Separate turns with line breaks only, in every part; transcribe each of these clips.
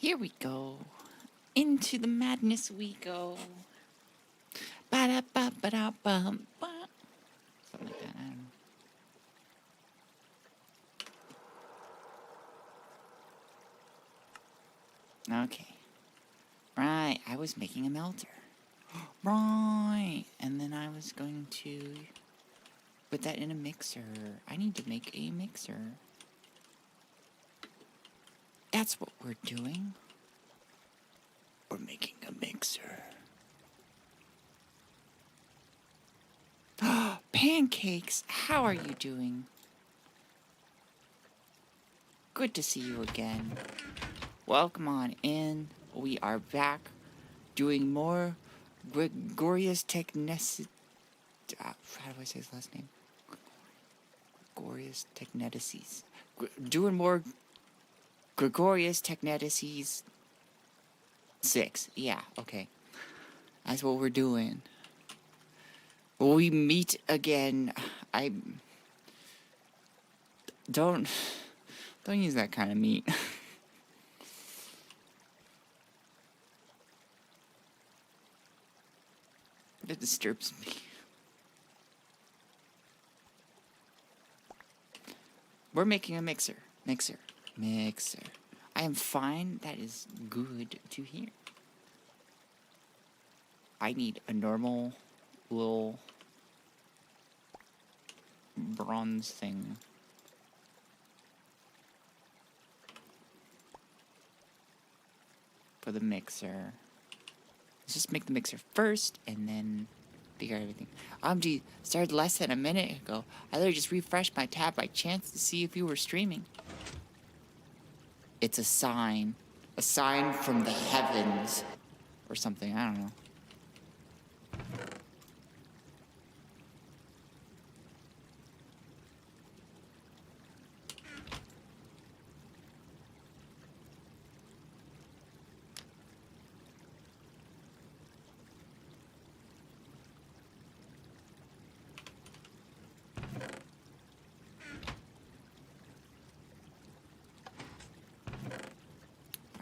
Here we go. Into the madness we go. Ba-da-ba-ba-da-bum, ba. Something like that, I don't know. Okay. Right, I was making a melter. Right, and then I was going to put that in a mixer. I need to make a mixer. That's what we're doing. We're making a mixer. Pancakes, how are you doing? Good to see you again. Welcome on in. We are back doing more Gregorius Technetices. How do I say his last name? Gregorius Technetices. Doing more Gregorius Technetices 6. Yeah, okay. That's what we're doing. We meet again. I don't use that kind of meat. It disturbs me. We're making a mixer. Mixer. I am fine. That is good to hear. I need a normal little bronze thing. For the mixer. Let's just make the mixer first and then figure out everything. OMG started less than a minute ago. I literally just refreshed my tab by chance to see if you were streaming. It's a sign. A sign from the heavens. Or something, I don't know.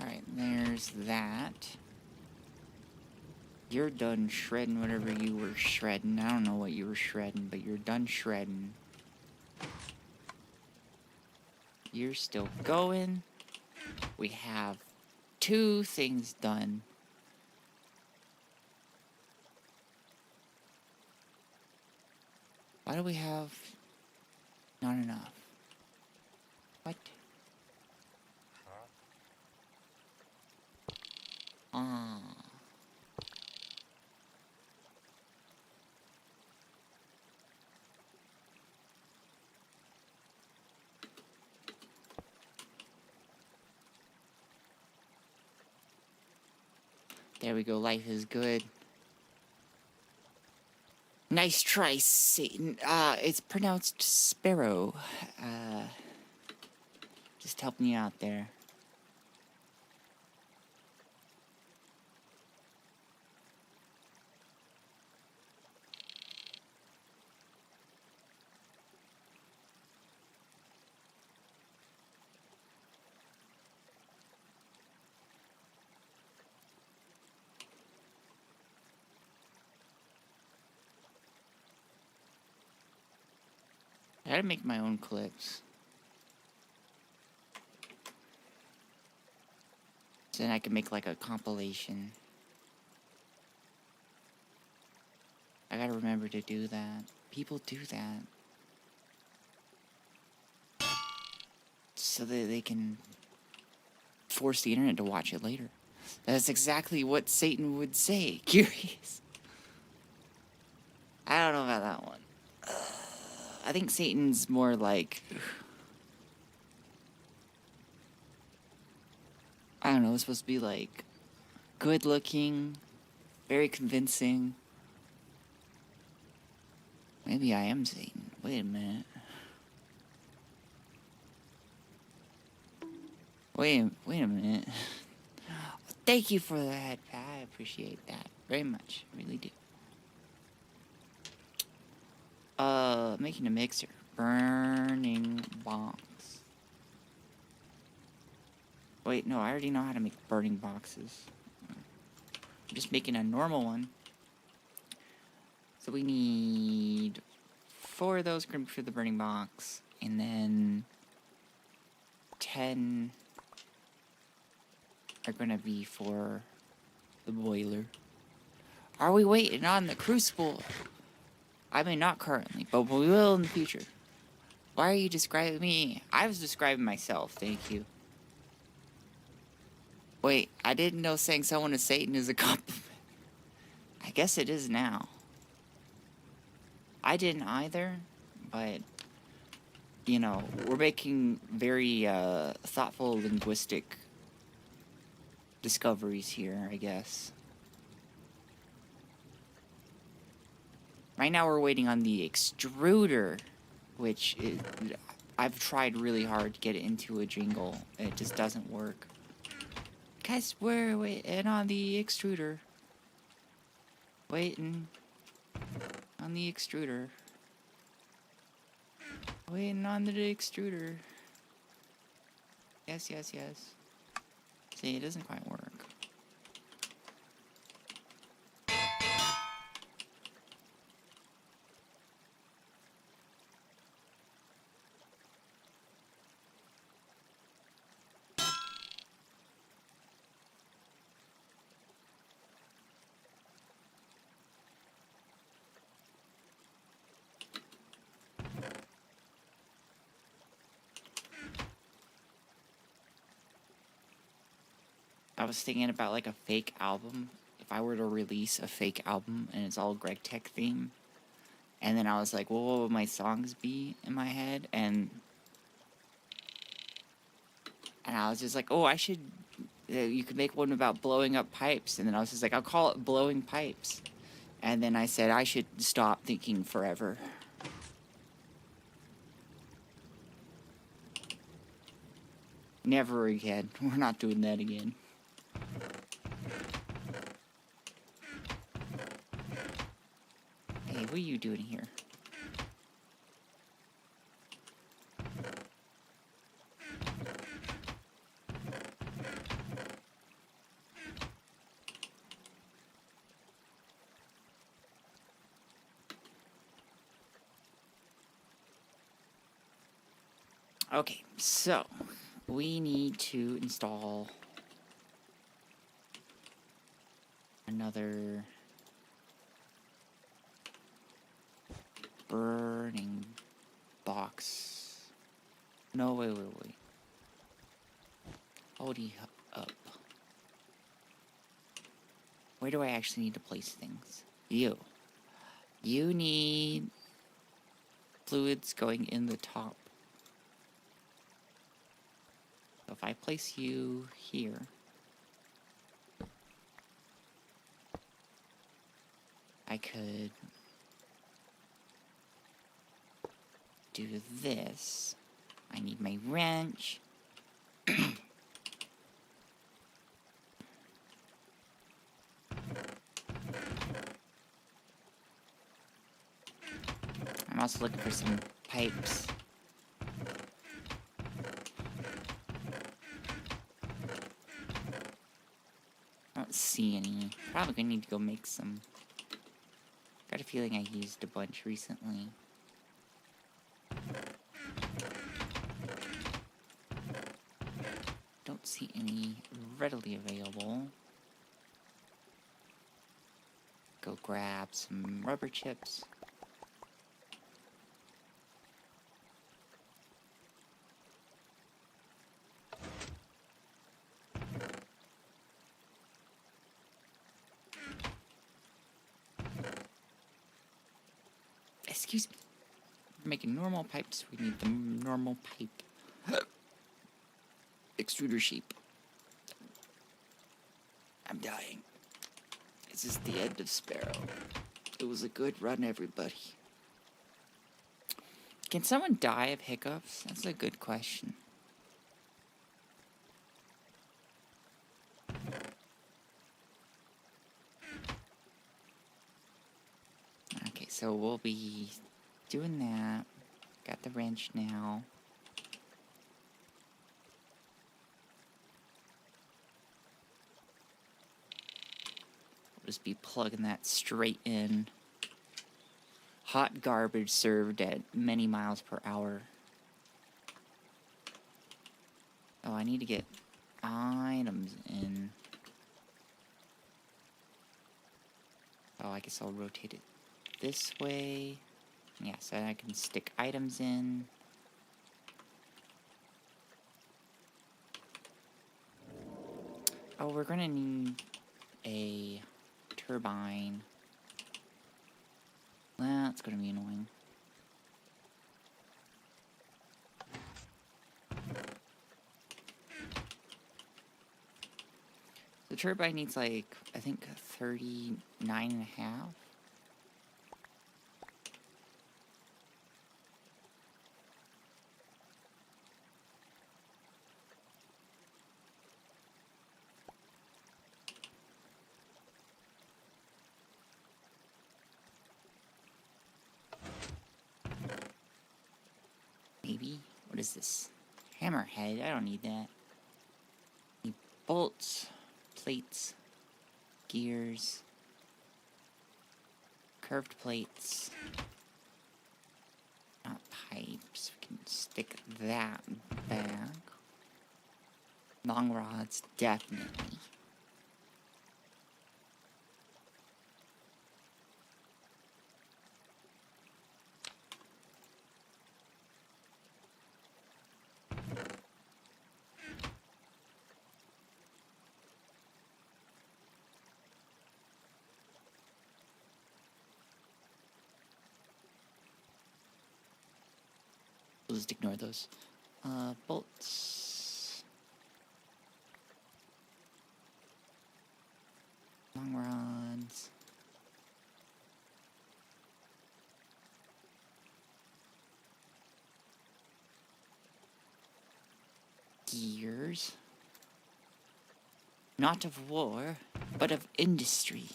Alright, there's that. You're done shredding whatever you were shredding. I don't know what you were shredding, but you're done shredding. You're still going. We have 2 things done. Why do we have not enough? What? There we go, life is good. Nice try, Satan. It's pronounced Sparrow. Just helping you out there. I gotta make my own clips. So then I can make like a compilation. I gotta remember to do that. People do that. So that they can force the internet to watch it later. That's exactly what Satan would say. Curious. I don't know about that one. I think Satan's more like... I don't know, it's supposed to be like... good looking, very convincing. Maybe I am Satan. Wait a minute. Wait a minute. Thank you for that. I appreciate that very much. I really do. Making a mixer. Burning bonks. Wait, no, I already know how to make burning boxes. I'm just making a normal one. So we need 4 of those for the burning box, and then 10 are gonna be for the boiler. Are we waiting on the crucible? I mean, not currently, but we will in the future. Why are you describing me? I was describing myself, thank you. Wait, I didn't know saying someone is Satan is a compliment. I guess it is now. I didn't either, but, you know, we're making very thoughtful linguistic discoveries here, I guess. Right now we're waiting on the extruder, which is, I've tried really hard to get it into a jingle. It just doesn't work. Guys, we're waiting on the extruder. Waiting on the extruder. Waiting on the extruder. Yes, yes, yes. See, it doesn't quite work. I was thinking about like a fake album. If I were to release a fake album and it's all Gregtech theme, and then I was like, well, what would my songs be in my head? And I was just like, oh, I should. You could make one about blowing up pipes, and then I was just like, I'll call it Blowing Pipes. And then I said I should stop thinking forever. Never again. We're not doing that again. Hey, what are you doing here? Okay, so we need to install another burning box. No, wait. Hold up. Where do I actually need to place things? You need fluids going in the top. So if I place you here, I could do this. I need my wrench. I'm also looking for some pipes. I don't see any. Probably gonna need to go make some. Got a feeling I used a bunch recently. Don't see any readily available. Go grab some rubber chips. Excuse me. We're making normal pipes. We need the normal pipe. Extruder sheep. I'm dying. This is the end of Sparrow. It was a good run, everybody. Can someone die of hiccups? That's a good question. Okay, so we'll be doing that. Got the wrench now. Just be plugging that straight in. Hot garbage served at many miles per hour. Oh, I need to get items in. Oh, I guess I'll rotate it this way. Yeah, so I can stick items in. Oh, we're gonna need a turbine. That's gonna be annoying. The turbine needs like, I think 39.5. Maybe? What is this? Hammerhead, I don't need that. Need bolts, plates, gears, curved plates, not pipes. We can stick that back. Long rods, definitely. We'll just ignore those. Bolts. Long rods. Gears. Not of war, but of industry.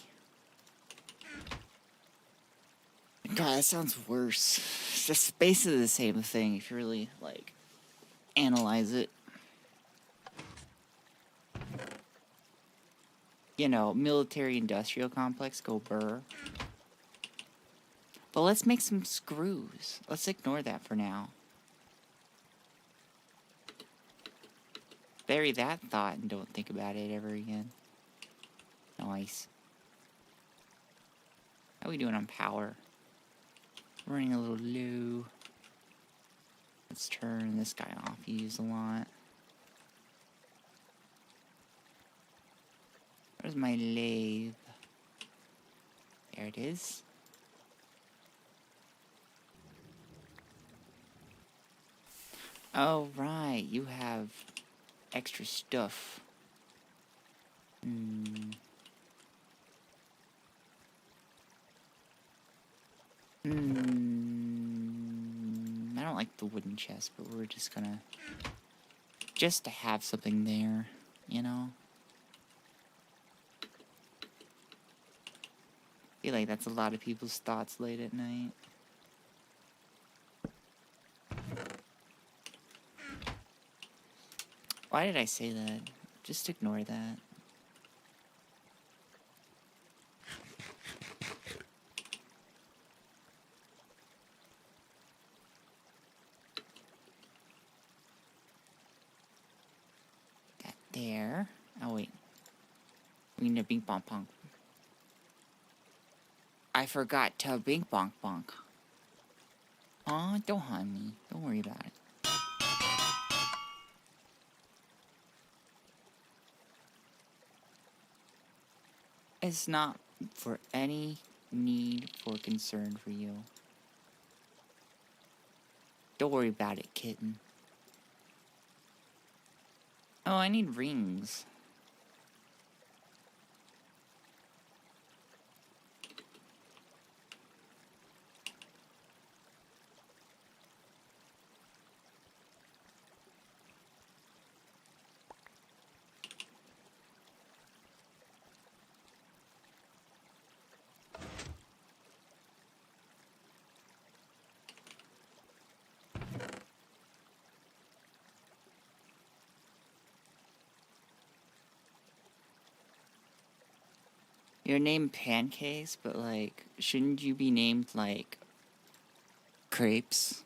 God, that sounds worse. It's just basically the same thing if you really, like, analyze it. You know, military-industrial complex, go burr. But let's make some screws. Let's ignore that for now. Bury that thought and don't think about it ever again. Nice. How are we doing on power? Running a little low. Let's turn this guy off. He uses a lot. Where's my lathe? There it is. Oh, right. You have extra stuff. I don't like the wooden chest, but we're just gonna... Just to have something there, you know? I feel like that's a lot of people's thoughts late at night. Why did I say that? Just ignore that. That there. Oh, wait. We need a bing bong bong. I forgot to bing bong bong. Aw, don't harm me. Don't worry about it. It's not for any need for concern for you. Don't worry about it, kitten. Oh, I need rings. You're named Pancakes, but like, shouldn't you be named like Crepes?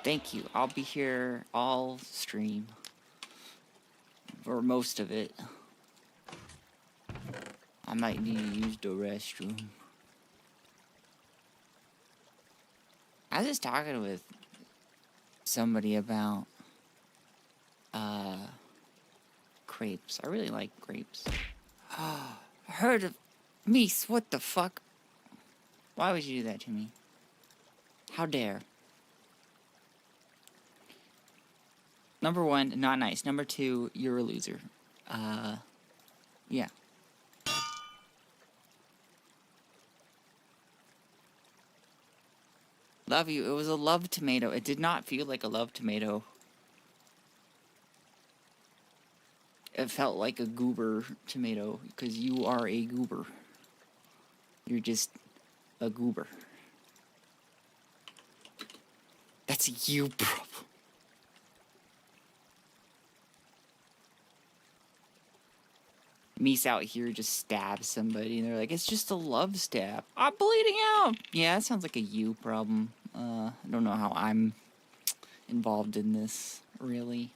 Thank you. I'll be here all stream. Or most of it. I might need to use the restroom. I was just talking with somebody about crepes. I really like grapes. I heard of Meese, what the fuck? Why would you do that to me? How dare? Number one, not nice. Number two, you're a loser. Yeah. Love you. It was a love tomato. It did not feel like a love tomato. It felt like a goober tomato, because you are a goober. You're just a goober. That's a you problem. Meese out here just stabs somebody, and they're like, it's just a love stab. I'm bleeding out! Yeah, that sounds like a you problem. I don't know how I'm involved in this, really.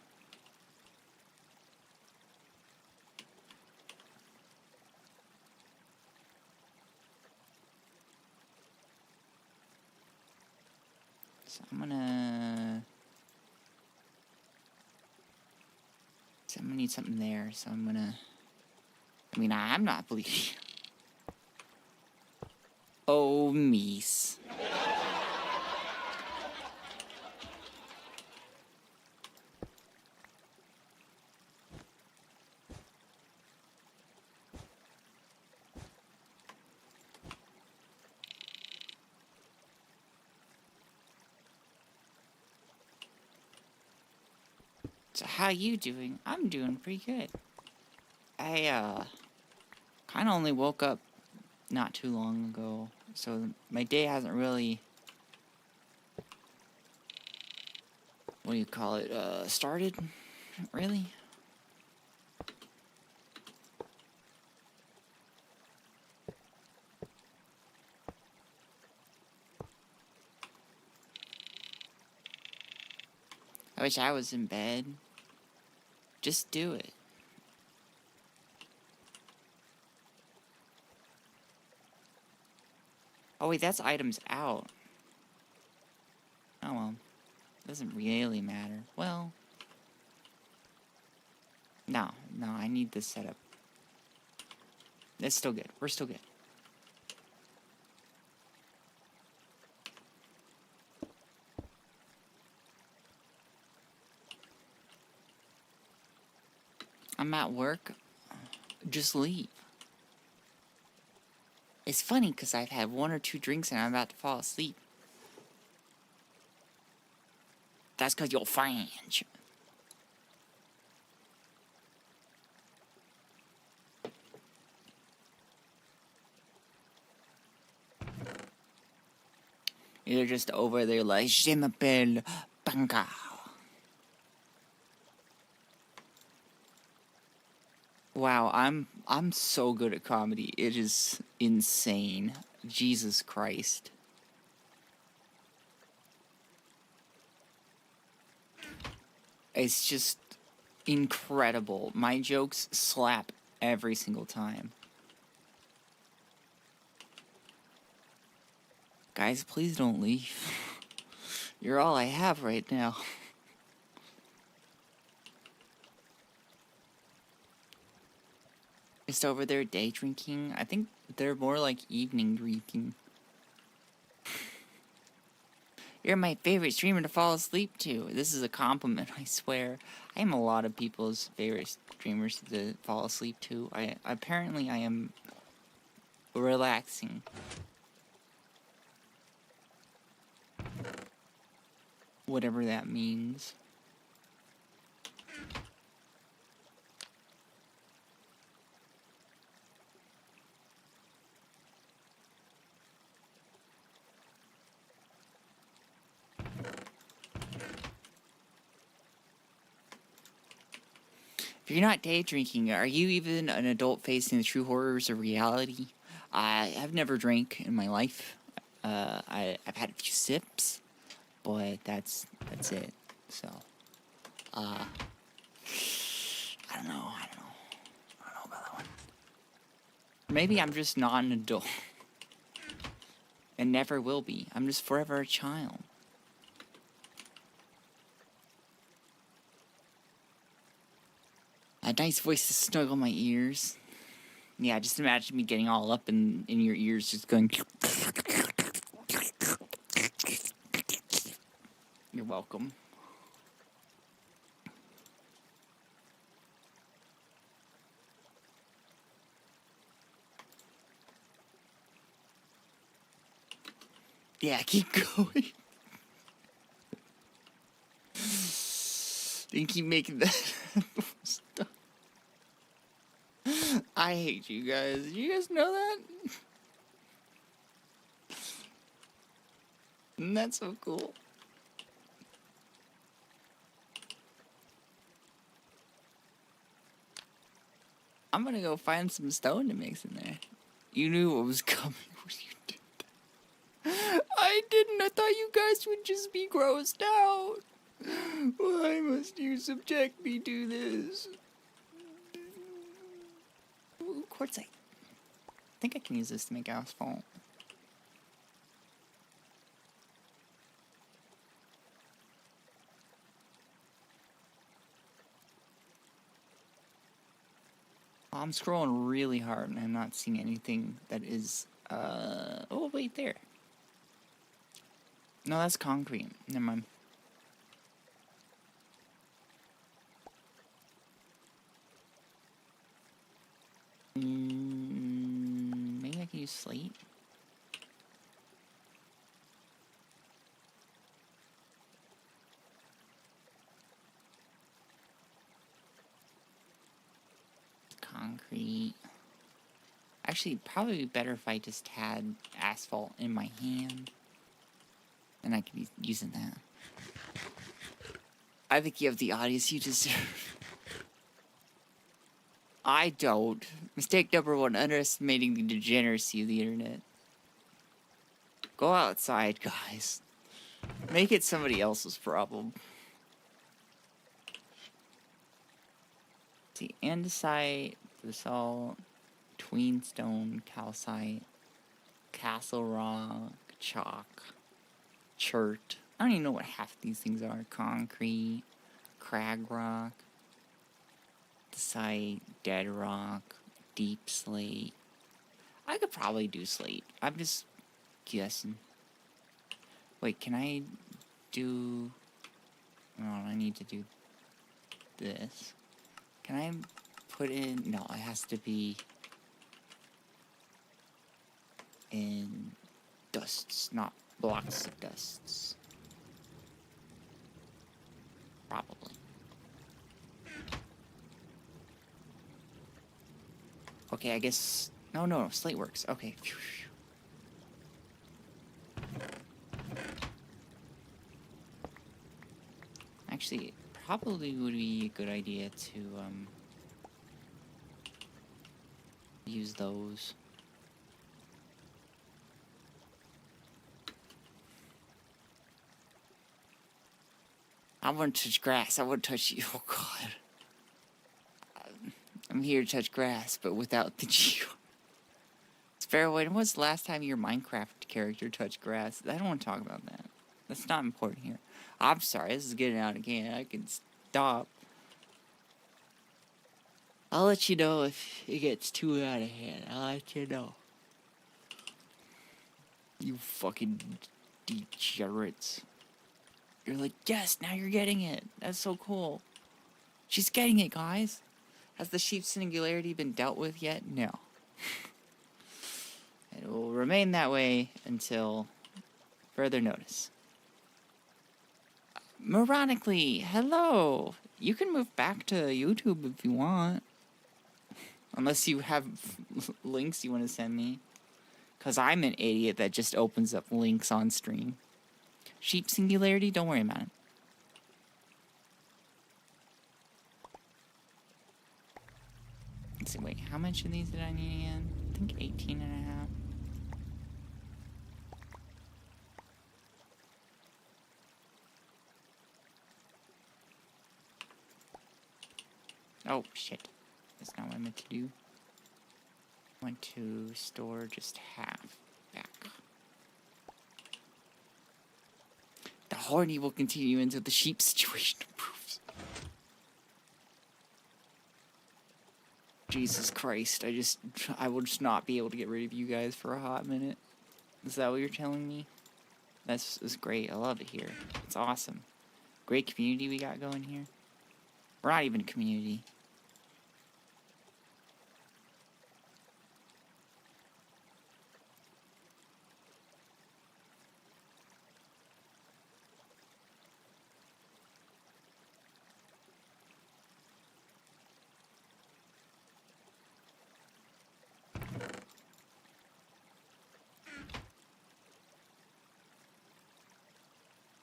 So I'm gonna need something there, so I'm gonna... I mean, I'm not bleeding. Oh, Meese. So how you doing? I'm doing pretty good. I, kind of only woke up not too long ago, so my day hasn't really... What do you call it? Started? Really? I wish I was in bed. Just do it. Oh wait, that's items out. Oh well. Doesn't really matter. Well... No, I need this setup. It's still good. We're still good. I'm at work. Just leave. It's funny because I've had 1 or 2 drinks and I'm about to fall asleep. That's because you're French. You're just over there like, je m'appelle Banca. Wow, I'm so good at comedy. It is insane. Jesus Christ. It's just incredible. My jokes slap every single time. Guys, please don't leave. You're all I have right now. Just over there day drinking. I think they're more like evening drinking. You're my favorite streamer to fall asleep to. This is a compliment, I swear. I am a lot of people's favorite streamers to fall asleep to. Apparently I am relaxing. Whatever that means. If you're not day drinking, are you even an adult facing the true horrors of reality? I've never drank in my life. I've had a few sips, but that's it. So, I don't know. I don't know about that one. Maybe I'm just not an adult. And never will be. I'm just forever a child. A nice voice to snuggle my ears. Yeah, just imagine me getting all up in your ears, just going. You're welcome. Yeah, keep going. They keep making that stuff. I hate you guys. Did you guys know that? Isn't that so cool? I'm gonna go find some stone to mix in there. You knew what was coming when you did that. I didn't. I thought you guys would just be grossed out. Why must you subject me to this? Ooh, quartzite. I think I can use this to make asphalt. I'm scrolling really hard and I'm not seeing anything that is, oh, wait, there. No, that's concrete. Never mind. Maybe I can use slate. Concrete. Actually, probably be better if I just had asphalt in my hand. And I could be using that. I think you have the audience you deserve. I don't. Mistake number one, underestimating the degeneracy of the internet. Go outside, guys. Make it somebody else's problem. See, andesite, basalt, tweenstone, calcite, castle rock, chalk, chert. I don't even know what half these things are. Concrete, crag rock, andesite, dead rock, deep slate. I could probably do slate. I'm just guessing. Wait, can I do... No, I need to do this. Can I put in... No, it has to be in dusts, not blocks of dusts. Probably. Okay, I guess... No, slate works. Okay. Actually, it probably would be a good idea to, use those. I want to touch grass. I want to touch you. Oh, God. I'm here to touch grass, but without the G. Sparrow, when was the last time your Minecraft character touched grass? I don't want to talk about that. That's not important here. I'm sorry, this is getting out again. I can stop. I'll let you know if it gets too out of hand. I'll let you know. You fucking degenerates. You're like, yes, now you're getting it. That's so cool. She's getting it, guys. Has the sheep singularity been dealt with yet? No. It will remain that way until further notice. Moronically, hello. You can move back to YouTube if you want. Unless you have links you want to send me. Because I'm an idiot that just opens up links on stream. Sheep singularity, don't worry about it. let's see, wait, how much of these did I need again? I think 18 and a half. Oh, shit. That's not what I meant to do. I want to store just half back. The horny will continue until the sheep situation improves. Jesus Christ, I will just not be able to get rid of you guys for a hot minute. Is that what you're telling me? That's great. I love it here. It's awesome. Great community we got going here. We're not even a community.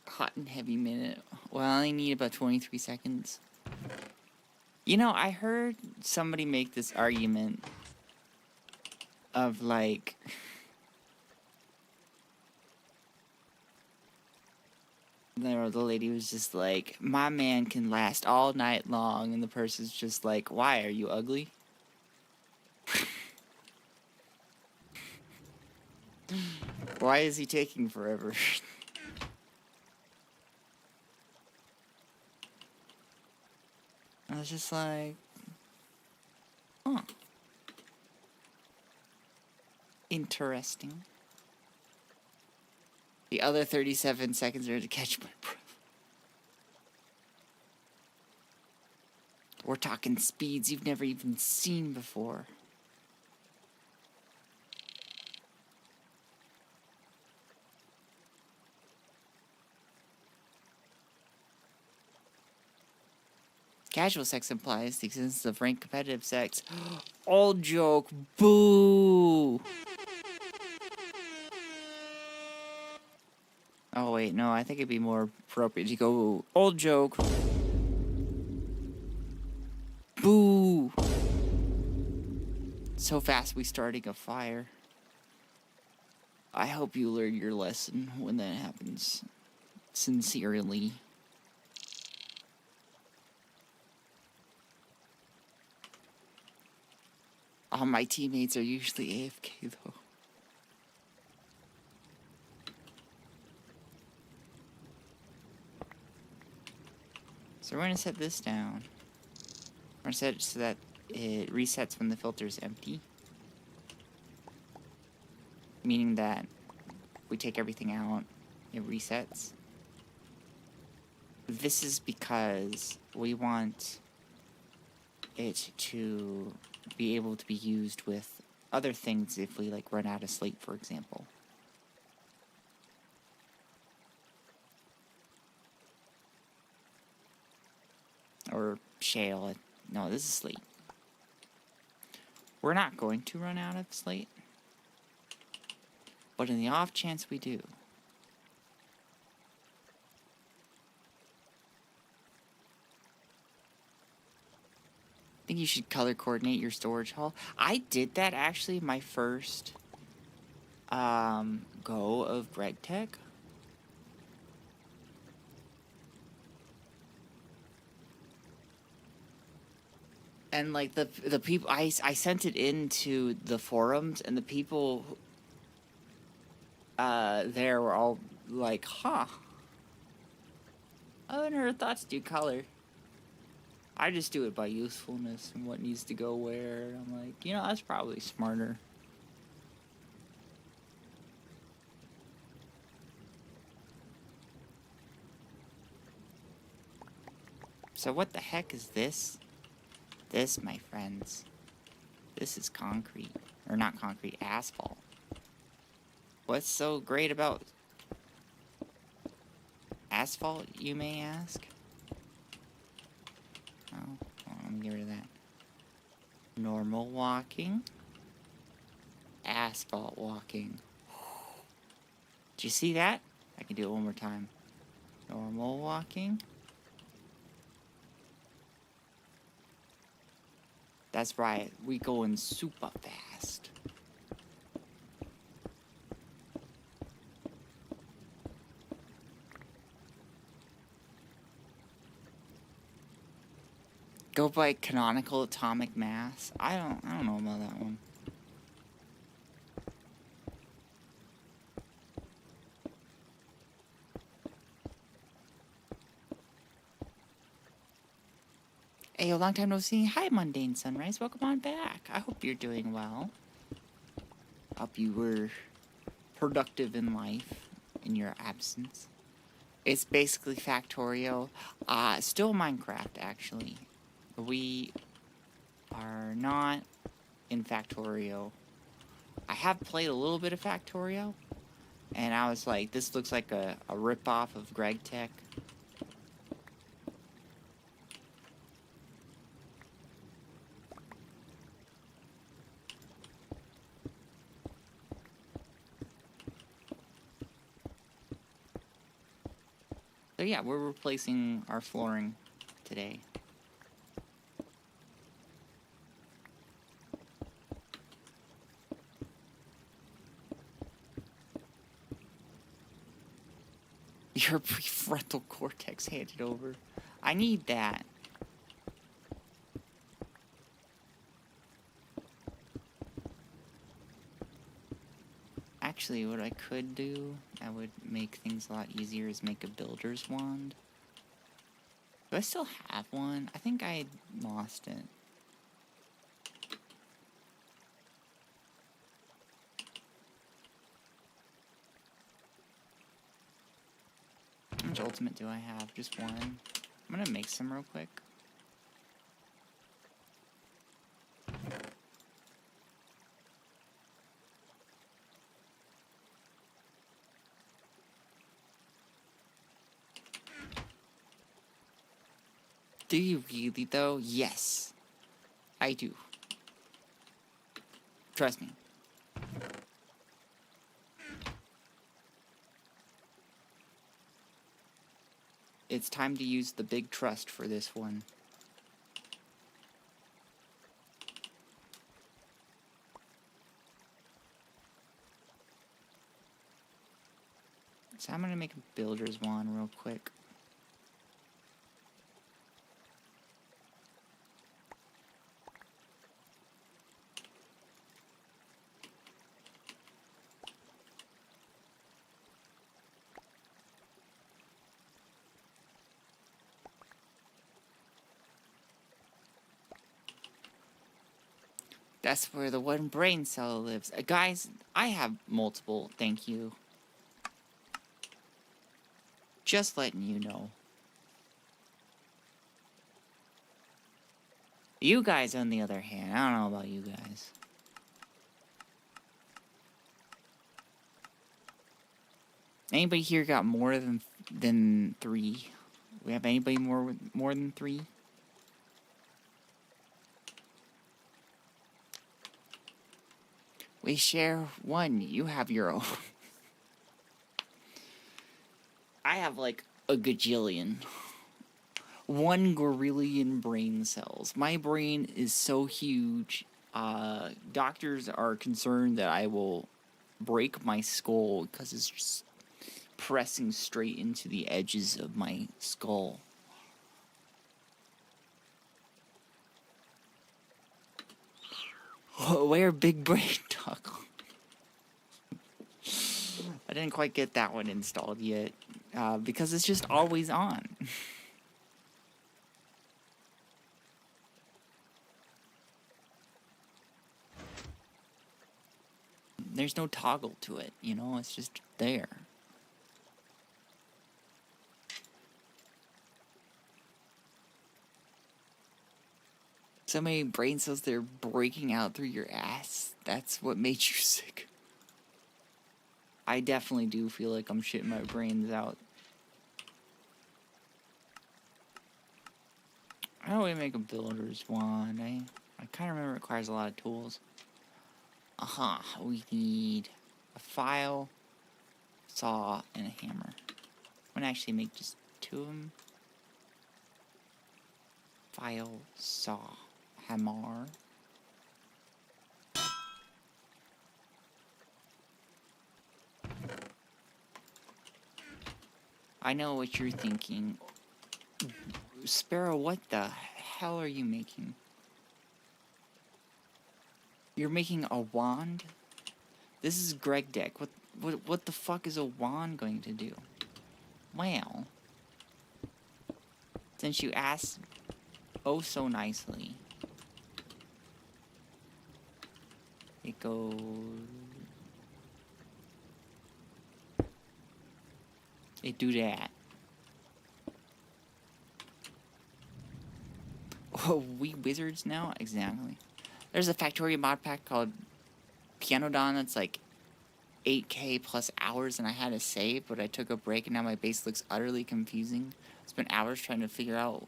Hot and heavy minute. Well, I only need about 23 seconds. You know, I heard somebody make this argument of like... the lady was just like, my man can last all night long, and the person's just like, why, are you ugly? Why is he taking forever? I was just like, huh. Interesting. The other 37 seconds are to catch my breath. We're talking speeds you've never even seen before. Casual sex implies the existence of ranked competitive sex. All joke. Boo! Oh wait, no, I think it'd be more appropriate to go, old joke. Boo! So fast we starting a fire. I hope you learn your lesson when that happens. Sincerely. All my teammates are usually AFK though. So we're going to set this down. We're going to set it so that it resets when the filter is empty. Meaning that we take everything out, it resets. This is because we want it to be able to be used with other things if we like run out of slate, for example. Or shale. No, this is slate. We're not going to run out of slate. But in the off chance we do, I think you should color coordinate your storage hall. I did that actually my first go of Gregtech. And like the people, I sent it into the forums, and the people there were all like, huh, I never thought to do color. I just do it by usefulness and what needs to go where. I'm like, you know, that's probably smarter. So what the heck is this? This, my friends, this is concrete. Or not concrete, asphalt. What's so great about asphalt, you may ask? Oh, well, let me get rid of that. Normal walking. Asphalt walking. Did you see that? I can do it one more time. Normal walking. That's right, we going super fast. Go by canonical atomic mass. I don't know about that one. Hey, a long time no see. Hi, Mundane Sunrise. Welcome on back. I hope you're doing well. Hope you were productive in life in your absence. It's basically Factorio. Still Minecraft, actually. We are not in Factorio. I have played a little bit of Factorio, and I was like, this looks like a rip-off of Gregtech. So yeah, we're replacing our flooring today. Your prefrontal cortex handed over. I need that. Actually, what I could do that would make things a lot easier is make a builder's wand. Do I still have one? I think I lost it. How much ultimate do I have? Just one. I'm gonna make some real quick. Do you really, though? Yes. I do. Trust me. It's time to use the big trust for this one. So I'm gonna make a builder's wand real quick. That's where the one brain cell lives. Guys, I have multiple, thank you. Just letting you know. You guys, on the other hand, I don't know about you guys. Anybody here got more than 3? We have anybody more than 3? We share 1. You have your own. I have like a gajillion. 1 gorillion brain cells. My brain is so huge. Doctors are concerned that I will break my skull because it's just pressing straight into the edges of my skull. Where big brain toggle? I didn't quite get that one installed yet because it's just always on. There's no toggle to it, you know, it's just there. So many brain cells that are breaking out through your ass. That's what made you sick. I definitely do feel like I'm shitting my brains out. How do we make a builder's wand? I kind of remember it requires a lot of tools. We need a file, saw, and a hammer. I'm gonna actually make just 2 of them. File, saw, hammer. I know what you're thinking. Sparrow, what the hell are you making? You're making a wand? This is Gregtech. What the fuck is a wand going to do? Well, since you asked oh so nicely, it goes... It do that. Oh, we wizards now? Exactly. There's a Factorio mod pack called Pianodon that's like 8k plus hours, and I had to save, but I took a break and now my base looks utterly confusing. I spent hours trying to figure out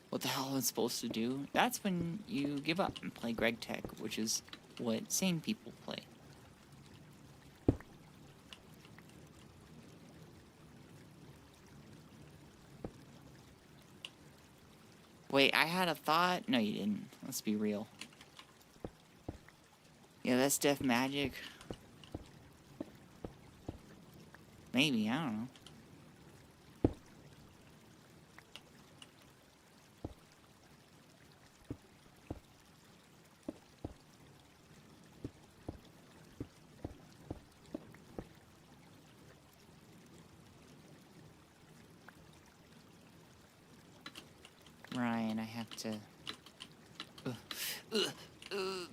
what the hell I'm supposed to do. That's when you give up and play Gregtech, which is what sane people play. Wait, I had a thought? No, you didn't. Let's be real. Yeah, that's death magic. Maybe, I don't know. Ryan, I have to...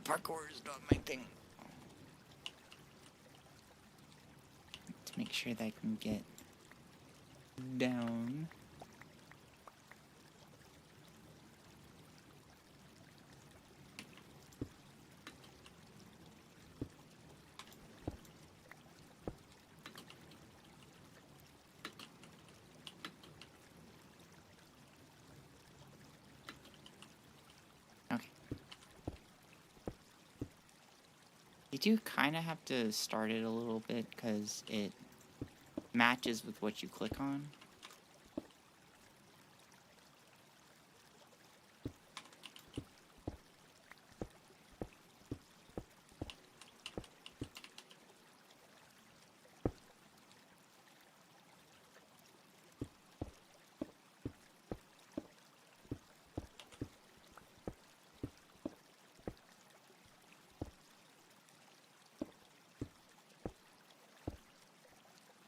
Parkour is not my thing. To make sure that I can get down. Okay. You do kind of have to start it a little bit because it matches with what you click on.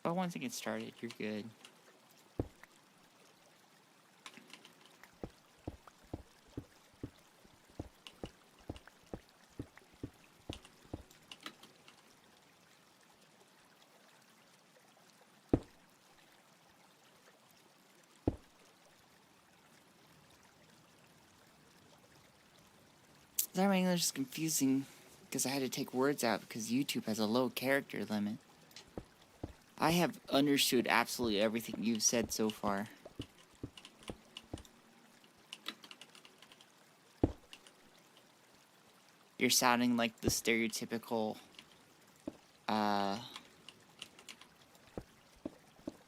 But once it gets started, you're good. Sorry, my English is confusing because I had to take words out because YouTube has a low character limit. I have understood absolutely everything you've said so far. You're sounding like the stereotypical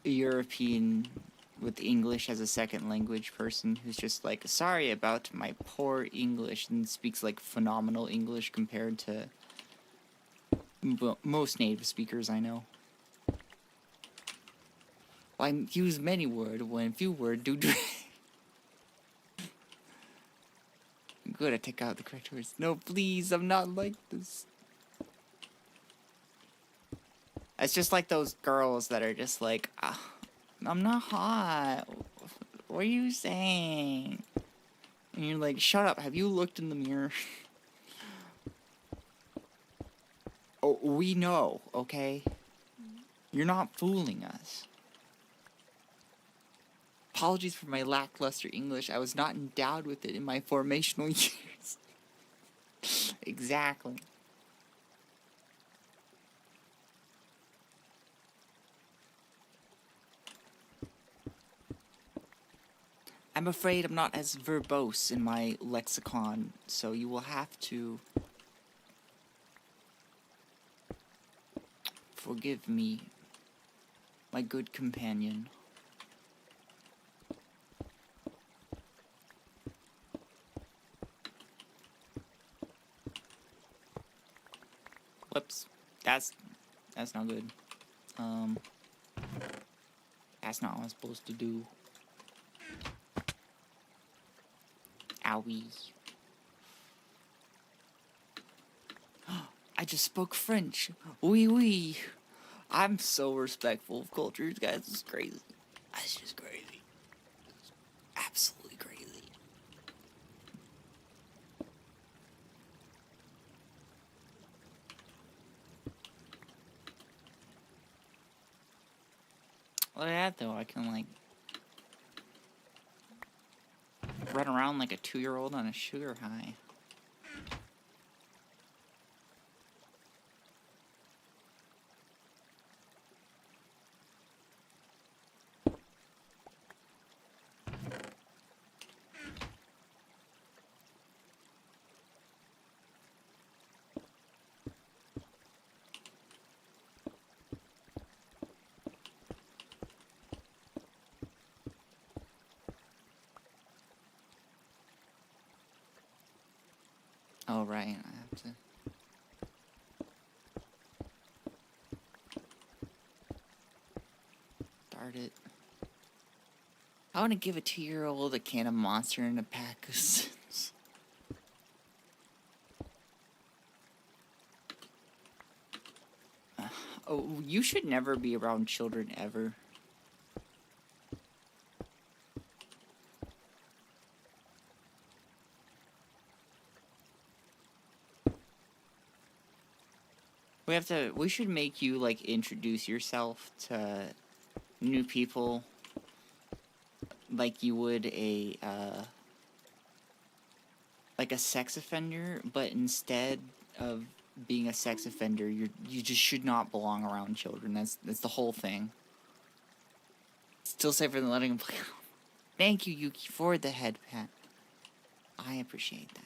European with English as a second language person who's just like, sorry about my poor English, and speaks like phenomenal English compared to most native speakers I know. I use many words when few words do. Good, I take out the correct words. No, please, I'm not like this. It's just like those girls that are just like, I'm not hot. What are you saying? And you're like, shut up. Have you looked in the mirror? Oh, we know, okay? You're not fooling us. Apologies for my lackluster English. I was not endowed with it in my formational years. Exactly. I'm afraid I'm not as verbose in my lexicon, so you will have to forgive me, my good companion. Whoops. That's not good. That's not what I'm supposed to do. Owie. I just spoke French. Oui, oui. I'm so respectful of cultures, guys. It's crazy. That's just crazy. It's absolutely crazy. Look at that, though. I can, like, run around like a 2-year-old on a sugar high. Oh, right. I have to... start it. I want to give a 2-year-old a can of Monster and a pack of Sims. Oh, you should never be around children ever. We should make you, like, introduce yourself to new people like you would like a sex offender, but instead of being a sex offender, you just should not belong around children. That's the whole thing. Still safer than letting them play. Thank you, Yuki, for the head pat. I appreciate that.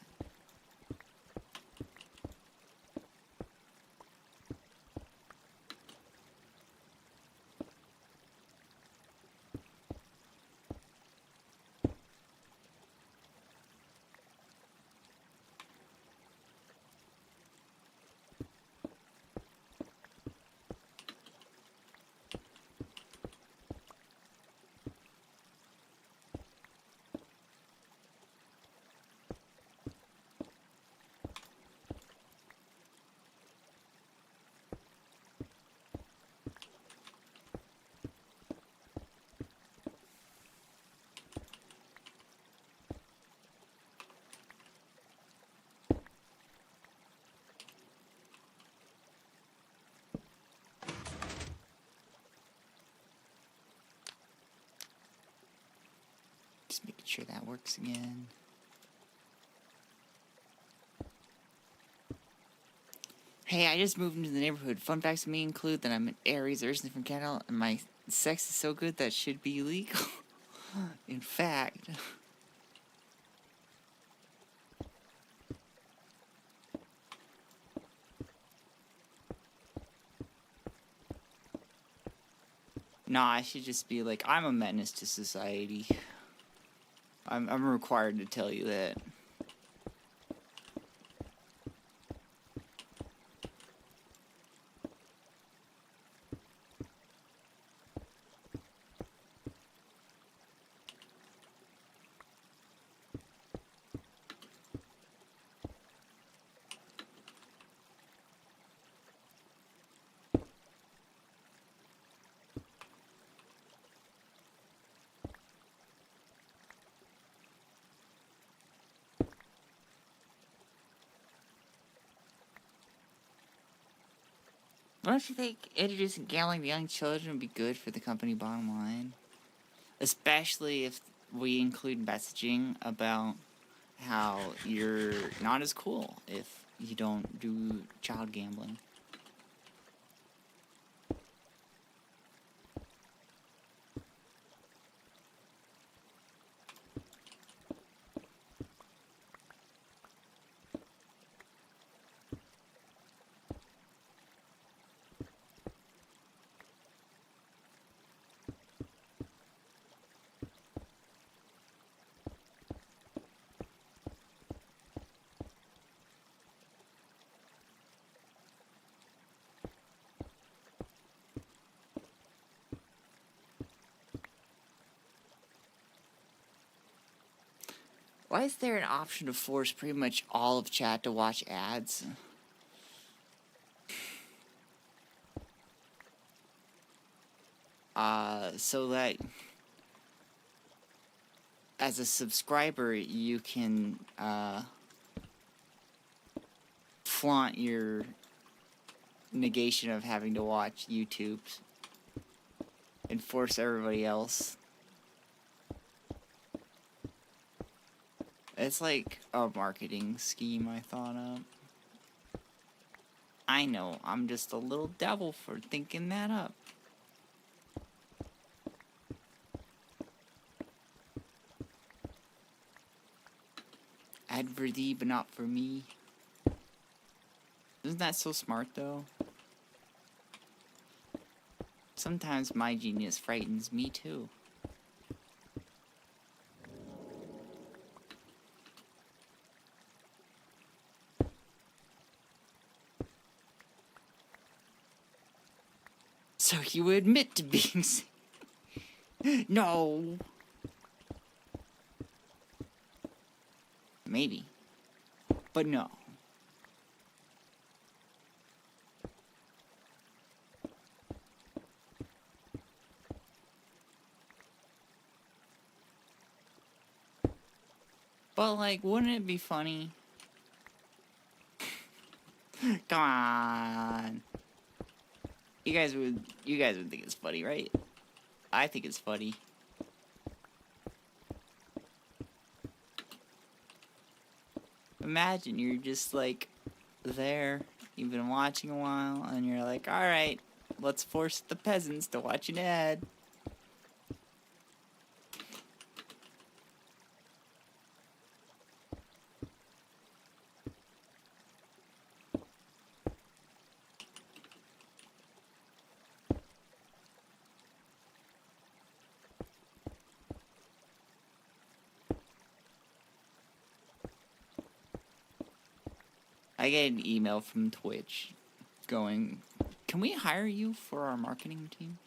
Just making sure that works again. Hey, I just moved into the neighborhood. Fun facts to me include that I'm an Aries, originally from Canada, and my sex is so good that should be illegal. In fact... Nah, I should just be like, I'm a menace to society. I'm required to tell you that. Don't you think introducing gambling to young children would be good for the company bottom line? Especially if we include messaging about how you're not as cool if you don't do child gambling. Why is there an option to force pretty much all of chat to watch ads? So that as a subscriber you can flaunt your negation of having to watch YouTube and force everybody else. It's like a marketing scheme I thought up. I know, I'm just a little devil for thinking that up. Ad for thee, but not for me. Isn't that so smart, though? Sometimes my genius frightens me, too. So you admit to being No! Maybe. But no. But, like, wouldn't it be funny? Come on. You guys would think it's funny, right? I think it's funny. Imagine you're just, like, there, you've been watching a while, and you're like, alright, let's force the peasants to watch an ad. I get an email from Twitch going, can we hire you for our marketing team?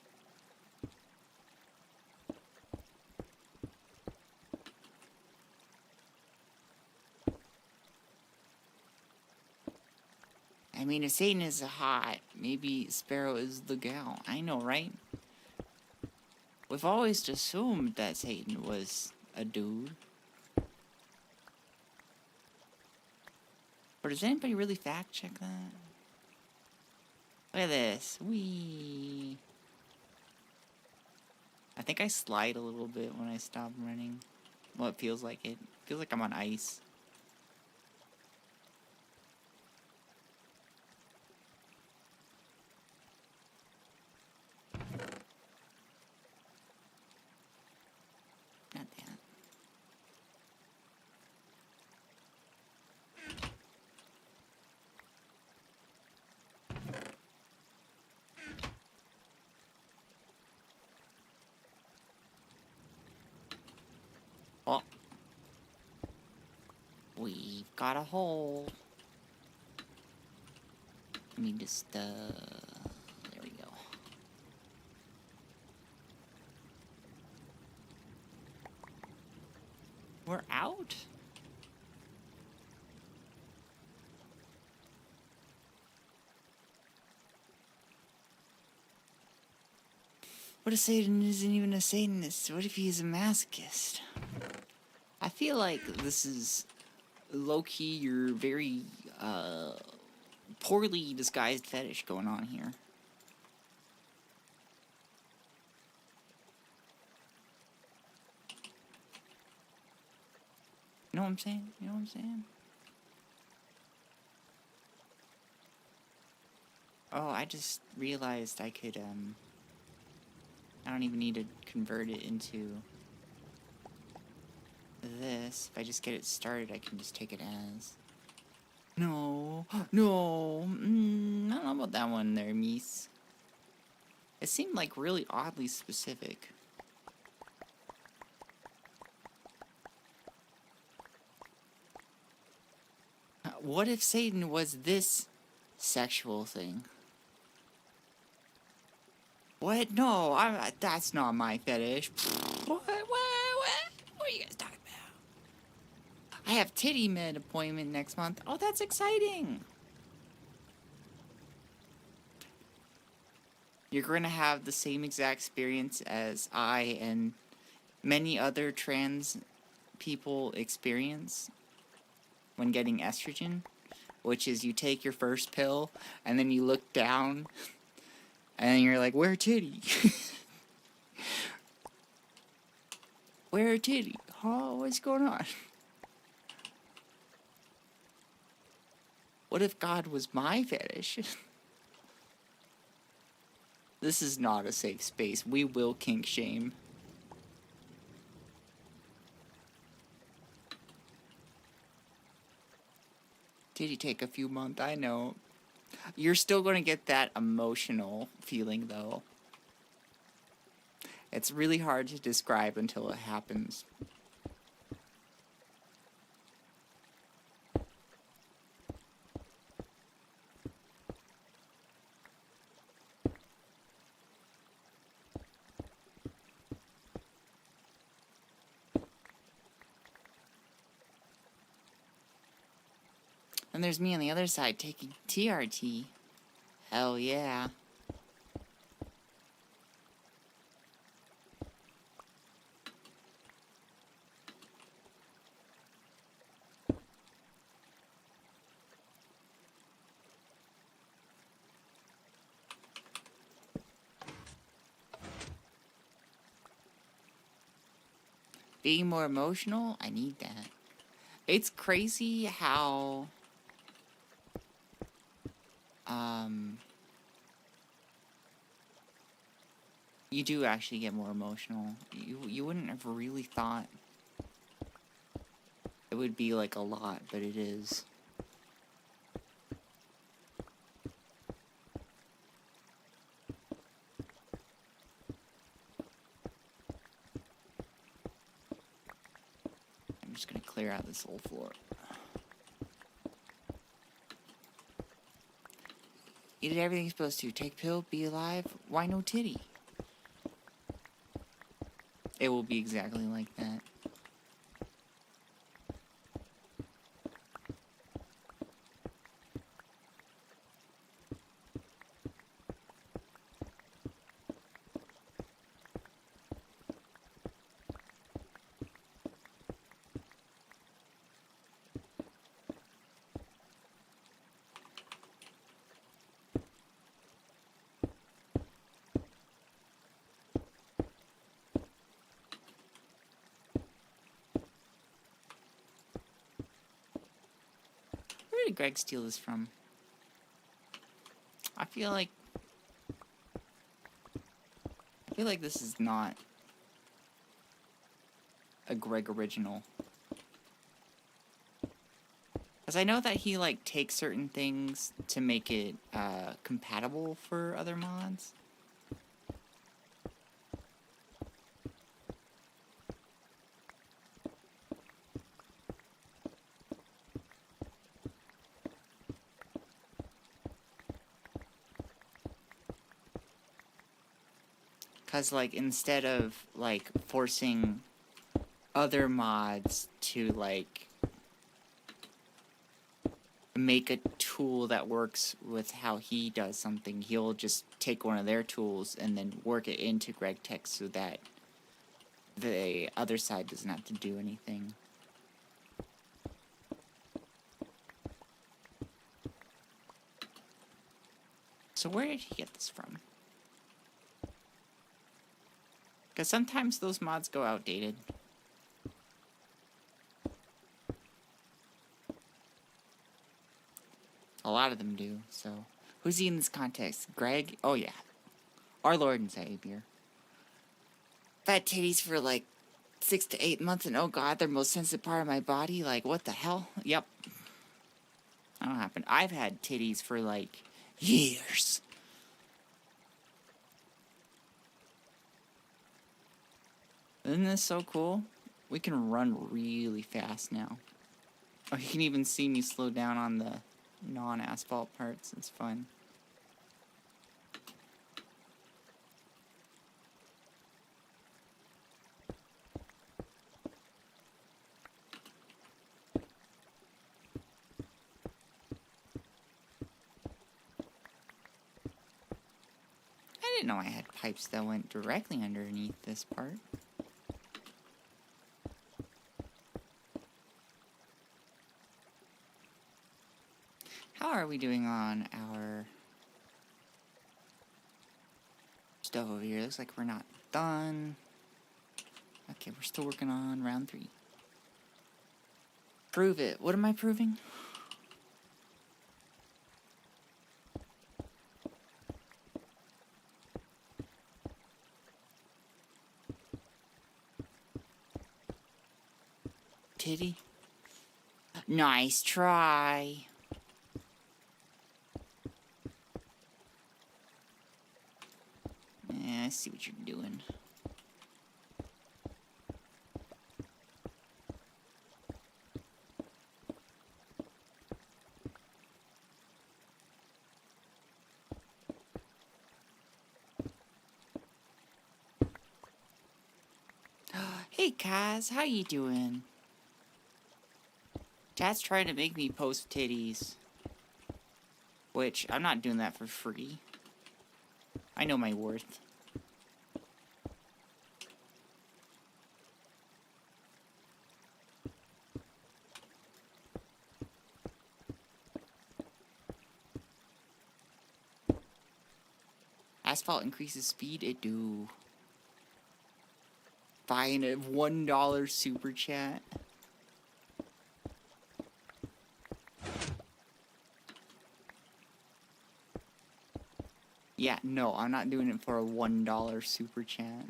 I mean, if Satan is hot, maybe Sparrow is the gal. I know, right? We've always assumed that Satan was a dude. But does anybody really fact check that? Look at this. Whee! I think I slide a little bit when I stop running. Well, it feels like it. It feels like I'm on ice. Not that. Oh. We've got a hole. Let me just, there we go. We're out? What if Satan isn't even a Satanist? What if he's a masochist? I feel like this is low-key your very, poorly disguised fetish going on here. You know what I'm saying? You know what I'm saying? Oh, I just realized I could, I don't even need to convert it into this. If I just get it started, I can just take it as. No, no, I don't know about that one there, Mies. It seemed like really oddly specific. What if Satan was this sexual thing? What? No, that's not my fetish. What are you guys talking about? I have titty med appointment next month. Oh, that's exciting. You're going to have the same exact experience as I and many other trans people experience when getting estrogen, which is you take your first pill and then you look down and you're like, where titty? Where titty? Oh, what's going on? What if God was my fetish? This is not a safe space. We will kink shame. Did he take a few months? I know. You're still going to get that emotional feeling, though. It's really hard to describe until it happens. And there's me on the other side taking TRT. Hell yeah. Being more emotional, I need that. It's crazy how you do actually get more emotional. You wouldn't have really thought it would be like a lot, but it is. I'm just gonna clear out this whole floor. You did everything you're supposed to. Take pill, be alive. Why no titty? It will be exactly like that. Where did Greg steal this from? I feel like this is not a Greg original. Because I know that he, like, takes certain things to make it, compatible for other mods. Because, like, instead of, like, forcing other mods to, like, make a tool that works with how he does something, he'll just take one of their tools and then work it into Gregtech so that the other side doesn't have to do anything. So where did he get this from? Because sometimes those mods go outdated. A lot of them do, so... Who's he in this context? Greg? Oh, yeah. Our Lord and Savior. Fat titties for, like, 6 to 8 months, and oh god, they're the most sensitive part of my body? Like, what the hell? Yep. That'll happen. I've had titties for, like, years. Isn't this so cool? We can run really fast now. Oh, you can even see me slow down on the non-asphalt parts. It's fun. didn't know I had pipes that went directly underneath this part. How are we doing on our stuff over here? Looks like we're not done. Okay, we're still working on round 3. Prove it. What am I proving? Titty? Nice try. Yeah, I see what you're doing. Hey, Kaz, how you doing? Dad's trying to make me post titties. Which, I'm not doing that for free. I know my worth. Asphalt increases speed? It do. Buying a $1 super chat. Yeah, no, I'm not doing it for a $1 super chat.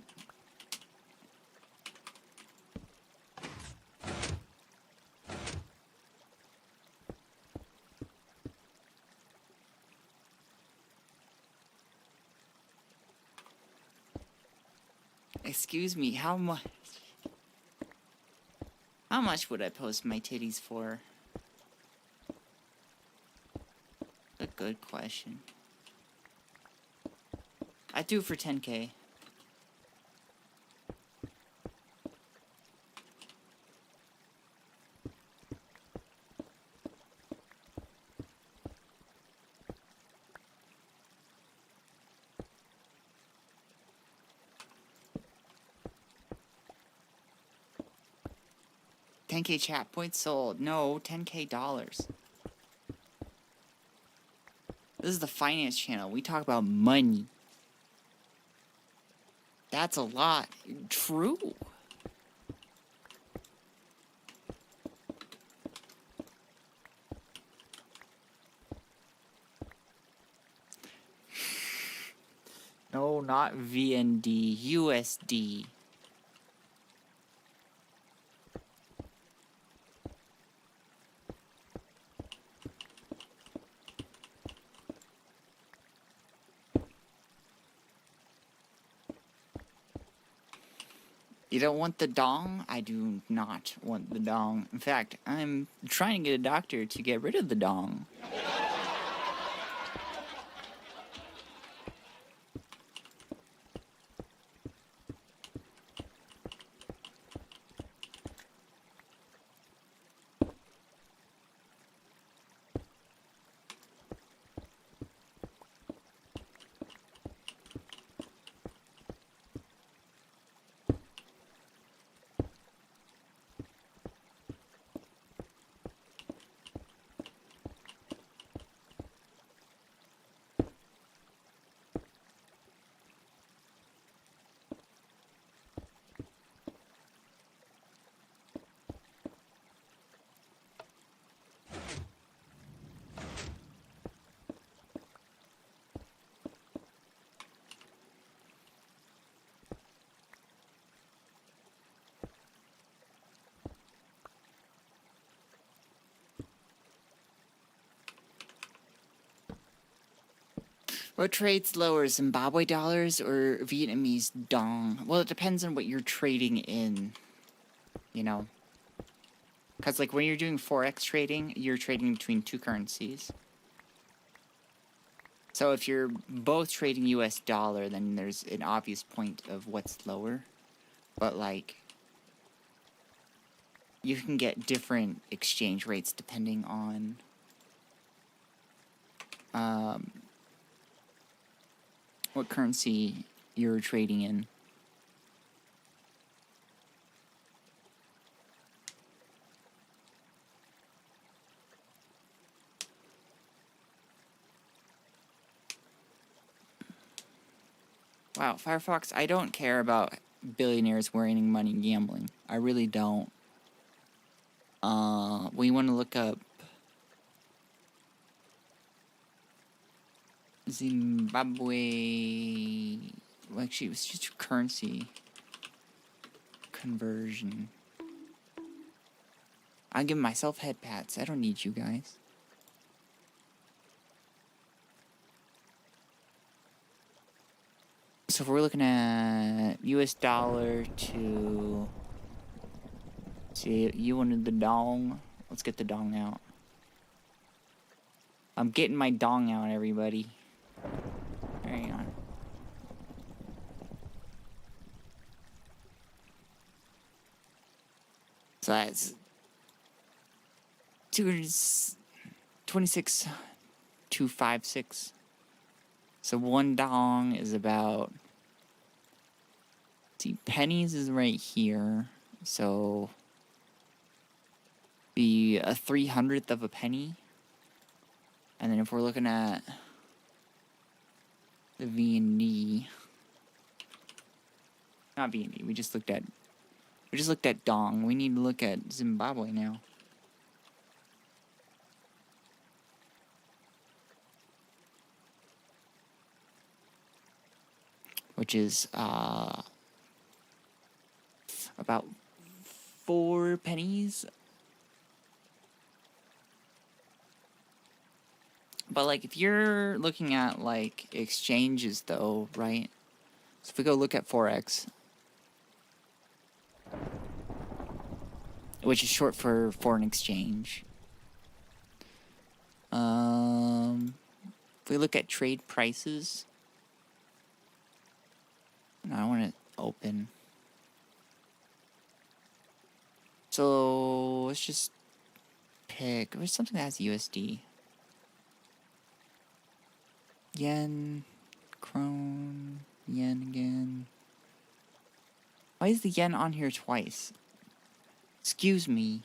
Excuse me, how much? How much would I post my titties for? A good question. I do for 10K. $10K chat points sold. No, $10K dollars. This is the finance channel. We talk about money. That's a lot. True. No, not VND. USD. You don't want the dong? I do not want the dong. In fact, I'm trying to get a doctor to get rid of the dong. What trades lower, Zimbabwe dollars or Vietnamese dong? Well, it depends on what you're trading in, you know. Because, like, when you're doing Forex trading, you're trading between two currencies. So if you're both trading US dollar, then there's an obvious point of what's lower. But, like, you can get different exchange rates depending on what currency you're trading in. Wow, Firefox, I don't care about billionaires earning money gambling. I really don't. We want to look up Zimbabwe. Well, actually, it was just currency conversion. I'm giving myself head pats. I don't need you guys. So if we're looking at US dollar to... See, you wanted the dong. Let's get the dong out. I'm getting my dong out, everybody. Hang on. So that's 226,256. So one dong is about... See, pennies is right here. So be a 300th of a penny. And then if we're looking at the VND, not VND, we just looked at dong. We need to look at Zimbabwe now. Which is about 4 pennies. But like if you're looking at like exchanges though, right? So if we go look at Forex, which is short for foreign exchange. If we look at trade prices, no, I want to open. So let's just pick something that has USD. Yen, krone, yen again. Why is the yen on here twice? Excuse me.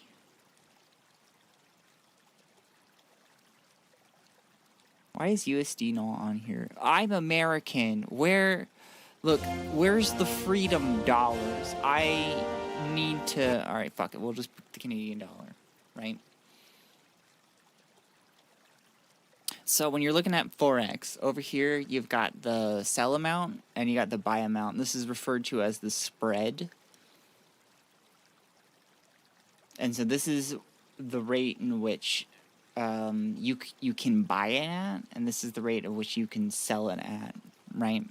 Why is USD not on here? I'm American. Look, where's the freedom dollars? I need to... Alright, fuck it. We'll just pick the Canadian dollar, right? So when you're looking at Forex, over here you've got the sell amount and you got the buy amount. This is referred to as the spread. And so this is the rate in which you can buy it at, and this is the rate at which you can sell it at, right?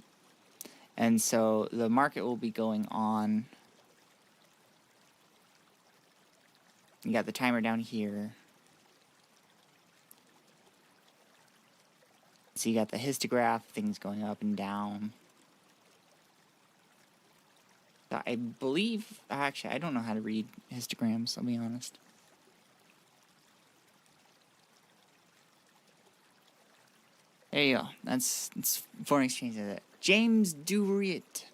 And so the market will be going on. You got the timer down here. So you got the histograph, things going up and down. So I believe, actually, I don't know how to read histograms, I'll be honest. There you go. That's foreign exchange. James Duriet,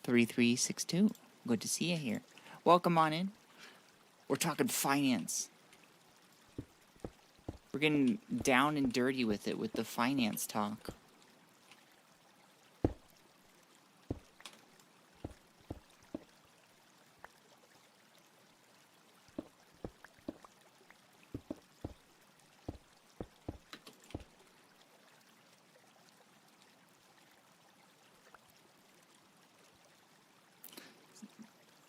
3362. Good to see you here. Welcome on in. We're talking finance. We're getting down and dirty with it, with the finance talk.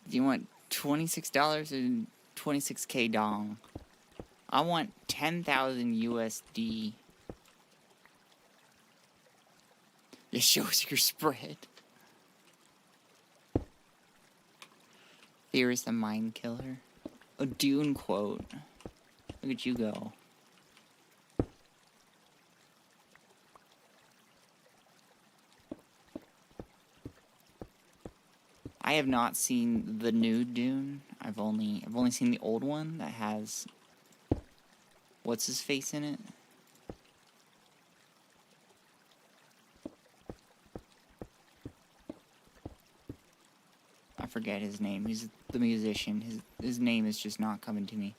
Do you want $26 and 26K dong? I want 10,000 USD. It shows your spread. Fear is the mind killer. A Dune quote. Look at you go. I have not seen the new Dune. I've only seen the old one that has what's his face in it. forget his name. He's the musician. His name is just not coming to me.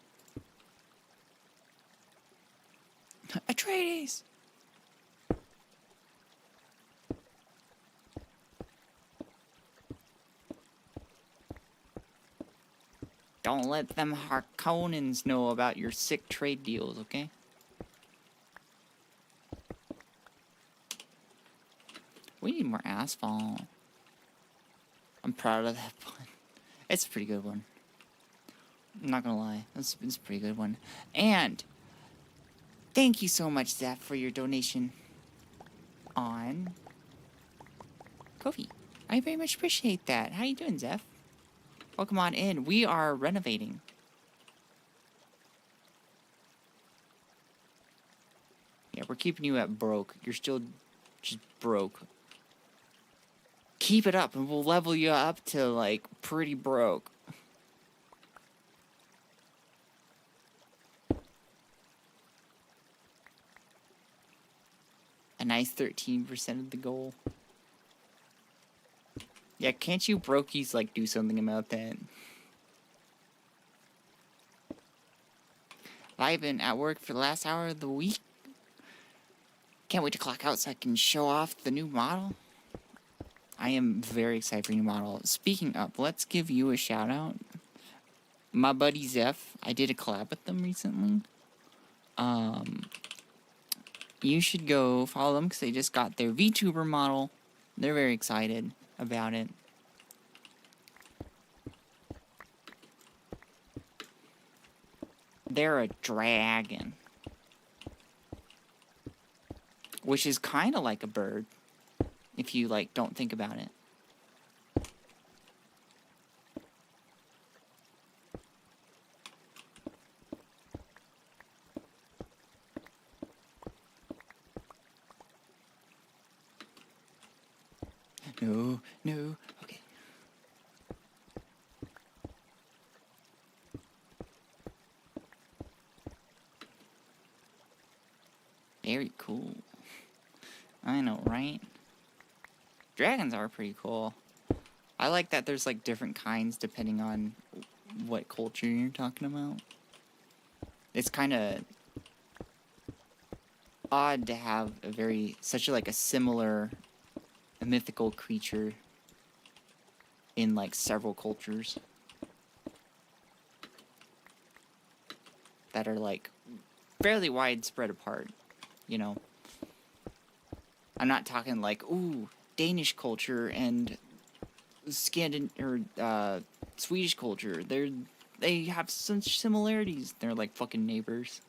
Atreides! Don't let them Harkonnens know about your sick trade deals, okay? We need more asphalt. I'm proud of that one. It's a pretty good one. I'm not gonna lie. It's a pretty good one. And thank you so much, Zeph, for your donation on Ko-fi. I very much appreciate that. How you doing, Zeph? Welcome on in. We are renovating. Yeah, we're keeping you at broke. You're still just broke. Keep it up and we'll level you up to, like, pretty broke. A nice 13% of the goal. Yeah, can't you brokies, like, do something about that? I've been at work for the last hour of the week. Can't wait to clock out so I can show off the new model. I am very excited for your new model. Speaking of, let's give you a shout out. My buddy Zeph, I did a collab with them recently. You should go follow them because they just got their Vtuber model. They're very excited about it. They're a dragon. Which is kind of like a bird. If you, like, don't think about it. No, no, okay. Very cool. I know, right? Dragons are pretty cool. I like that there's, like, different kinds depending on what culture you're talking about. It's kind of odd to have such a similar mythical creature in, like, several cultures that are, like, fairly widespread apart, you know. I'm not talking like, ooh, Danish culture and Swedish culture. They have such similarities. They're like fucking neighbors.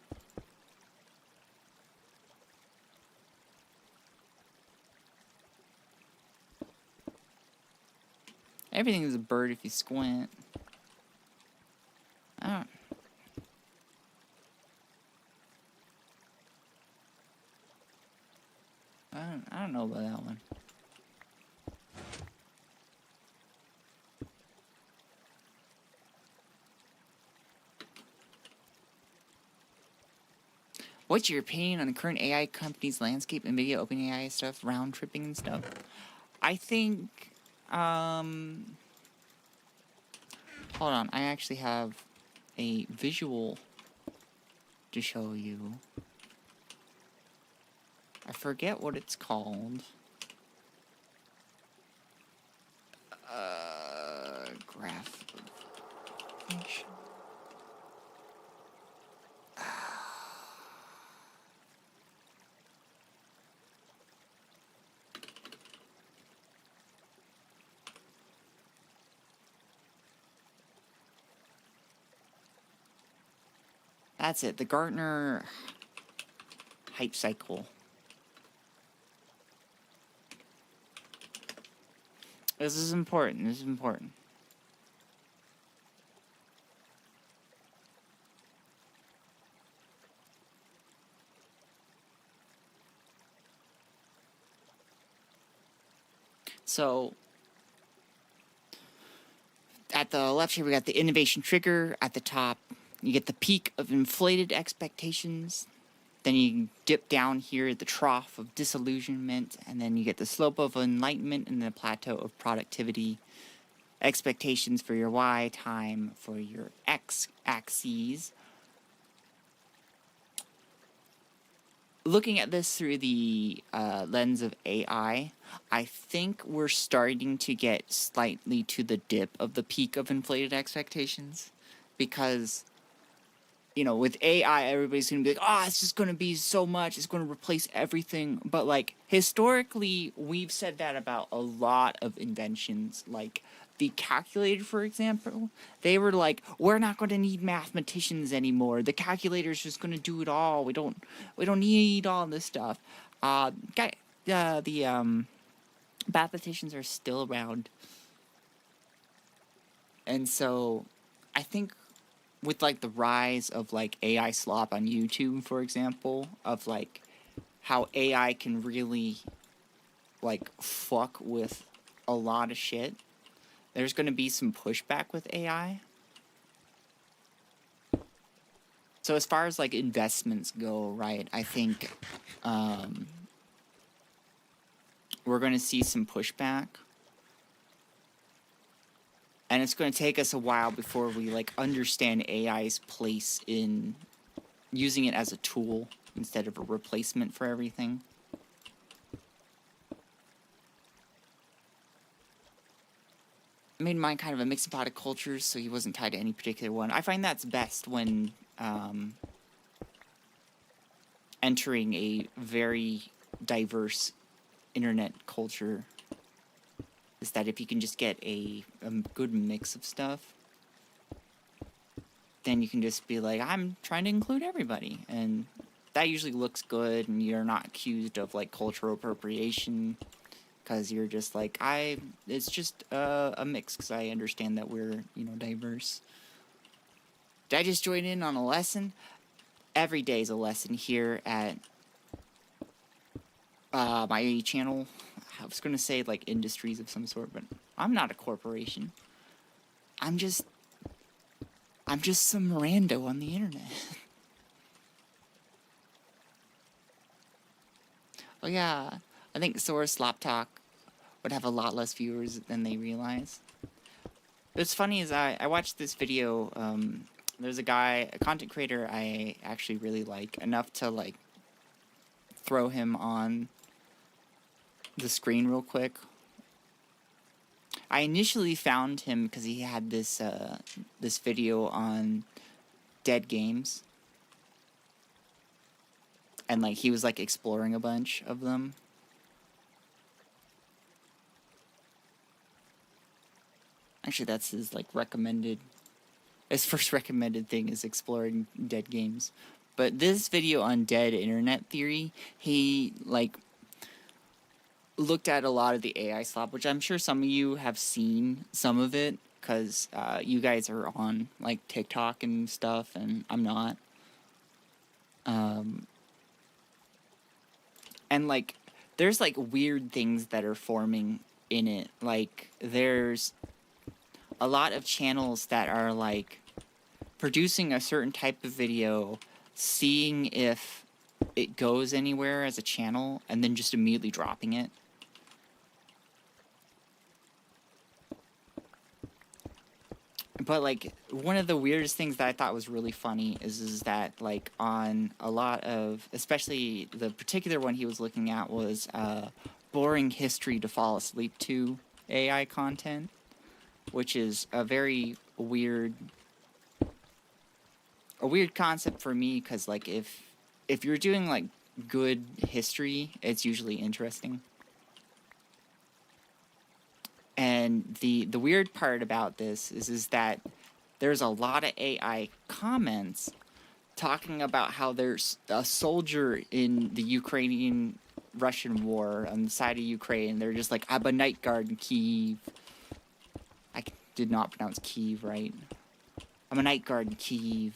Everything is a bird if you squint. I don't know about that one. What's your opinion on the current AI companies' landscape and maybe OpenAI stuff, round tripping and stuff? I think, hold on, I actually have a visual to show you. I forget what it's called. Graph. That's it, the Gartner hype cycle. This is important, this is important. So, at the left here, we got the innovation trigger. At the top, you get the peak of inflated expectations. Then you dip down here at the trough of disillusionment. And then you get the slope of enlightenment and the plateau of productivity. expectations for your Y, time for your X axes. Looking at this through the lens of AI, I think we're starting to get slightly to the dip of the peak of inflated expectations. Because, you know, with AI, everybody's going to be like, oh, it's just going to be so much, it's going to replace everything. But, like, historically, we've said that about a lot of inventions. Like, the calculator, for example, they were like, we're not going to need mathematicians anymore. The calculator's just going to do it all. We don't need all this stuff. The mathematicians are still around. And so, I think with, like, the rise of, like, AI slop on YouTube, for example, of, like, how AI can really, like, fuck with a lot of shit, there's going to be some pushback with AI. So as far as, like, investments go, right, I think we're going to see some pushback. And it's going to take us a while before we, like, understand AI's place in using it as a tool instead of a replacement for everything. I made mine kind of a mixed pot of cultures, so he wasn't tied to any particular one. I find that's best when entering a very diverse internet culture, is that if you can just get a good mix of stuff, then you can just be like, I'm trying to include everybody, and that usually looks good, and you're not accused of, like, cultural appropriation, because you're just like, it's just a mix, because I understand that we're, you know, diverse. Did I just join in on a lesson? Every day is a lesson here at my channel. I was going to say, like, industries of some sort, but I'm not a corporation. I'm just some rando on the internet. Oh yeah, I think Source Slop Talk would have a lot less viewers than they realize. What's funny is I watched this video. There's a guy, a content creator I actually really like, enough to, like, throw him on the screen real quick. I initially found him because he had this this video on dead games, and, like, he was, like, exploring a bunch of them. Actually, that's his, like, recommended. His first recommended thing is exploring dead games. But this video on dead internet theory, he, like, looked at a lot of the AI slop, which I'm sure some of you have seen some of it, because you guys are on, like, TikTok and stuff, and I'm not. And, like, there's, like, weird things that are forming in it. Like, there's a lot of channels that are, like, producing a certain type of video, seeing if it goes anywhere as a channel, and then just immediately dropping it. But, like, one of the weirdest things that I thought was really funny is that, like, on a lot of, especially the particular one he was looking at was boring history to fall asleep to AI content, which is a very weird concept for me, because, like, if you're doing, like, good history, it's usually interesting. And the weird part about this is that there's a lot of AI comments talking about how there's a soldier in the Ukrainian-Russian war on the side of Ukraine. They're just like, I'm a night guard in Kyiv. I did not pronounce Kyiv right. I'm a night guard in Kyiv.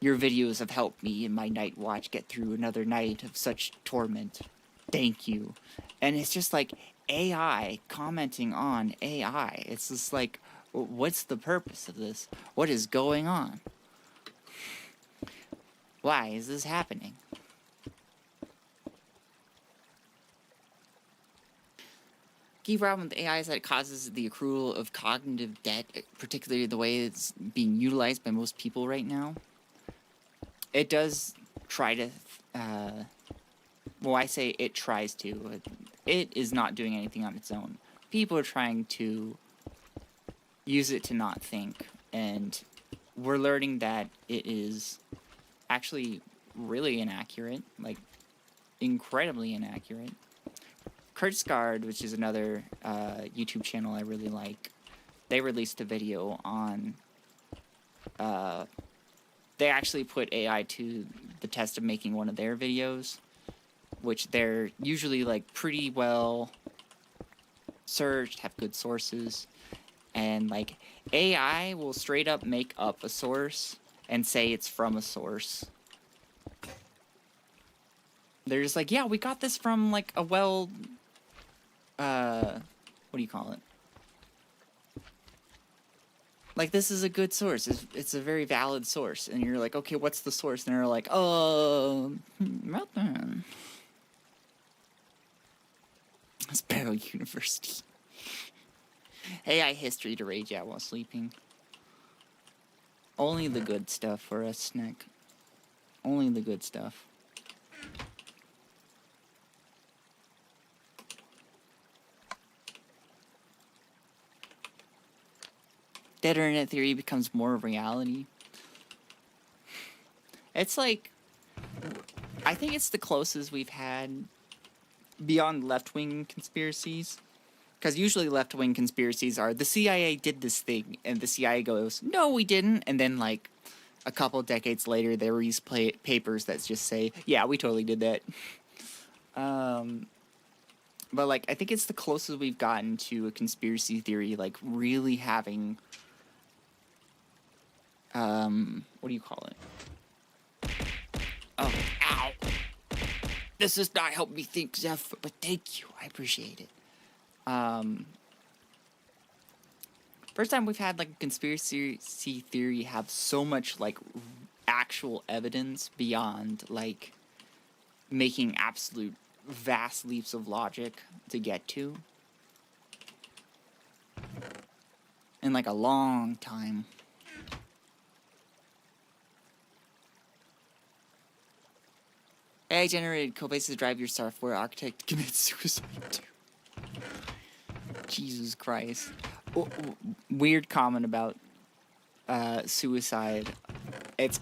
Your videos have helped me in my night watch get through another night of such torment. Thank you. And it's just like AI commenting on AI. It's just like, what's the purpose of this? What is going on? Why is this happening? Key problem with AI is that it causes the accrual of cognitive debt, particularly the way it's being utilized by most people right now. It does try to, well, I say it tries to. It is not doing anything on its own. People are trying to use it to not think, and we're learning that it is actually really inaccurate, like incredibly inaccurate. Kurtzgard, which is another YouTube channel I really like, they released a video on, they actually put AI to the test of making one of their videos, which they're usually like pretty well searched, have good sources, and like AI will straight up make up a source and say it's from a source. They're just like, yeah, we got this from like a well, what do you call it? Like, this is a good source. It's a very valid source. And you're like, okay, what's the source? And they're like, Meltdown. Sparrow University. AI history to rage at while sleeping. Only the good stuff for us, Snack. Only the good stuff. Dead internet theory becomes more of reality. It's like, I think it's the closest we've had beyond left-wing conspiracies. Because usually left-wing conspiracies are, the CIA did this thing, and the CIA goes, no, we didn't. And then, like, a couple decades later, there were these papers that just say, yeah, we totally did that. But, like, I think it's the closest we've gotten to a conspiracy theory, like, really having, what do you call it? Oh, ow. This does not help me think, Zeph, but thank you. I appreciate it. First time we've had, like, a conspiracy theory have so much, like, actual evidence beyond, like, making absolute vast leaps of logic to get to. In, like, a long time. AI-generated codebases drive your software architect commits suicide too. Jesus Christ. Weird comment about suicide. It's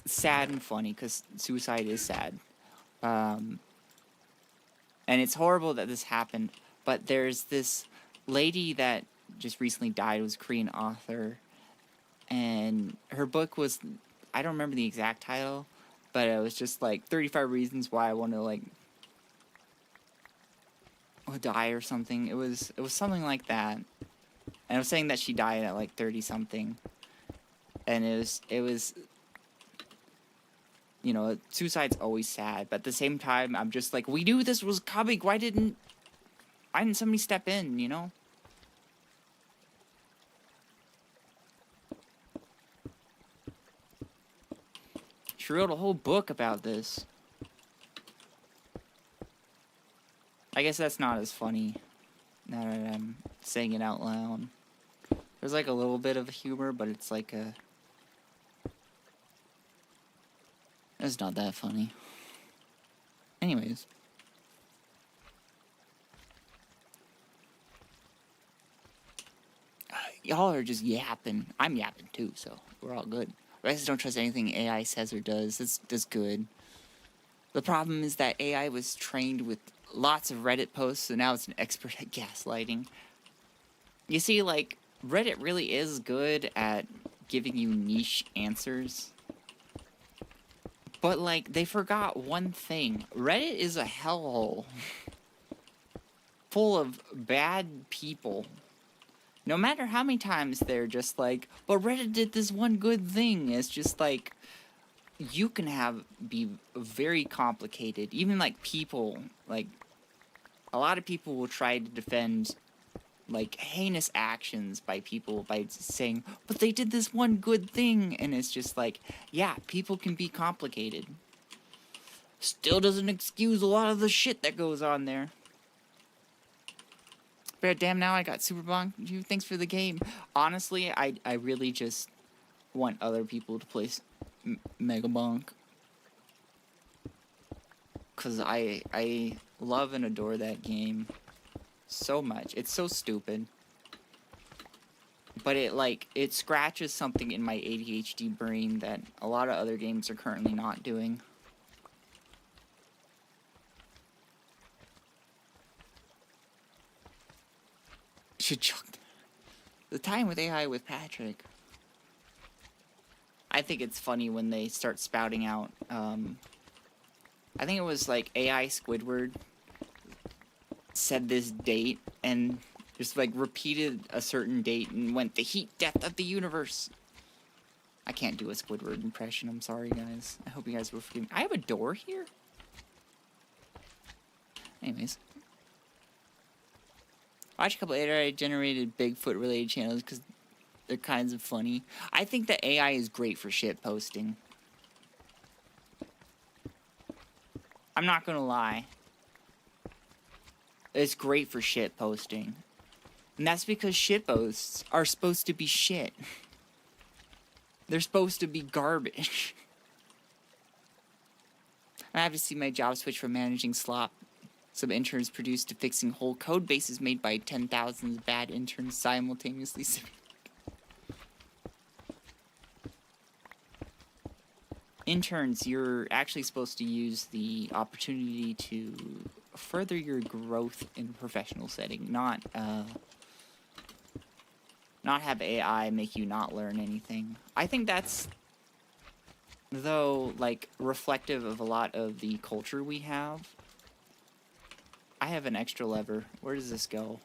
sad and funny because suicide is sad. And it's horrible that this happened, but there's this lady that just recently died, was a Korean author, and her book was, I don't remember the exact title, but it was just like 35 reasons why I want to, like, die or something. It was something like that. And I was saying that she died at like 30 something. And it was you know, suicide's always sad, but at the same time I'm just like, we knew this was coming. Why didn't somebody step in, you know? She wrote a whole book about this. I guess that's not as funny now that I'm saying it out loud. There's like a little bit of humor, but it's like a... It's not that funny. Anyways. Y'all are just yapping. I'm yapping too, so we're all good. I just don't trust anything AI says or does. That's good. The problem is that AI was trained with lots of Reddit posts, so now it's an expert at gaslighting. You see, like, Reddit really is good at giving you niche answers. But, like, they forgot one thing. Reddit is a hellhole. Full of bad people. No matter how many times they're just like, but Reddit did this one good thing. It's just like, you can be very complicated. Even like people, like, a lot of people will try to defend like heinous actions by people by saying, but they did this one good thing. And it's just like, yeah, people can be complicated. Still doesn't excuse a lot of the shit that goes on there. But damn, now I got super bonk. Thanks for the game. Honestly, I really just want other people to play Mega Bonk. Because I love and adore that game so much. It's so stupid. But it scratches something in my ADHD brain that a lot of other games are currently not doing. Should chuck the time with AI with Patrick. I think it's funny when they start spouting out, I think it was like AI Squidward said this date and just like repeated a certain date and went, the heat death of the universe. I can't do a Squidward impression, I'm sorry guys. I hope you guys will forgive me. I have a door here? Anyways. Watch a couple AI generated Bigfoot related channels because they're kinds of funny. I think that AI is great for shit posting. I'm not gonna lie. It's great for shit posting. And that's because shit posts are supposed to be shit. They're supposed to be garbage. I have to see my job switch from managing slop some interns produced to fixing whole code bases made by 10,000 bad interns simultaneously. Interns, you're actually supposed to use the opportunity to further your growth in a professional setting, not have AI make you not learn anything. I think that's, though, like, reflective of a lot of the culture we have. I have an extra lever. Where does this go?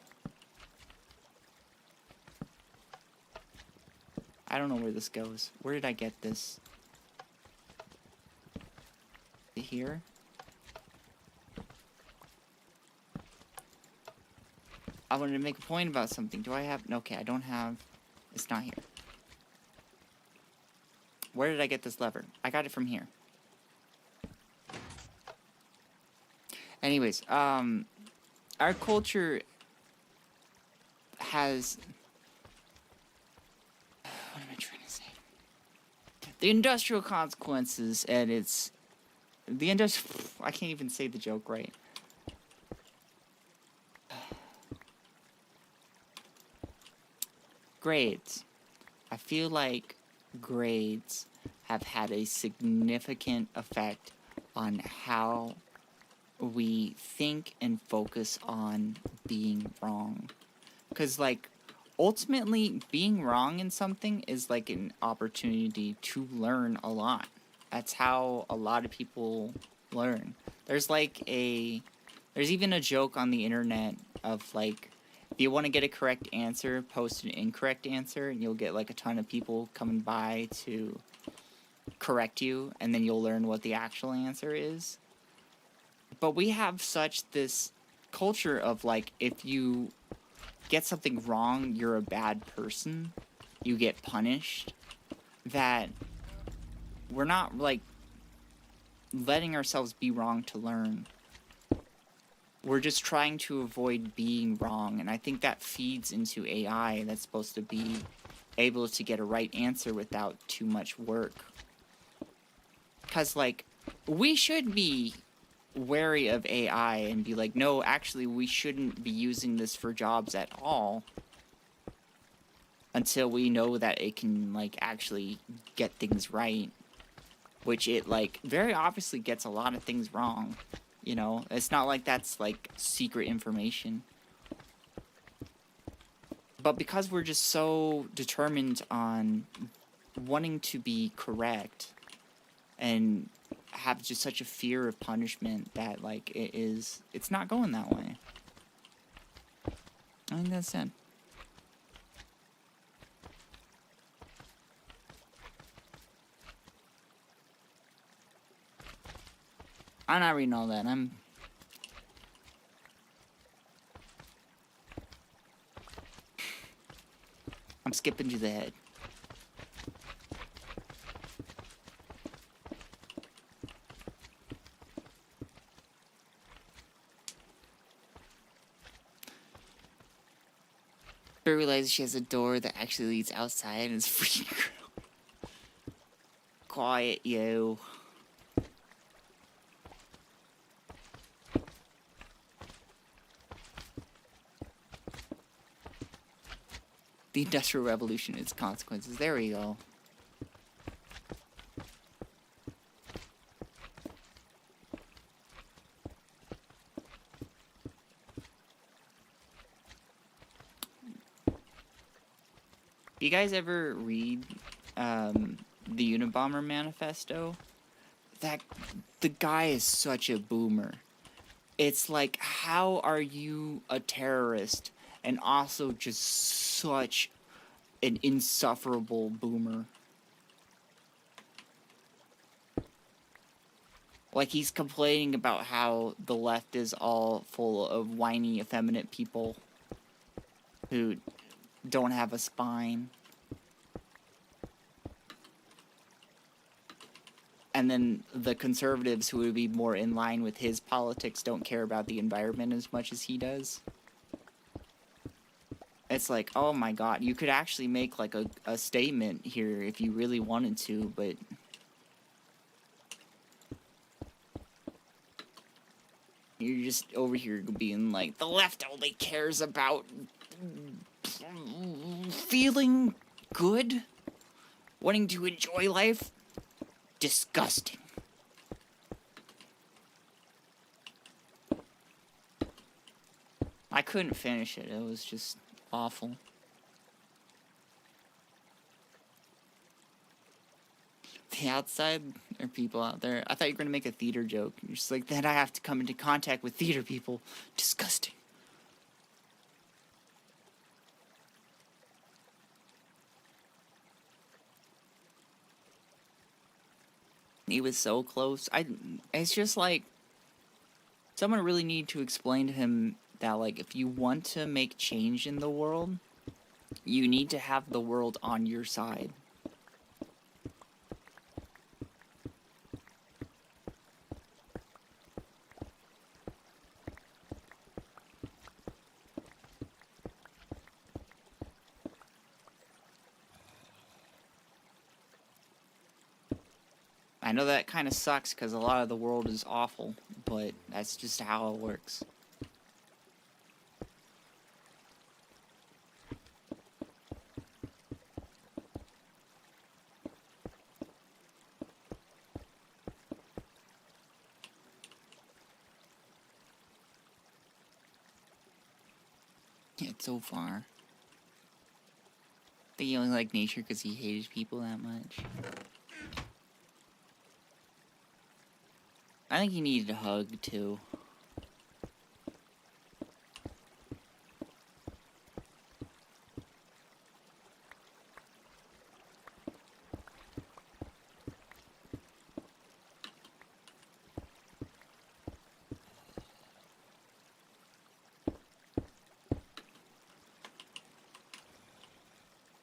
I don't know where this goes. Where did I get this? Here? I wanted to make a point about something. Do I have... Okay, I don't have... It's not here. Where did I get this lever? I got it from here. Anyways, our culture has... What am I trying to say? The industrial consequences and its... I can't even say the joke right. Grades. I feel like grades have had a significant effect on how we think and focus on being wrong. Because, like, ultimately, being wrong in something is like an opportunity to learn a lot. That's how a lot of people learn. There's even a joke on the internet of, like, if you want to get a correct answer, post an incorrect answer, and you'll get, like, a ton of people coming by to correct you, and then you'll learn what the actual answer is. But we have this culture of, like, if you get something wrong, you're a bad person, you get punished, that we're not, like, letting ourselves be wrong to learn. We're just trying to avoid being wrong, and I think that feeds into AI that's supposed to be able to get a right answer without too much work. Because, like, we should be wary of AI and be like, no, actually, we shouldn't be using this for jobs at all until we know that it can, like, actually get things right. Which it, like, very obviously gets a lot of things wrong. You know, it's not like that's, like, secret information. But because we're just so determined on wanting to be correct and have just such a fear of punishment that, like, it's not going that way. I think that's sad. I'm not reading all that. I'm skipping to the head. But realizes she has a door that actually leads outside and it's freaking her out. Quiet, yo. The Industrial Revolution and its consequences. There we go. You guys ever read the Unabomber Manifesto? The guy is such a boomer. It's like, how are you a terrorist and also just such an insufferable boomer? Like, he's complaining about how the left is all full of whiny, effeminate people who don't have a spine. And then the conservatives, who would be more in line with his politics, don't care about the environment as much as he does. It's like, oh my god, you could actually make like a statement here if you really wanted to, but you're just over here being like, the left only cares about feeling good, wanting to enjoy life. Disgusting. I couldn't finish it. It was just awful. The outside are people out there. I thought you were going to make a theater joke. You're just like, then I have to come into contact with theater people. Disgusting. He was so close. It's just like, someone really need to explain to him that, like, if you want to make change in the world, you need to have the world on your side. I know that kind of sucks because a lot of the world is awful, but that's just how it works. It's so far. I think he only liked nature because he hated people that much. I think he needed a hug, too.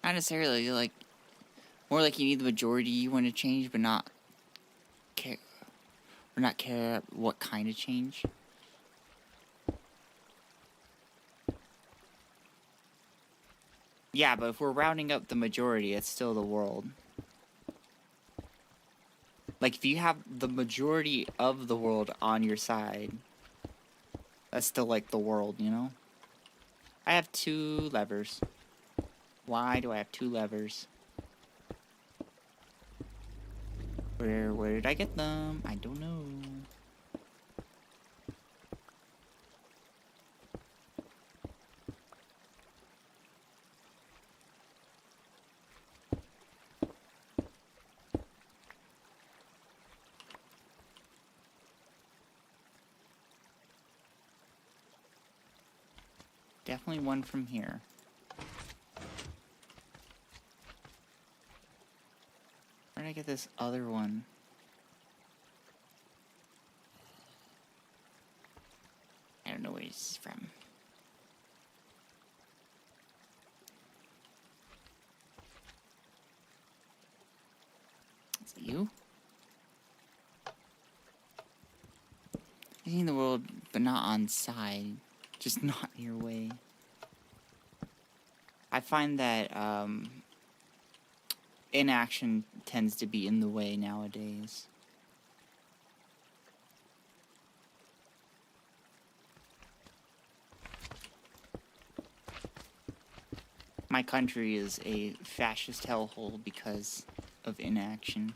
Not necessarily, like, more like you need the majority you want to change, but not care, or not care what kind of change. Yeah, but if we're rounding up the majority, it's still the world. Like, if you have the majority of the world on your side, that's still, like, the world, you know? I have 2 levers. Why do I have 2 levers? Where did I get them? I don't know. Definitely one from here. Where did I get this other one? I don't know where this is from. Is it you? Seeing the world, but not on side. Just not in your way. I find that inaction tends to be in the way nowadays. My country is a fascist hellhole because of inaction.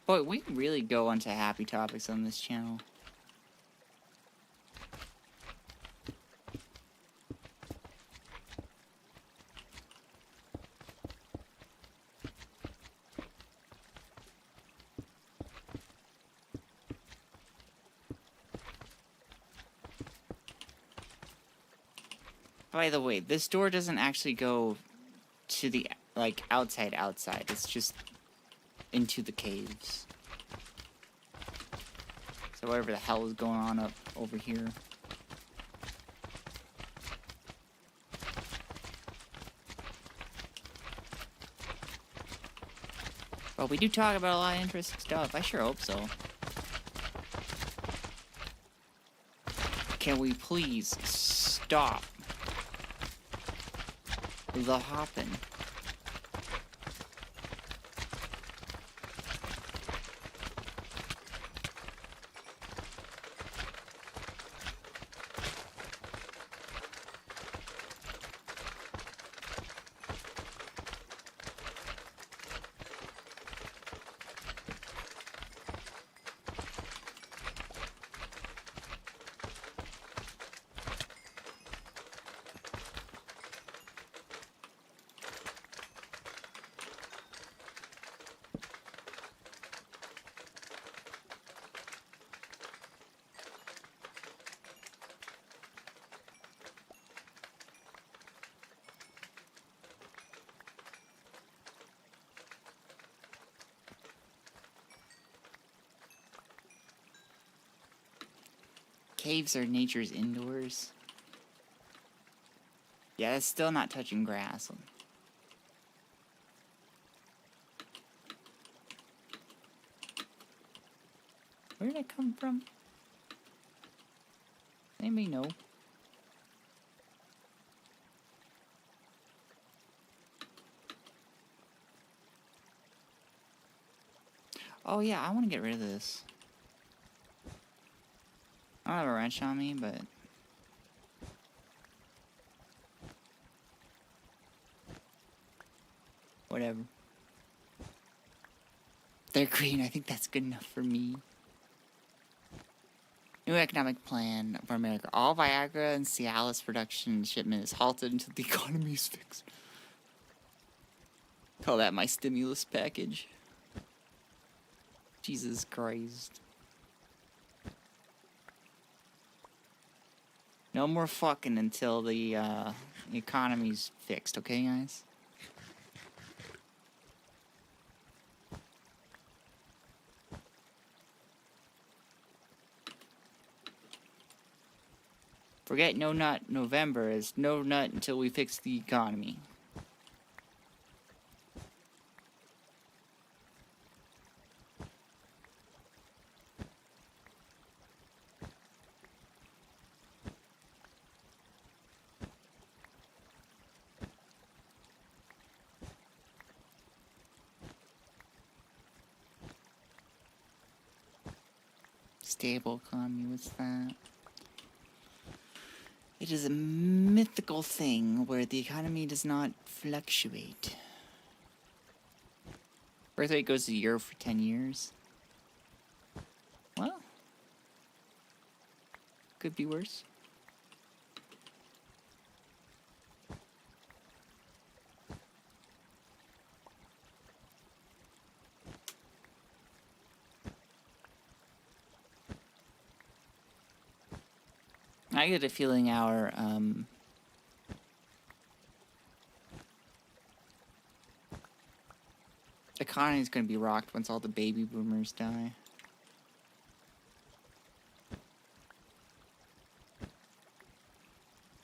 Boy, we really go onto happy topics on this channel. By the way, this door doesn't actually go to the, like, outside. It's just into the caves. So whatever the hell is going on up over here. Well, we do talk about a lot of interesting stuff. I sure hope so. Can we please stop the hopping? Caves are nature's indoors. Yeah, it's still not touching grass. Where did it come from? Anybody know? Oh yeah, I want to get rid of this. I don't have a wrench on me, but... whatever. They're green, I think that's good enough for me. New economic plan for America. All Viagra and Cialis production and shipment is halted until the economy is fixed. Call that my stimulus package. Jesus Christ. No more fucking until the economy's fixed, okay, guys? Forget No Nut November. It's no nut until we fix the economy. Stable economy, what's that? It is a mythical thing where the economy does not fluctuate. Birth rate goes to 0 for 10 years. Well, could be worse. I get a feeling our economy is going to be rocked once all the baby boomers die.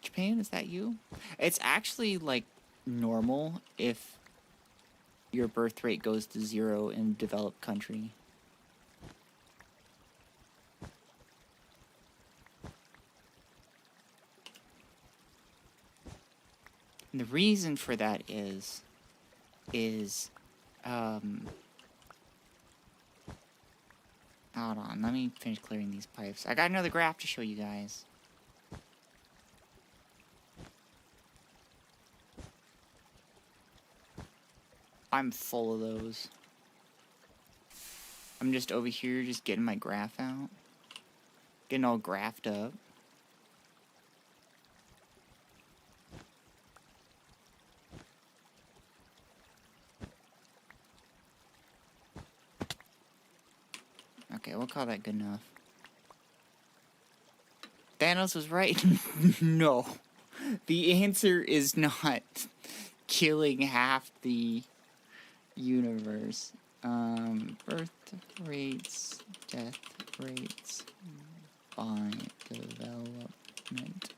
Japan, is that you? It's actually like normal if your birth rate goes to 0 in a developed country. And the reason for that is hold on, let me finish clearing these pipes. I got another graph to show you guys. I'm full of those. I'm just over here just getting my graph out. Getting all graphed up. Okay, we'll call that good enough. Thanos was right. No. The answer is not killing half the universe. Birth rates, death rates by development.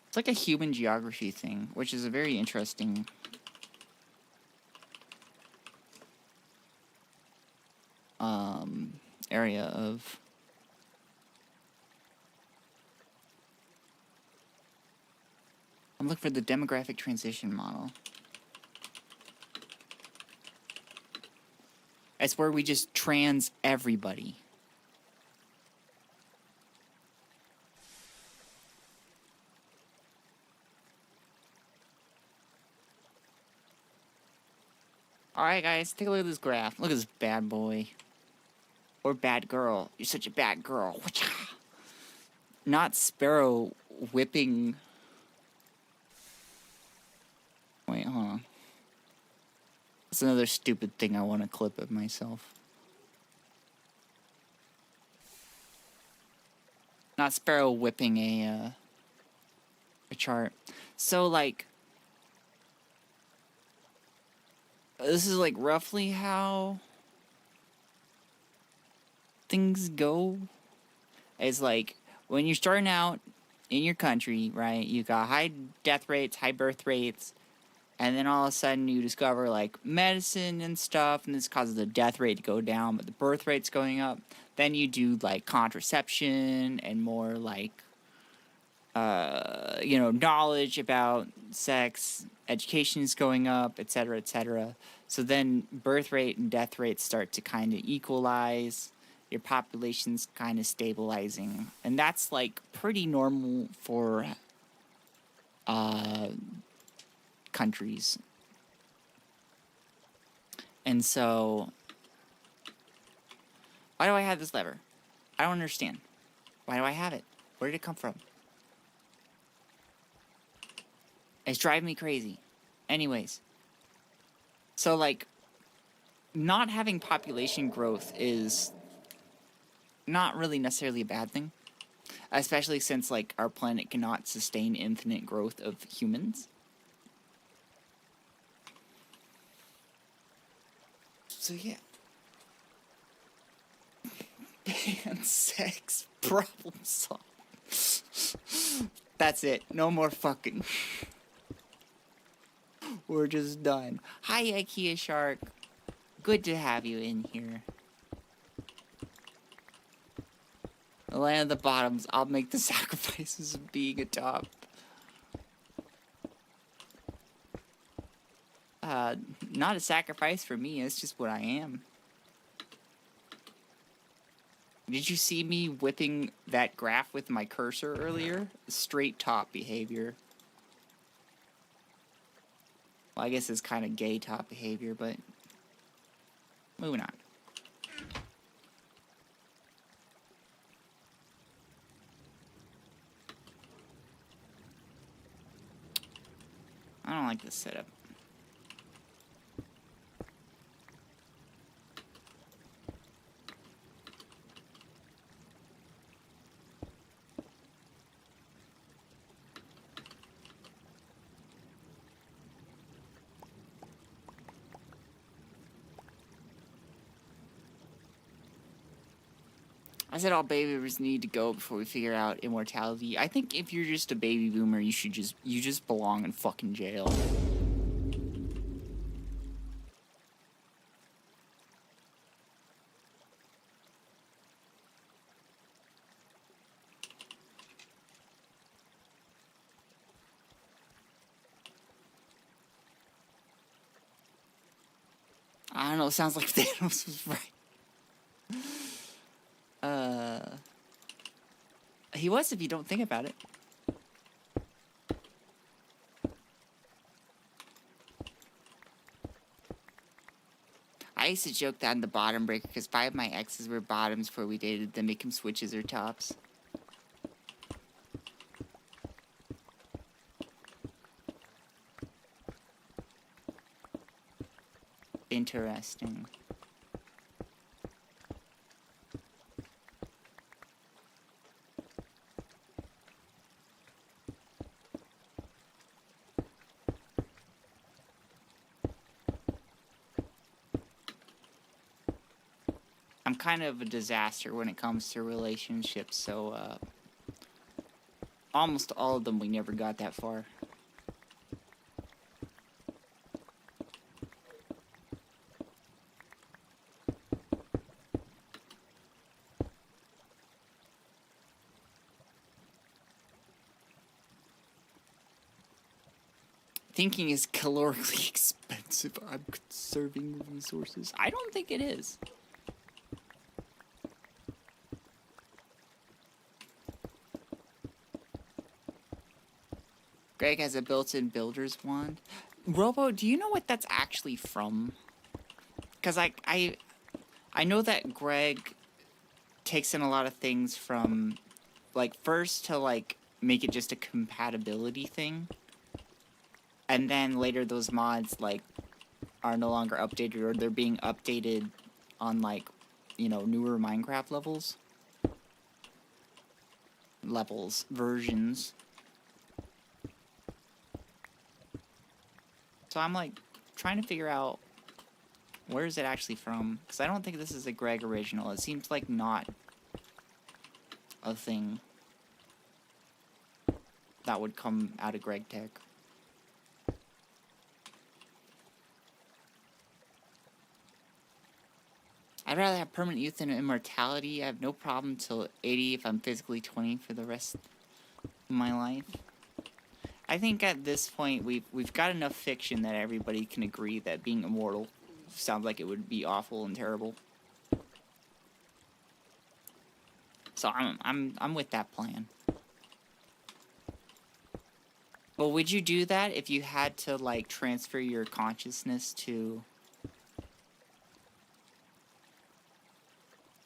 It's like a human geography thing, which is a very interesting area of I'm looking for the demographic transition model. It's where we just trans everybody. Alright guys, take a look at this graph. Look at this bad boy. Or bad girl. You're such a bad girl. Not Sparrow whipping... Wait, hold on. That's another stupid thing I want to clip of myself. Not Sparrow whipping a chart. So, like... This is, like, roughly how... things go. It's like when you're starting out in your country, right? You got high death rates, high birth rates, and then all of a sudden you discover like medicine and stuff, and this causes the death rate to go down, but the birth rate's going up. Then you do like contraception and more like knowledge about sex, education is going up, etc., etc. So then birth rate and death rates start to kind of equalize. Your population's kind of stabilizing, and that's like pretty normal for countries. And so why do I have this lever? I don't understand. Why do I have it? Where did it come from? It's driving me crazy. Anyways, so like not having population growth is not really necessarily a bad thing, especially since like our planet cannot sustain infinite growth of humans. So yeah, ban sex, problem solved. That's it. No more fucking. We're just done. Hi, IKEA Shark. Good to have you in here. The land of the bottoms. I'll make the sacrifices of being a top. Not a sacrifice for me. It's just what I am. Did you see me whipping that graph with my cursor earlier? Straight top behavior. Well, I guess it's kind of gay top behavior, but moving on. I don't like this setup. I said all baby boomers need to go before we figure out immortality. I think if you're just a baby boomer, you just belong in fucking jail. I don't know, it sounds like Thanos was right. He was if you don't think about it. I used to joke that I'm the bottom breaker because 5 of my exes were bottoms before we dated, then make him switches or tops. Interesting. I'm kind of a disaster when it comes to relationships, so almost all of them we never got that far. Thinking is calorically expensive. I'm conserving resources. I don't think it is. Greg has a built-in builder's wand. Robo, do you know what that's actually from? Because I know that Greg takes in a lot of things from, like, first to, like, make it just a compatibility thing. And then later those mods, like, are no longer updated, or they're being updated on, like, you know, newer Minecraft versions. So I'm, like, trying to figure out where is it actually from, because I don't think this is a Greg original. It seems like not a thing that would come out of Gregtech. I'd rather have permanent youth than immortality. I have no problem till 80 if I'm physically 20 for the rest of my life. I think at this point we've got enough fiction that everybody can agree that being immortal sounds like it would be awful and terrible. So I'm with that plan. But would you do that if you had to, like, transfer your consciousness to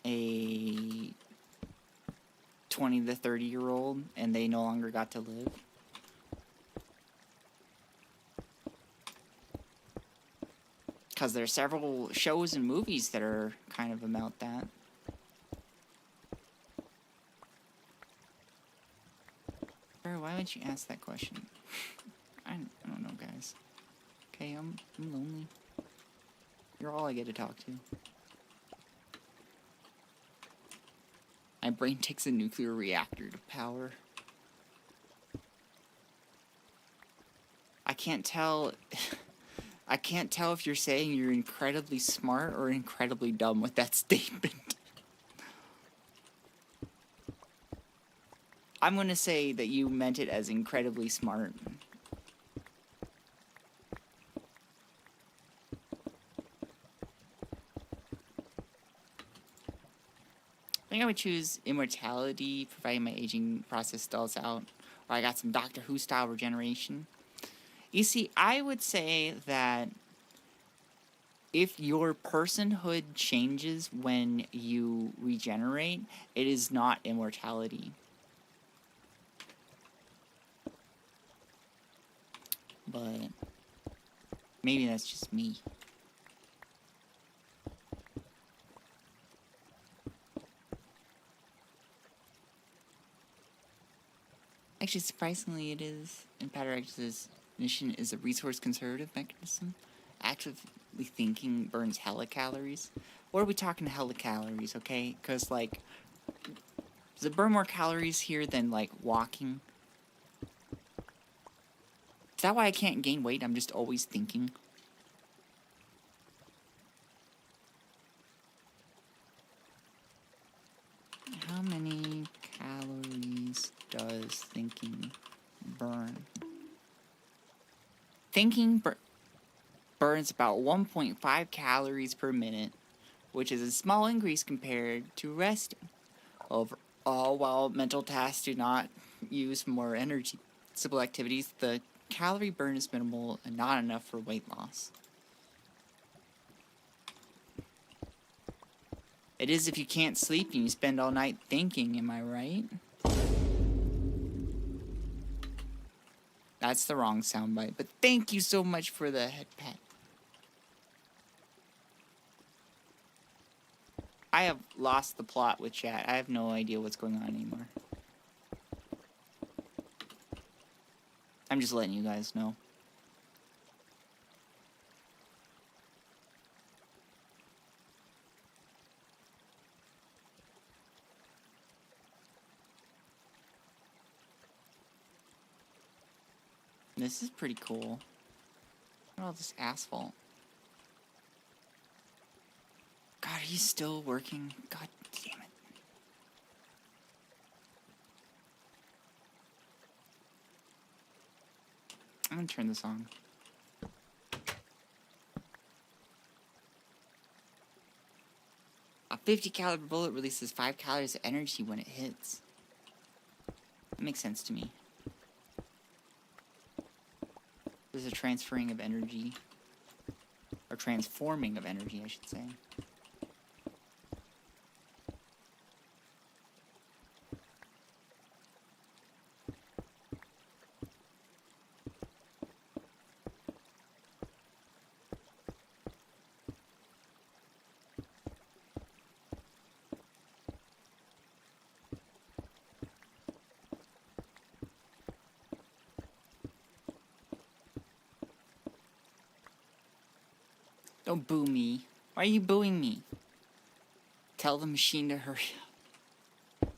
a 20 to 30-year-old and they no longer got to live? Because there are several shows and movies that are kind of about that. Why would you ask that question? I don't know, guys. Okay, I'm lonely. You're all I get to talk to. My brain takes a nuclear reactor to power. I can't tell... I can't tell if you're saying you're incredibly smart or incredibly dumb with that statement. I'm gonna say that you meant it as incredibly smart. I think I would choose immortality, providing my aging process stalls out, or I got some Doctor Who style regeneration. You see, I would say that if your personhood changes when you regenerate, it is not immortality. But maybe that's just me. Actually, surprisingly, it is. And Pattern's mission is a resource conservative mechanism. Actively thinking burns hella calories. What are we talking hella calories, okay? Because, like, Does it burn more calories here than, like, walking? Is that why I can't gain weight? I'm just always thinking. How many calories does thinking burn? Thinking burns about 1.5 calories per minute, which is a small increase compared to resting. Overall, while mental tasks do not use more energy, simple activities, the calorie burn is minimal and not enough for weight loss. It is if you can't sleep and you spend all night thinking, am I right? That's the wrong soundbite, but thank you so much for the head pat. I have lost the plot with chat. I have no idea what's going on anymore. I'm just letting you guys know. This is pretty cool. Look at all this asphalt. God, he's still working. God damn it. I'm gonna turn this on. A 50-calorie bullet releases 5 calories of energy when it hits. That makes sense to me. There's a transferring of energy. Or transforming of energy, I should say. Don't boo me. Why are you booing me? Tell the machine to hurry up.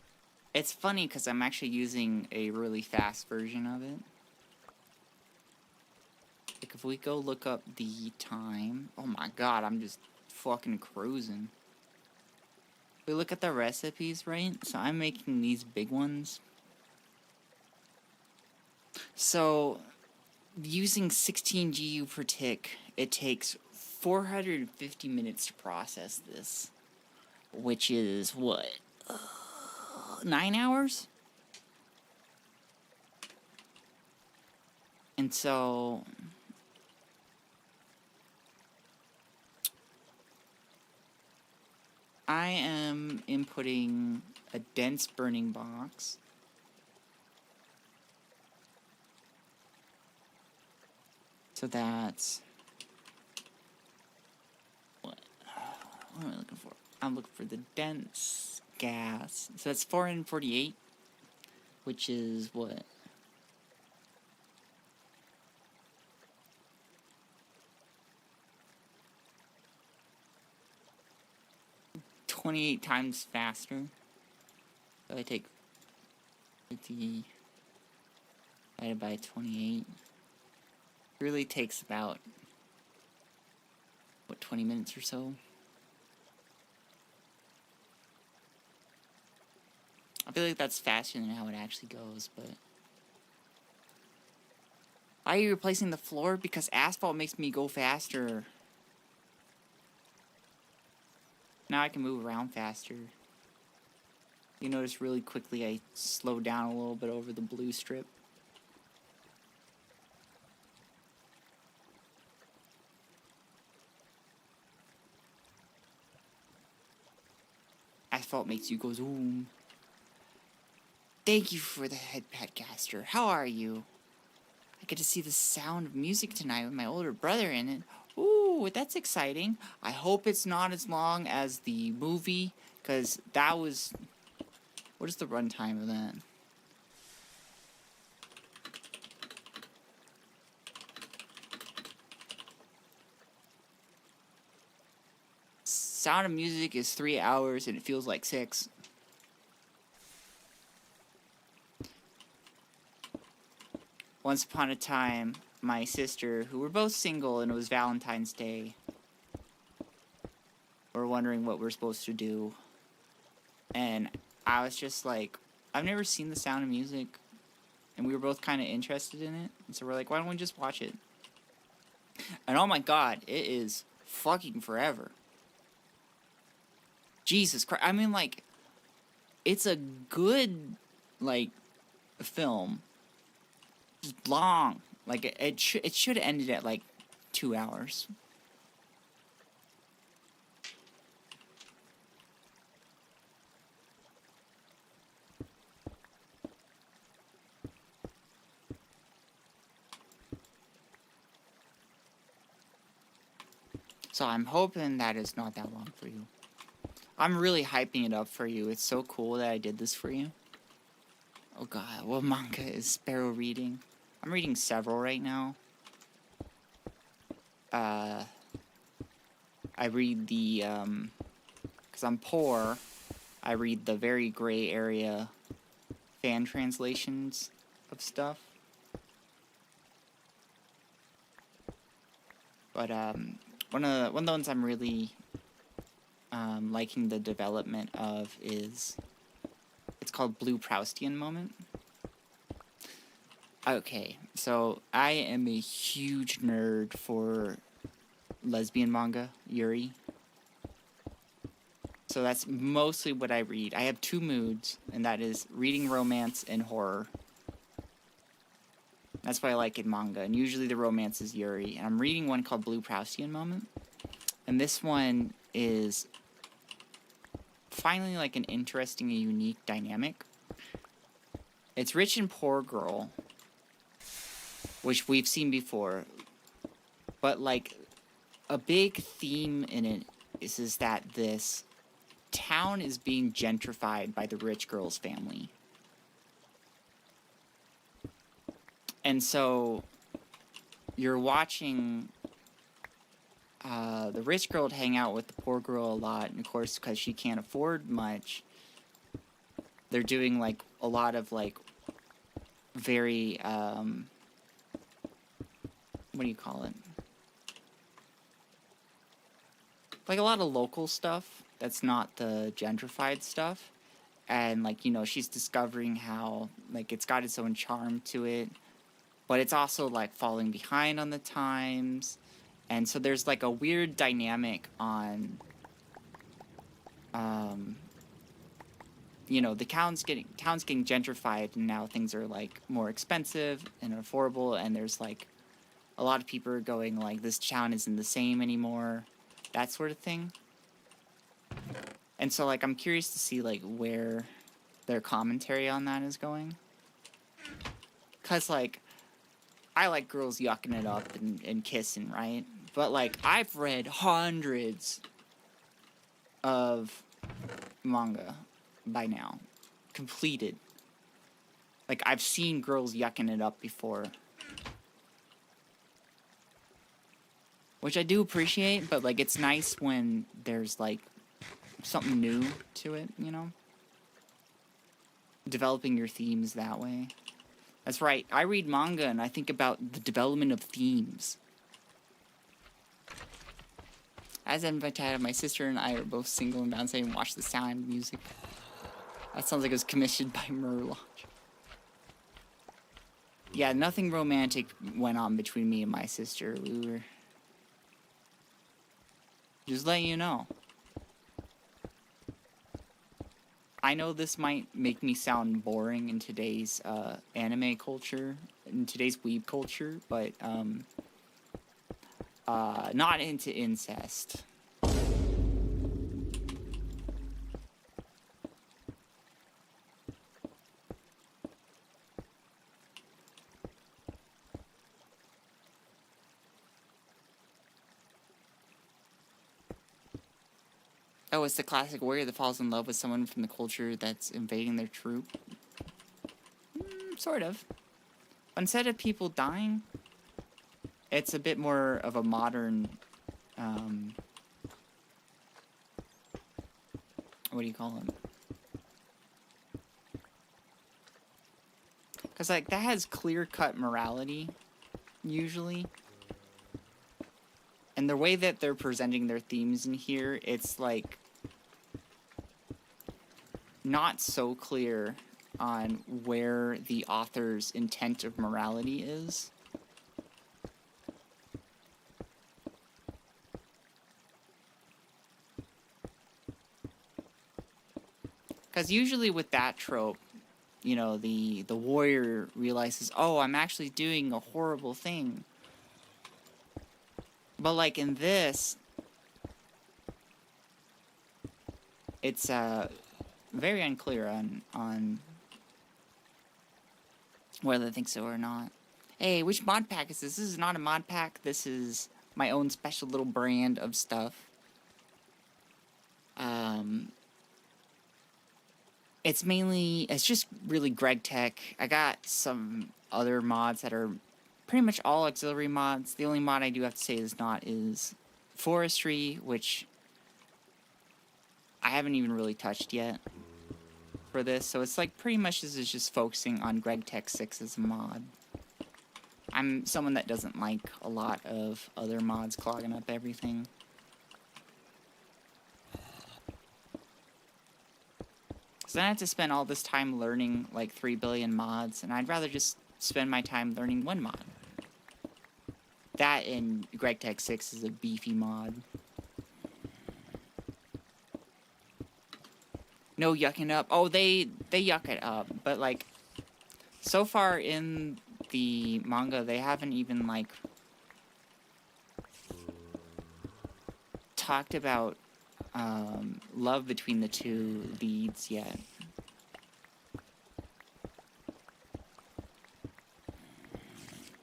It's funny because I'm actually using a really fast version of it. Like if we go look up the time... Oh my god, I'm just fucking cruising. We look at the recipes, right? So I'm making these big ones. So, using 16 GU per tick, it takes 450 minutes to process this. Which is, what? 9 hours? And so... I am inputting a dense burning box. So that's... What am I looking for? I'm looking for the dense gas. So that's 448, which is what? $28 times faster. So I take 50 divided by 28. It really takes about, what, 20 minutes or so? I feel like that's faster than how it actually goes, but... Why are you replacing the floor? Because asphalt makes me go faster. Now I can move around faster. You notice really quickly I slowed down a little bit over the blue strip. Asphalt makes you go zoom. Thank you for the head padcaster. How are you? I get to see the Sound of Music tonight with my older brother in it. Ooh, that's exciting. I hope it's not as long as the movie, because that was... What is the runtime of that? Sound of Music is 3 hours and it feels like 6. once upon a time, my sister, who were both single and it was Valentine's Day, were wondering what we're supposed to do. And I was just like, I've never seen The Sound of Music. And we were both kind of interested in it. And so we're like, why don't we just watch it? And oh my god, it is fucking forever. Jesus Christ. I mean, like, it's a good, like, film. It's long. Like, it should have ended at, like, 2 hours. So I'm hoping that it's not that long for you. I'm really hyping it up for you. It's so cool that I did this for you. Oh god, what manga is Sparrow reading? I'm reading several right now. I read the, because I'm poor, I read the very gray area fan translations of stuff. But, one of the ones I'm really liking the development of is, it's called Blue Proustian Moment. Okay, so I am a huge nerd for lesbian manga, Yuri. So that's mostly what I read. I have 2 moods, and that is reading romance and horror. That's what I like in manga, and usually the romance is Yuri. And I'm reading one called Blue Proustian Moment. And this one is finally like an interesting and unique dynamic. It's rich and poor girl, which we've seen before. But like a big theme in it is that this town is being gentrified by the rich girl's family. And so you're watching the rich girl hang out with the poor girl a lot, and of course, because she can't afford much, they're doing like a lot of like very what do you call it? Like a lot of local stuff that's not the gentrified stuff. And like, you know, she's discovering how like it's got its own charm to it, but it's also like falling behind on the times. And so there's like a weird dynamic on you know, the town's getting gentrified, and now things are like more expensive and affordable, and there's like a lot of people are going like, this town isn't the same anymore, that sort of thing. And so like I'm curious to see like where their commentary on that is going, cause like I like girls yucking it up and kissing, right? But like I've read hundreds of manga by now, completed. Like I've seen girls yucking it up before, which I do appreciate, but like it's nice when there's like something new to it, you know? Developing your themes that way. That's right, I read manga and I think about the development of themes. As I'm tired, my sister and I are both single and bouncing and watch The Sound of Music. That sounds like it was commissioned by Murloc. Yeah, nothing romantic went on between me and my sister. We were just letting you know. I know this might make me sound boring in today's anime culture, in today's weeb culture, but not into incest. Oh, it's the classic warrior that falls in love with someone from the culture that's invading their troop. Sort of. Instead of people dying, it's a bit more of a modern, what do you call them? Because, like, that has clear-cut morality, usually. And the way that they're presenting their themes in here, it's, like, not so clear on where the author's intent of morality is. Because usually with that trope, you know, the warrior realizes, oh, I'm actually doing a horrible thing. But, like, in this, it's very unclear on whether they think so or not. Hey, which mod pack is this? This is not a mod pack. This is my own special little brand of stuff. It's just really Gregtech. I got some other mods that are pretty much all auxiliary mods. The only mod I do have to say is not is Forestry, which I haven't even really touched yet for this. So it's like pretty much this is just focusing on Gregtech 6 as a mod. I'm someone that doesn't like a lot of other mods clogging up everything. So then I have to spend all this time learning like 3 billion mods, and I'd rather just spend my time learning one mod. That in Gregtech 6 is a beefy mod. No yucking up. Oh, they yuck it up, but like so far in the manga, they haven't even like talked about love between the two leads yet.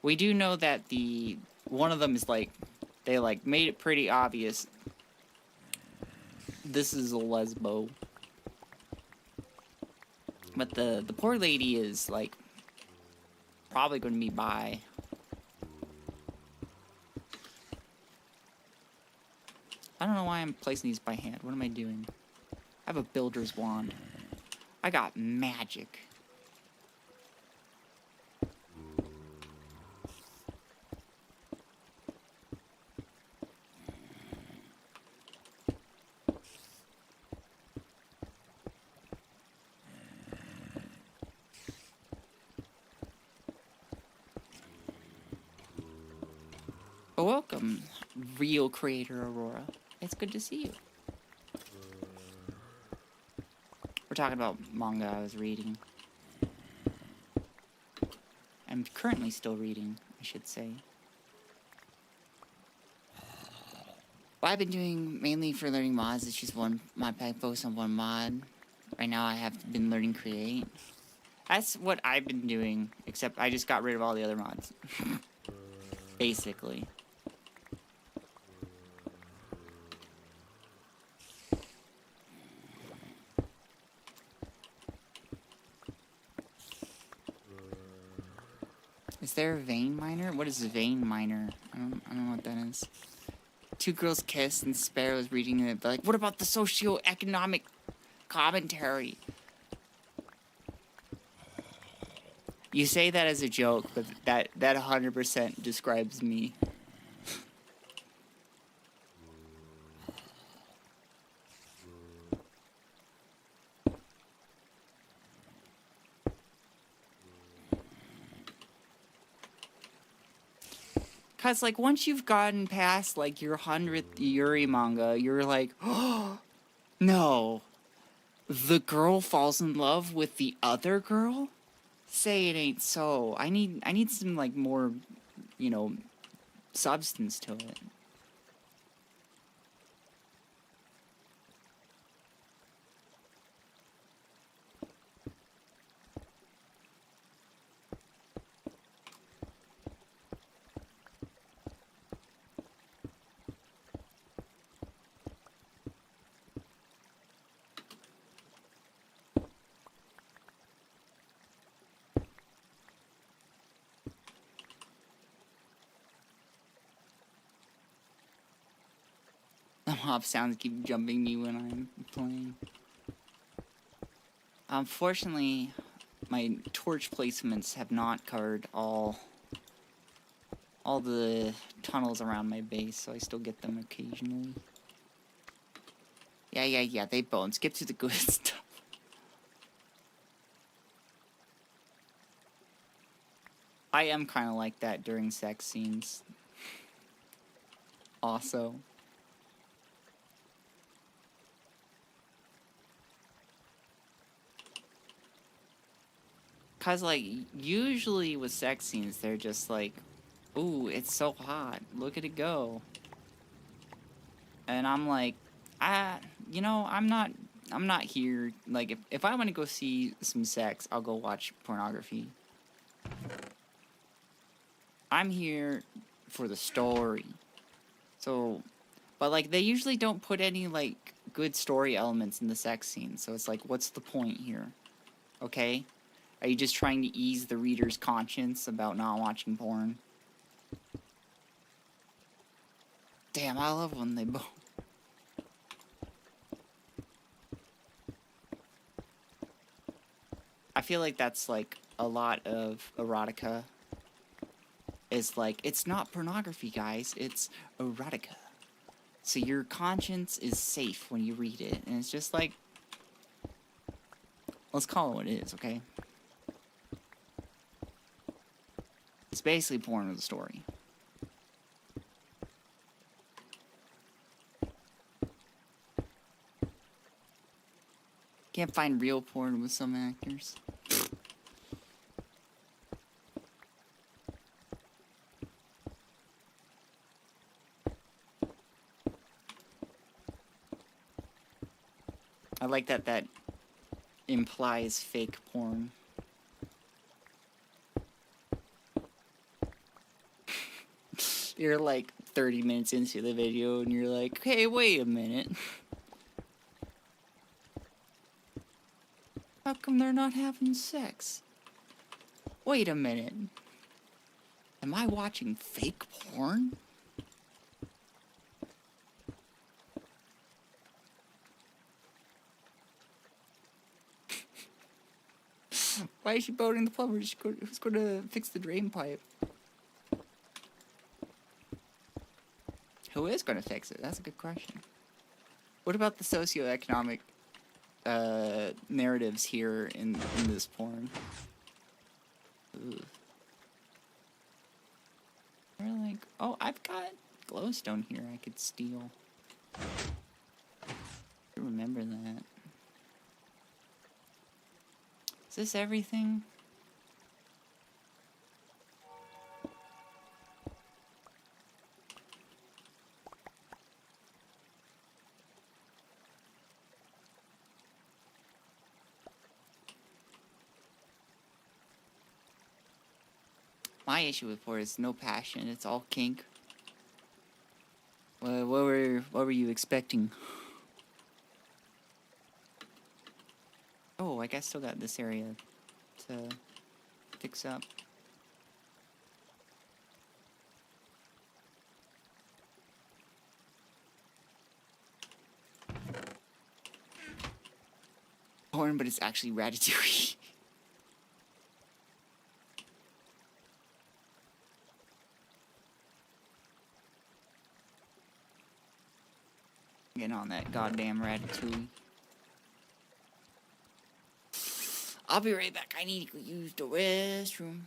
We do know that one of them is like, they like made it pretty obvious this is a lesbo. But the poor lady is like probably going to be bi. I don't know why I'm placing these by hand. What am I doing? I have a builder's wand. I got magic. Oh, welcome, real creator Aurora. It's good to see you. We're talking about manga I was reading. I'm currently still reading, I should say. What I've been doing mainly for learning mods is just one mod pack, focus on one mod. Right now I have been learning Create. That's what I've been doing, except I just got rid of all the other mods. Basically. Is there a vein miner? What is a vein miner? I don't know what that is. Two girls kiss and Sparrow is reading it. They're like, what about the socio-economic commentary? You say that as a joke, but that 100% describes me. Cause like once you've gotten past like your 100th Yuri manga, you're like, oh no, the girl falls in love with the other girl? Say it ain't so. I need some like more, you know, substance to it. The mob sounds keep jumping me when I'm playing. Unfortunately, my torch placements have not covered all the tunnels around my base, so I still get them occasionally. Yeah, they bone. Skip to the good stuff. I am kind of like that during sex scenes. Also. Cause like, usually with sex scenes, they're just like, ooh, it's so hot. Look at it go. And I'm like, you know, I'm not here. Like, if I want to go see some sex, I'll go watch pornography. I'm here for the story. So, but like, they usually don't put any like good story elements in the sex scene. So it's like, what's the point here? Okay? Are you just trying to ease the reader's conscience about not watching porn? Damn, I love when they both. I feel like that's like a lot of erotica. It's like, it's not pornography, guys. It's erotica. So your conscience is safe when you read it. And it's just like, let's call it what it is, okay? It's basically porn with a story. Can't find real porn with some actors. I like that implies fake porn. You're like 30 minutes into the video and you're like, hey, wait a minute. How come they're not having sex? Wait a minute. Am I watching fake porn? Why is she boating the plumber? Who's going to fix the drain pipe? Who is going to fix it? That's a good question. What about the socioeconomic narratives here in this porn? Ooh. They're like, oh, I've got glowstone here I could steal. I remember that. Is this everything? My issue with porn is no passion. It's all kink. What were you expecting? Oh, I guess still got this area to fix up. Porn, but it's actually Ratatouille. Getting on that goddamn Ratatouille. I'll be right back. I need to go use the restroom.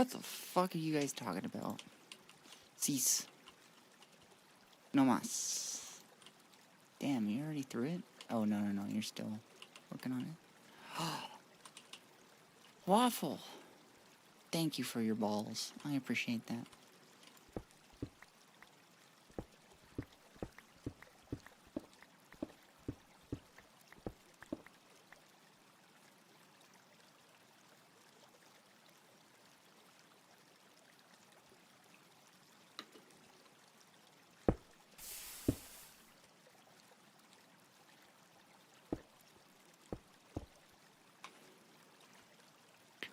What the fuck are you guys talking about? Cease. No mas. Damn, you already threw it? Oh, no, you're still working on it. Waffle. Thank you for your balls. I appreciate that.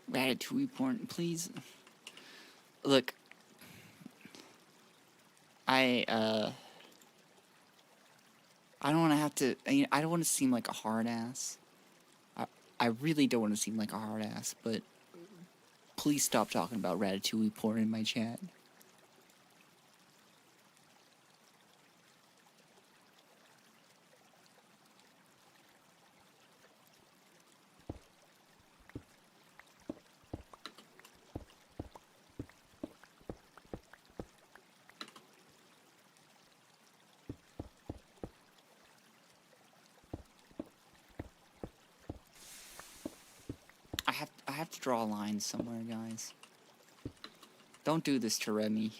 Ratatouille porn, please. Look, I don't want to have to. I don't want to seem like a hard ass. I really don't want to seem like a hard ass, but please stop talking about Ratatouille porn in my chat. I have to draw a line somewhere, guys. Don't do this to Remy.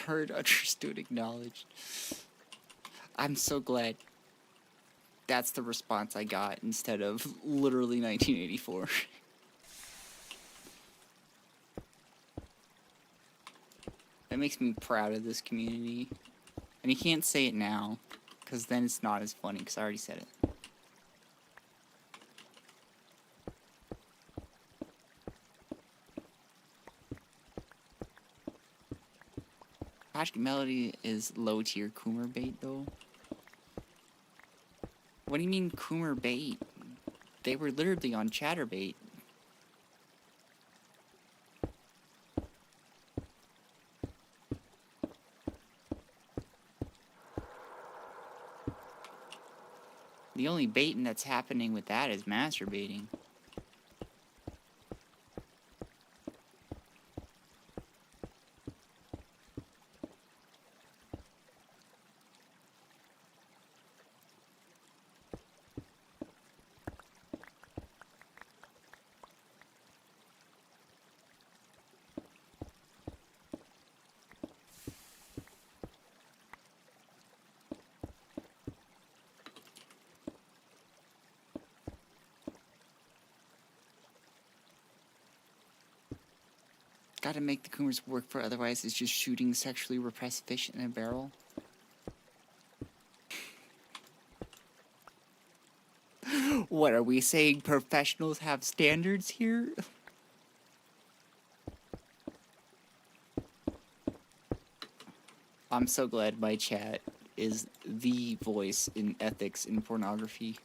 Heard, understood, acknowledged. I'm so glad that's the response I got instead of literally 1984. That makes me proud of this community. And you can't say it now, because then it's not as funny, because I already said it. Hashki Melody is low tier Coomer bait though. What do you mean Coomer bait? They were literally on Chatterbait. The only baiting that's happening with that is masturbating. Gotta make the Coomers work for, otherwise it's just shooting sexually repressed fish in a barrel. What are we saying? Professionals have standards here? I'm so glad my chat is the voice in ethics in pornography.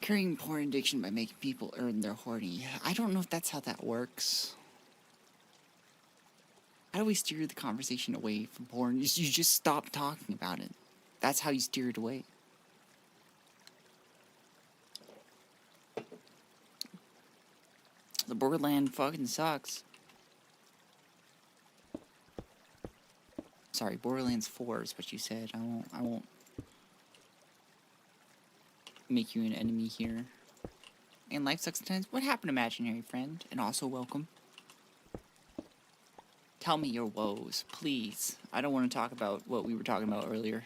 Curing porn addiction by making people earn their horny. I don't know if that's how that works. How do we steer the conversation away from porn? You just stop talking about it. That's how you steer it away. The Borderland fucking sucks. Sorry, Borderlands 4 is what you said. I won't make you an enemy here. And life sucks sometimes. What happened, imaginary friend? And also welcome. Tell me your woes, please. I don't want to talk about what we were talking about earlier.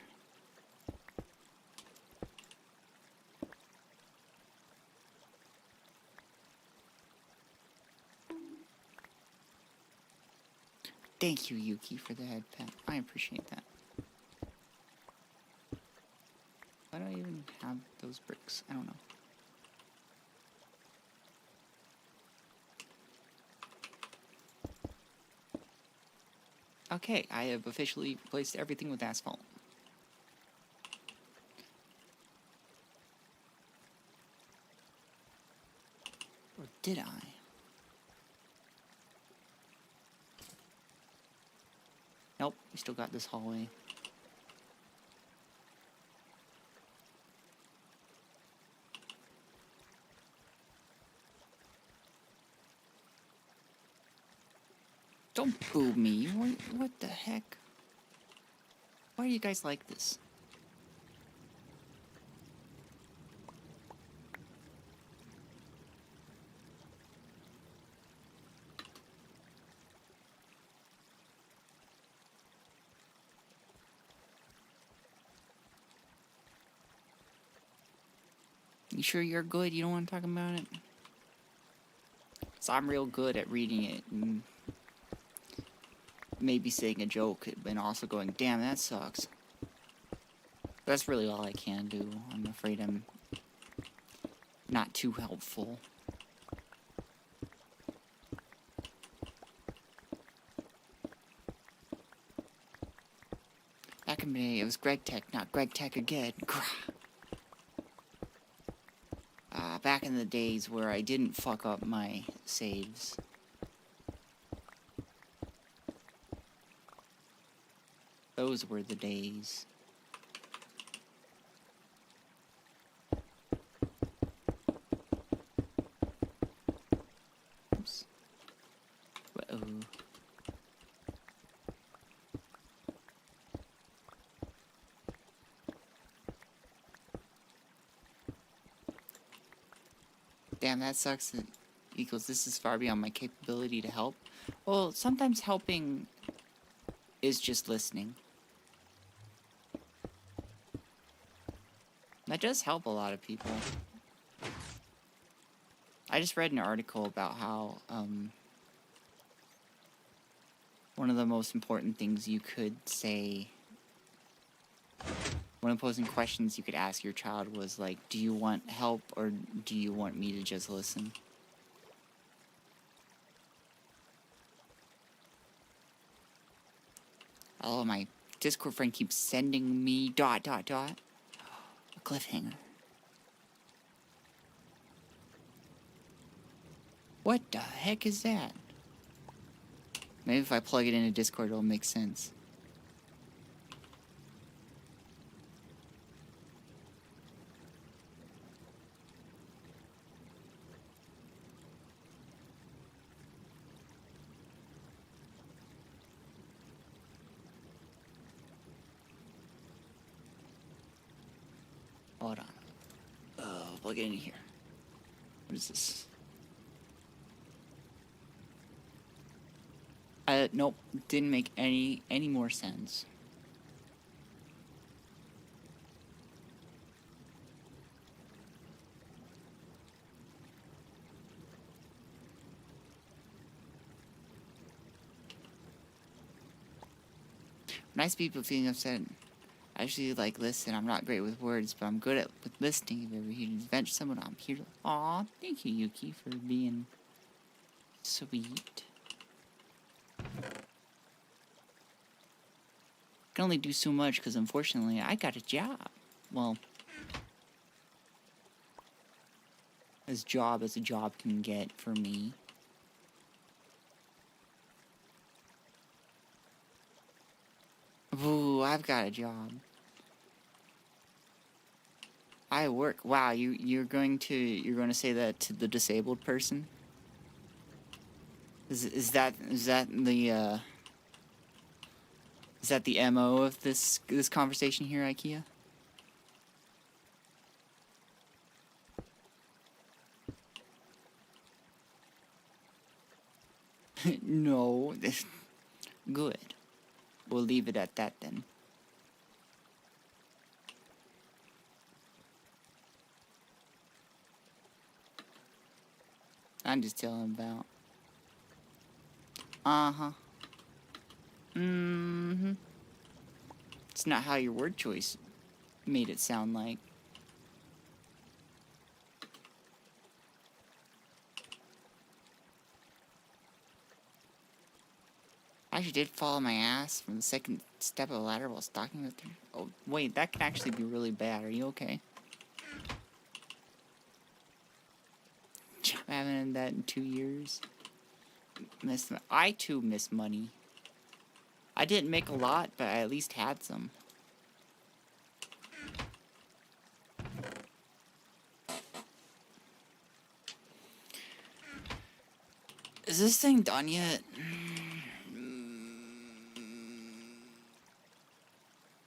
Thank you, Yuki, for the head pat. I appreciate that. Why do I even have those bricks? I don't know. Okay, I have officially replaced everything with asphalt. Or did I? Nope, we still got this hallway. Don't boo me. What the heck? Why are you guys like this? You sure you're good? You don't want to talk about it? So I'm real good at reading it and maybe saying a joke and also going, damn, that sucks. That's really all I can do. I'm afraid I'm not too helpful. Back in May, it was Gregtech, not Gregtech Again. Back in the days where I didn't fuck up my saves. Those were the days. Oops. Uh-oh. Damn, that sucks. It equals this is far beyond my capability to help. Well, sometimes helping is just listening. That does help a lot of people. I just read an article about how one of the most important things you could say, one of the posing questions you could ask your child was like, do you want help or do you want me to just listen? Oh, my Discord friend keeps sending me ... A cliffhanger. What the heck is that? Maybe if I plug it into Discord, it'll make sense. Hold on. Oh, plug it in here. What is this? Nope. Didn't make any more sense. Nice people feeling upset. I actually like listen. I'm not great with words, but I'm good with listening. If you ever hear to vent someone, I'm here. Aw, thank you, Yuki, for being sweet. Can only do so much because unfortunately I got a job. Well, as a job can get for me. Ooh, I've got a job. I work. Wow, you're going to say that to the disabled person? Is that the MO of this conversation here, IKEA? No. Good. We'll leave it at that then. I'm just telling about. Uh-huh. Mm-hmm. It's not how your word choice made it sound like. I actually did follow my ass from the second step of the ladder while stalking with her. Oh, wait, that can actually be really bad. Are you okay? I haven't done that in 2 years. I too miss money. I didn't make a lot, but I at least had some. Is this thing done yet?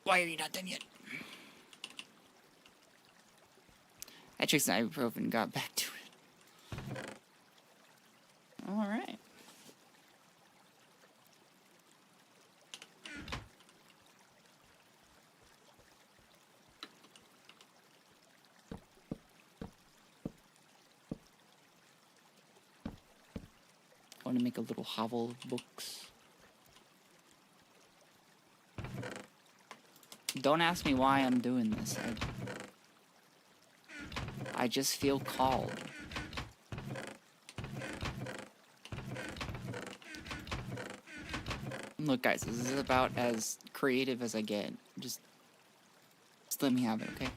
Why are you not done yet? I took some ibuprofen and got back to it. Alright. I want to make a little hovel of books. Don't ask me why I'm doing this. I just feel called. Look, guys, this is about as creative as I get. Just let me have it, okay?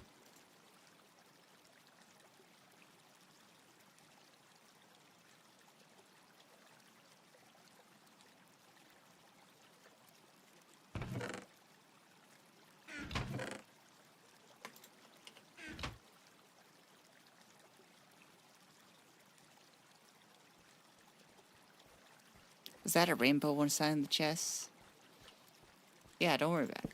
Is that a rainbow one side of the chest? Yeah, don't worry about it.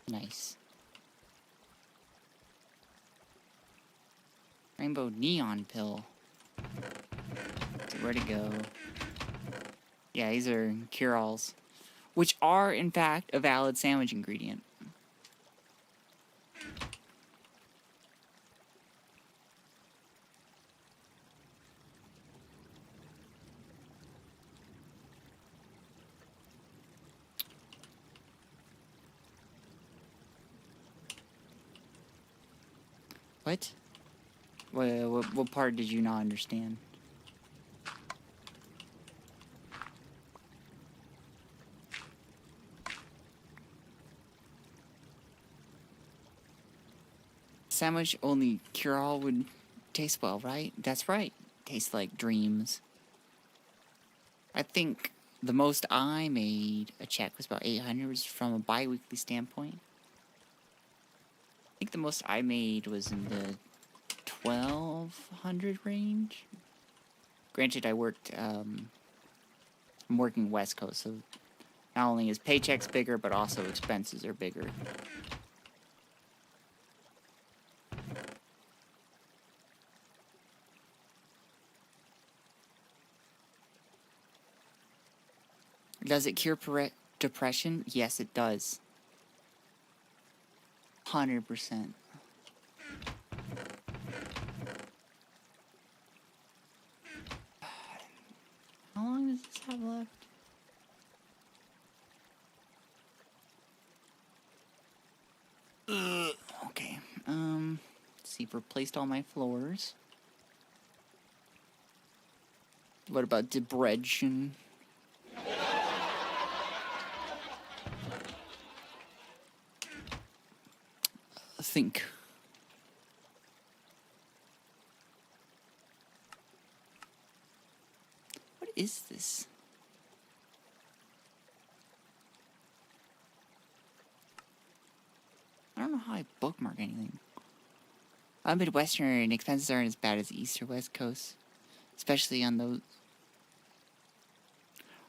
Nice. Rainbow neon pill. Where to go? Yeah, these are cure-alls, which are, in fact, a valid sandwich ingredient. What? What part did you not understand? Sandwich only cure-all would taste well, right? That's right. Tastes like dreams. I think the most I made a check was about 800 was from a bi-weekly standpoint. I think the most I made was in the 1200 range. Granted, I'm working West Coast, so not only is paychecks bigger, but also expenses are bigger. Does it cure depression? Yes, it does. 100%. How long does this have left? Okay. Let's see if replaced all my floors. What about debridement? Think. What is this? I don't know how I bookmark anything. Midwestern expenses aren't as bad as the East or West Coast, especially on those.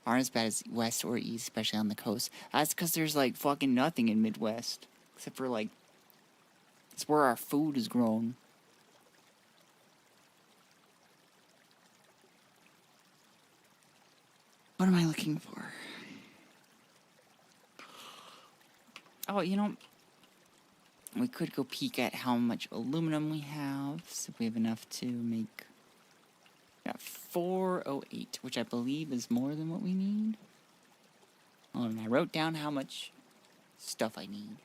Aren't as bad as West or East, especially on the coast. That's because there's like fucking nothing in Midwest, except for like, it's where our food is grown. What am I looking for? Oh, you know, we could go peek at how much aluminum we have, so we have enough to make. Got 408, which I believe is more than what we need. Oh, and I wrote down how much stuff I need.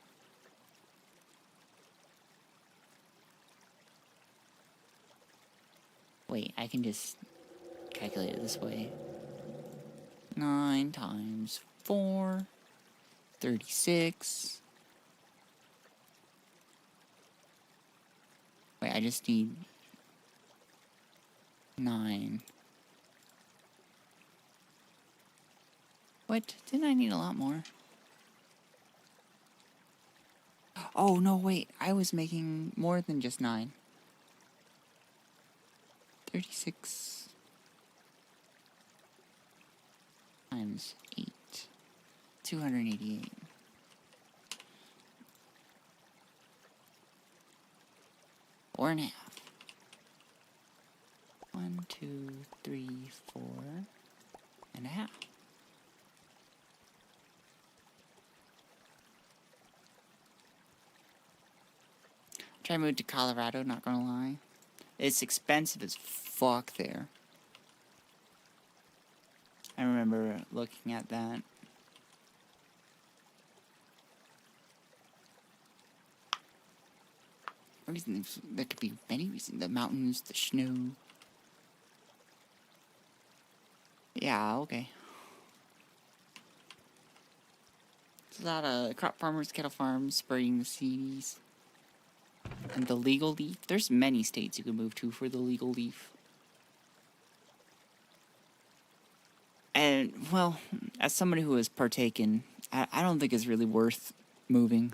Wait, I can just calculate it this way. 9 times 4, 36. Wait, I just need 9. What? Didn't I need a lot more? Oh, no, wait. I was making more than just 9. 36 times 8. 288. Four and a half. 1, 2, 3, 4 and a half. Try to move to Colorado, not gonna lie. It's expensive as fuck there. I remember looking at that. Reasons, there could be many reasons. The mountains, the snow. Yeah, okay. There's a lot of crop farmers, cattle farms, spraying the seeds. And the legal leaf. There's many states you can move to for the legal leaf. And, well, as somebody who has partaken, I don't think it's really worth moving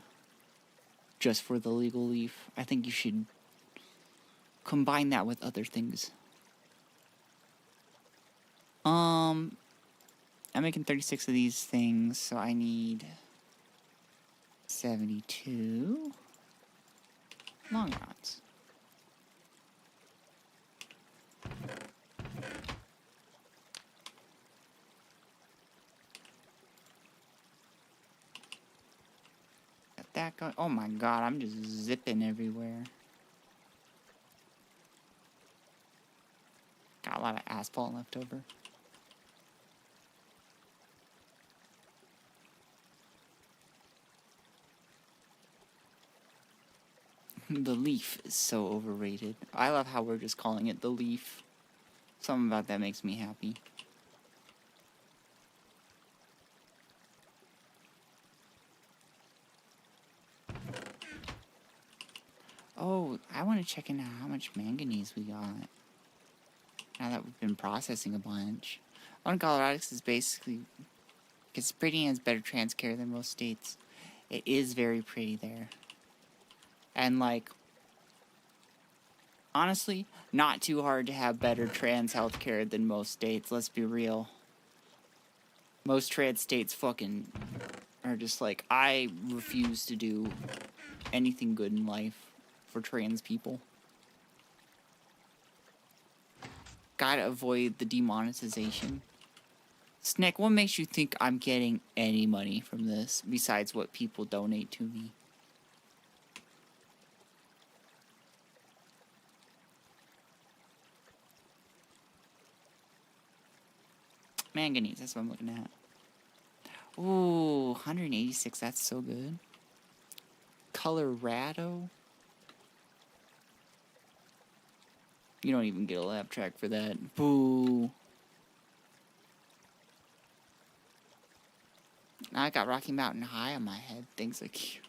just for the legal leaf. I think you should combine that with other things. I'm making 36 of these things, so I need 72 long rods. Got that going. Oh my god, I'm just zipping everywhere. Got a lot of asphalt left over. The leaf is so overrated. I love how we're just calling it the leaf. Something about that makes me happy. Oh, I want to check in how much manganese we got. Now that we've been processing a bunch. On Colorado is basically, it's pretty and has better trans care than most states. It is very pretty there. And like, honestly, not too hard to have better trans healthcare than most states, let's be real. Most trans states fucking are just like, I refuse to do anything good in life for trans people. Gotta avoid the demonetization. Snick, what makes you think I'm getting any money from this besides what people donate to me? Manganese, that's what I'm looking at. Ooh, 186, that's so good. Colorado. You don't even get a lap track for that. Boo. Now I got Rocky Mountain High on my head. Things like you.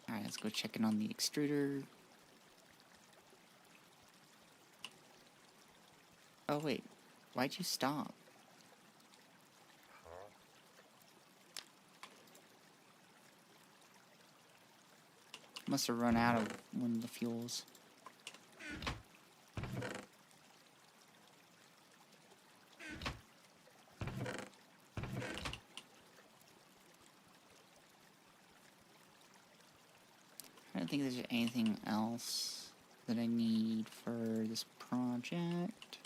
Alright, let's go check in on the extruder. Oh wait, why'd you stop? Must have run out of one of the fuels. I don't think there's anything else that I need for this project.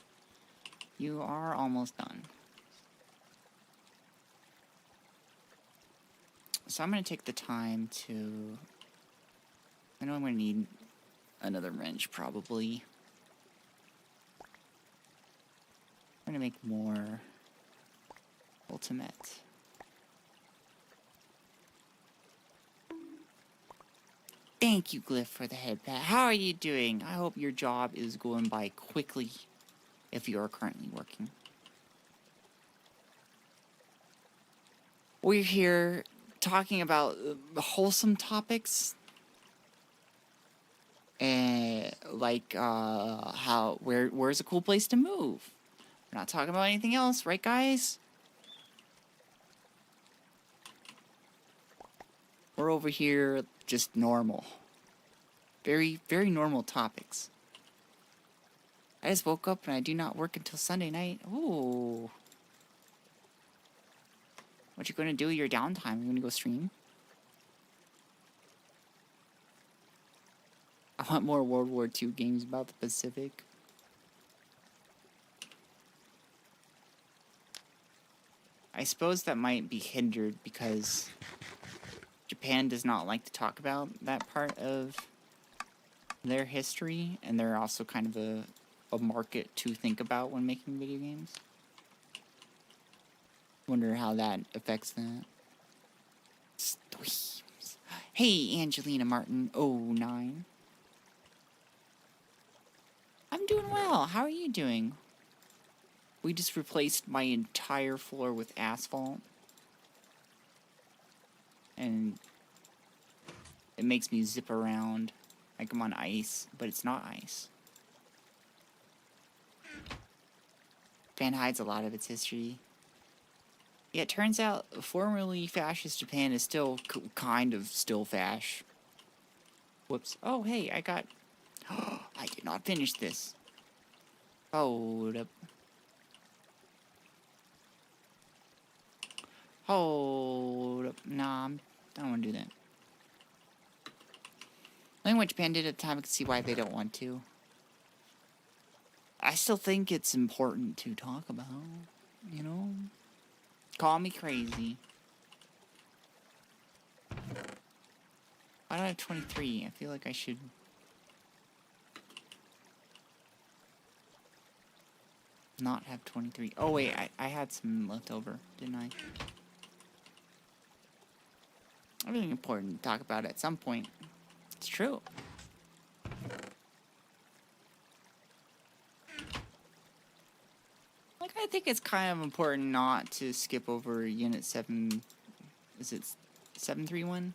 You are almost done. So I'm going to take the time to... I know I'm going to need another wrench, probably. I'm going to make more ultimate. Thank you, Glyph, for the head pat. How are you doing? I hope your job is going by quickly if you are currently working. We're here talking about wholesome topics. Like where's a cool place to move? We're not talking about anything else, right, guys? We're over here just normal. Very, very normal topics. I just woke up and I do not work until Sunday night. Ooh. What you gonna do with your downtime? You gonna go stream? I want more World War II games about the Pacific. I suppose that might be hindered because Japan does not like to talk about that part of their history, and they're also kind of a market to think about when making video games. Wonder how that affects that. Streams. Hey, Angelina Martin 09. I'm doing well. How are you doing? We just replaced my entire floor with asphalt. And it makes me zip around like I'm on ice, but it's not ice. Japan hides a lot of its history. Yeah, it turns out formerly fascist Japan is still kind of still fash. Whoops. Oh, hey, I got... I did not finish this. Hold up. Hold up. Nah, I don't want to do that. Knowing what Japan did at the time, I can see why they don't want to. I still think it's important to talk about, you know? Call me crazy. Why do I have 23? I feel like I should... not have 23. Oh wait, I had some left over, didn't I? Everything important to talk about at some point. It's true. Like, I think it's kind of important not to skip over Unit 7... Is it 731?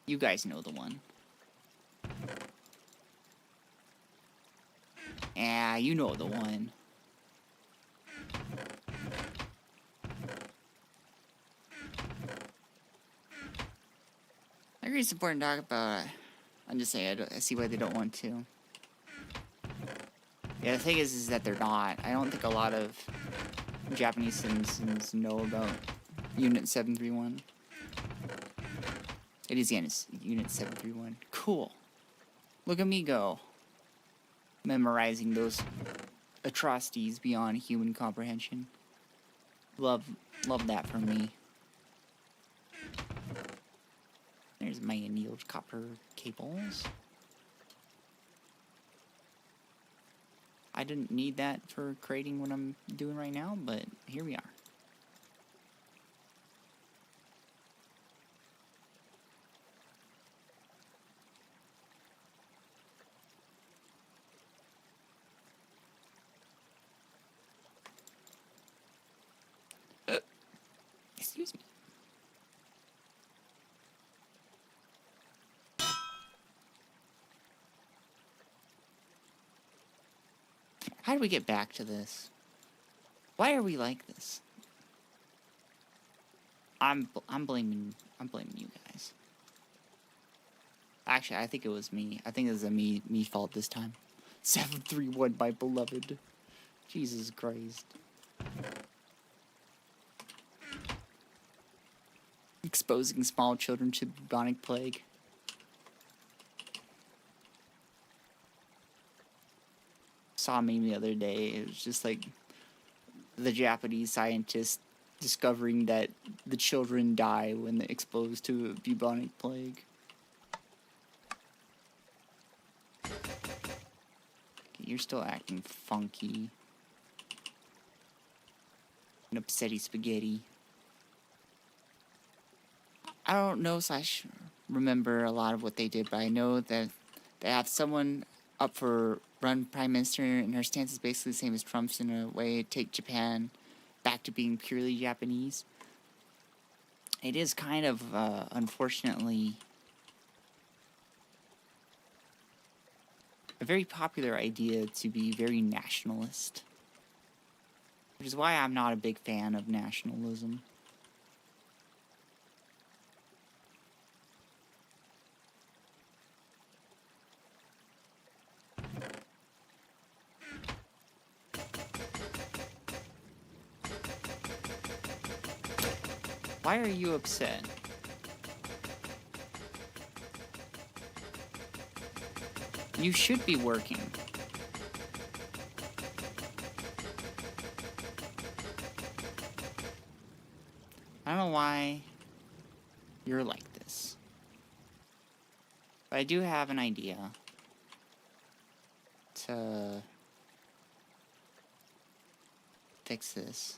You guys know the one. Yeah, you know the one. I agree it's important to talk about. I'm just saying, I see why they don't want to. Yeah, the thing is that they're not. I don't think a lot of Japanese citizens know about Unit 731. It is Unit 731. Cool. Look at me go. Memorizing those atrocities beyond human comprehension. Love that for me. There's my annealed copper cables. I didn't need that for creating what I'm doing right now, but here we are. Excuse me. How do we get back to this? Why are we like this? I'm blaming you guys. Actually, I think it was me. I think it was a me fault this time. 731, my beloved. Jesus Christ. Exposing small children to bubonic plague. Saw a meme the other day. It was just like the Japanese scientists discovering that the children die when they're exposed to bubonic plague. You're still acting funky. And upsetty spaghetti. I don't know / remember a lot of what they did, but I know that they have someone up for run prime minister, and her stance is basically the same as Trump's in a way, take Japan back to being purely Japanese. It is kind of, unfortunately, a very popular idea to be very nationalist. Which is why I'm not a big fan of nationalism. Why are you upset? You should be working. I don't know why you're like this. But I do have an idea to fix this.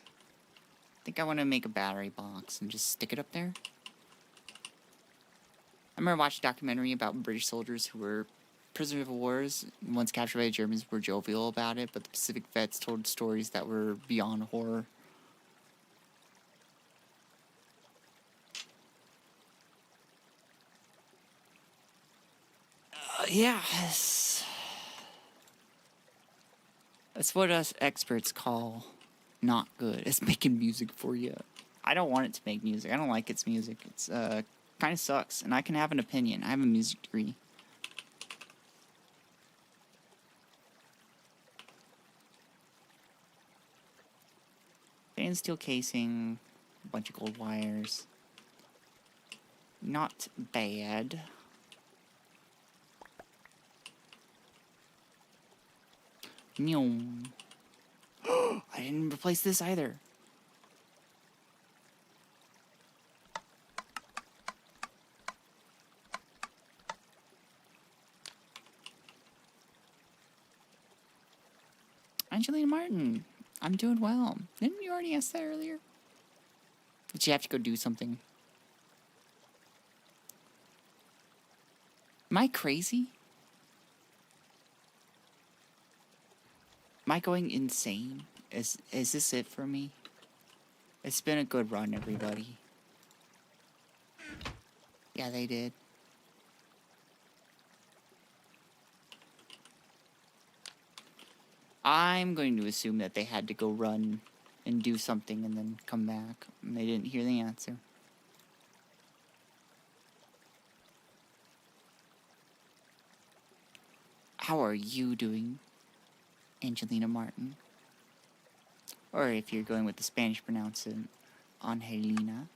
I think I want to make a battery box and just stick it up there. I remember watching a documentary about British soldiers who were prisoners of wars. Once captured by the Germans, were jovial about it, but the Pacific vets told stories that were beyond horror. Yeah, that's what us experts call not good. It's making music for you. I don't want it to make music. I don't like its music. It's kind of sucks, and I can have an opinion. I have a music degree. Stainless steel casing, a bunch of gold wires. Not bad. Neom. I didn't replace this either. Angelina Martin, I'm doing well. Didn't you already ask that earlier? Did you have to go do something? Am I crazy? Am I going insane? Is this it for me? It's been a good run, everybody. Yeah, they did. I'm going to assume that they had to go run and do something and then come back. And they didn't hear the answer. How are you doing, Angelina Martin? Or if you're going with the Spanish pronunciation, Angelina.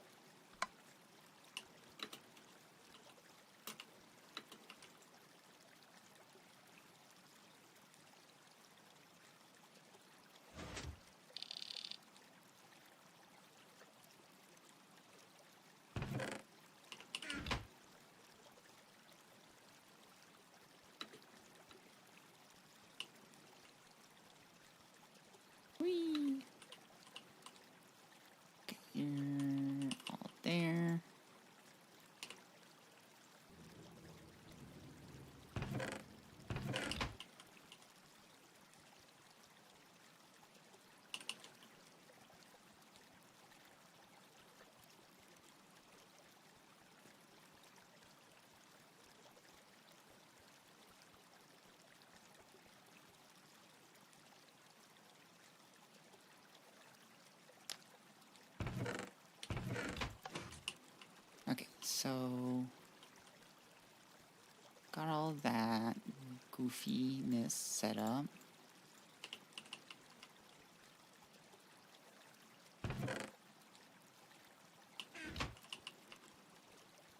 so got all that goofiness set up.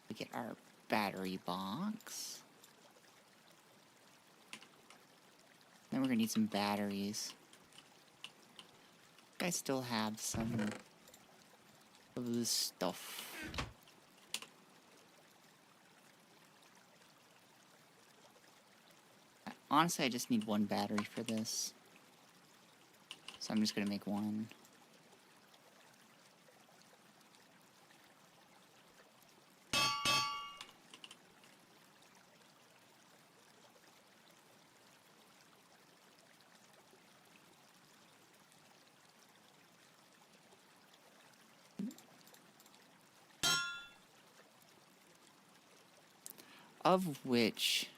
We get our battery box. Then we're gonna need some batteries. I still have some of this stuff. Honestly, I just need one battery for this. So I'm just gonna make one. Of which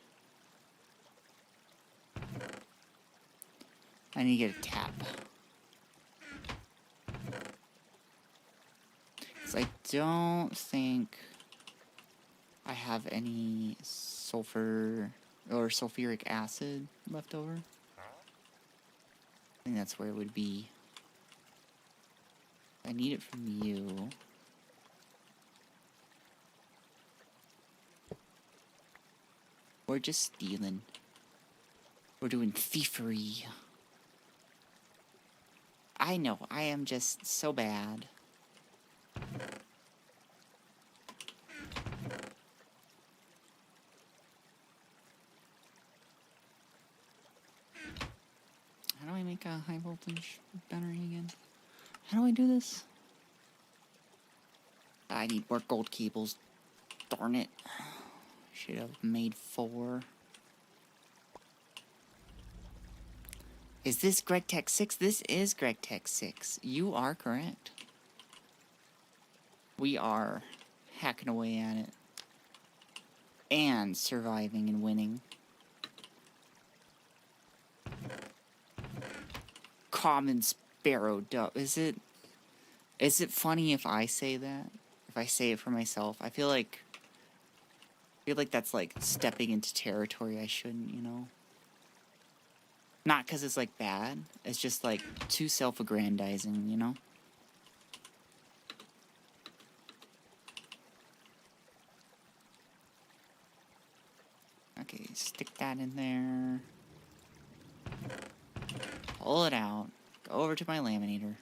I need to get a tap. Because I don't think I have any sulfur or sulfuric acid left over. I think that's where it would be. I need it from you. We're just stealing. We're doing thievery. I know, I am just so bad. How do I make a high voltage battery again? How do I do this? I need more gold cables. Darn it. Should have made 4. Is this Gregtech 6? This is Gregtech 6. You are correct. We are hacking away at it. And surviving and winning. Common Sparrow dove. Is it funny if I say that? If I say it for myself? I feel like that's like stepping into territory I shouldn't, you know? Not because it's like bad, it's just like too self-aggrandizing, you know? Okay, stick that in there. Pull it out. Go over to my laminator.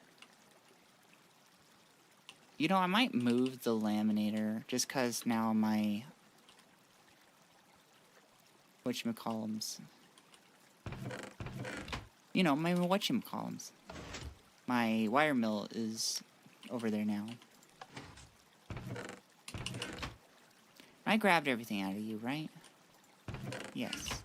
You know, I might move the laminator just because now my whatchamacallums. You know, my whatchamacallums. My wire mill is over there now. I grabbed everything out of you, right? Yes.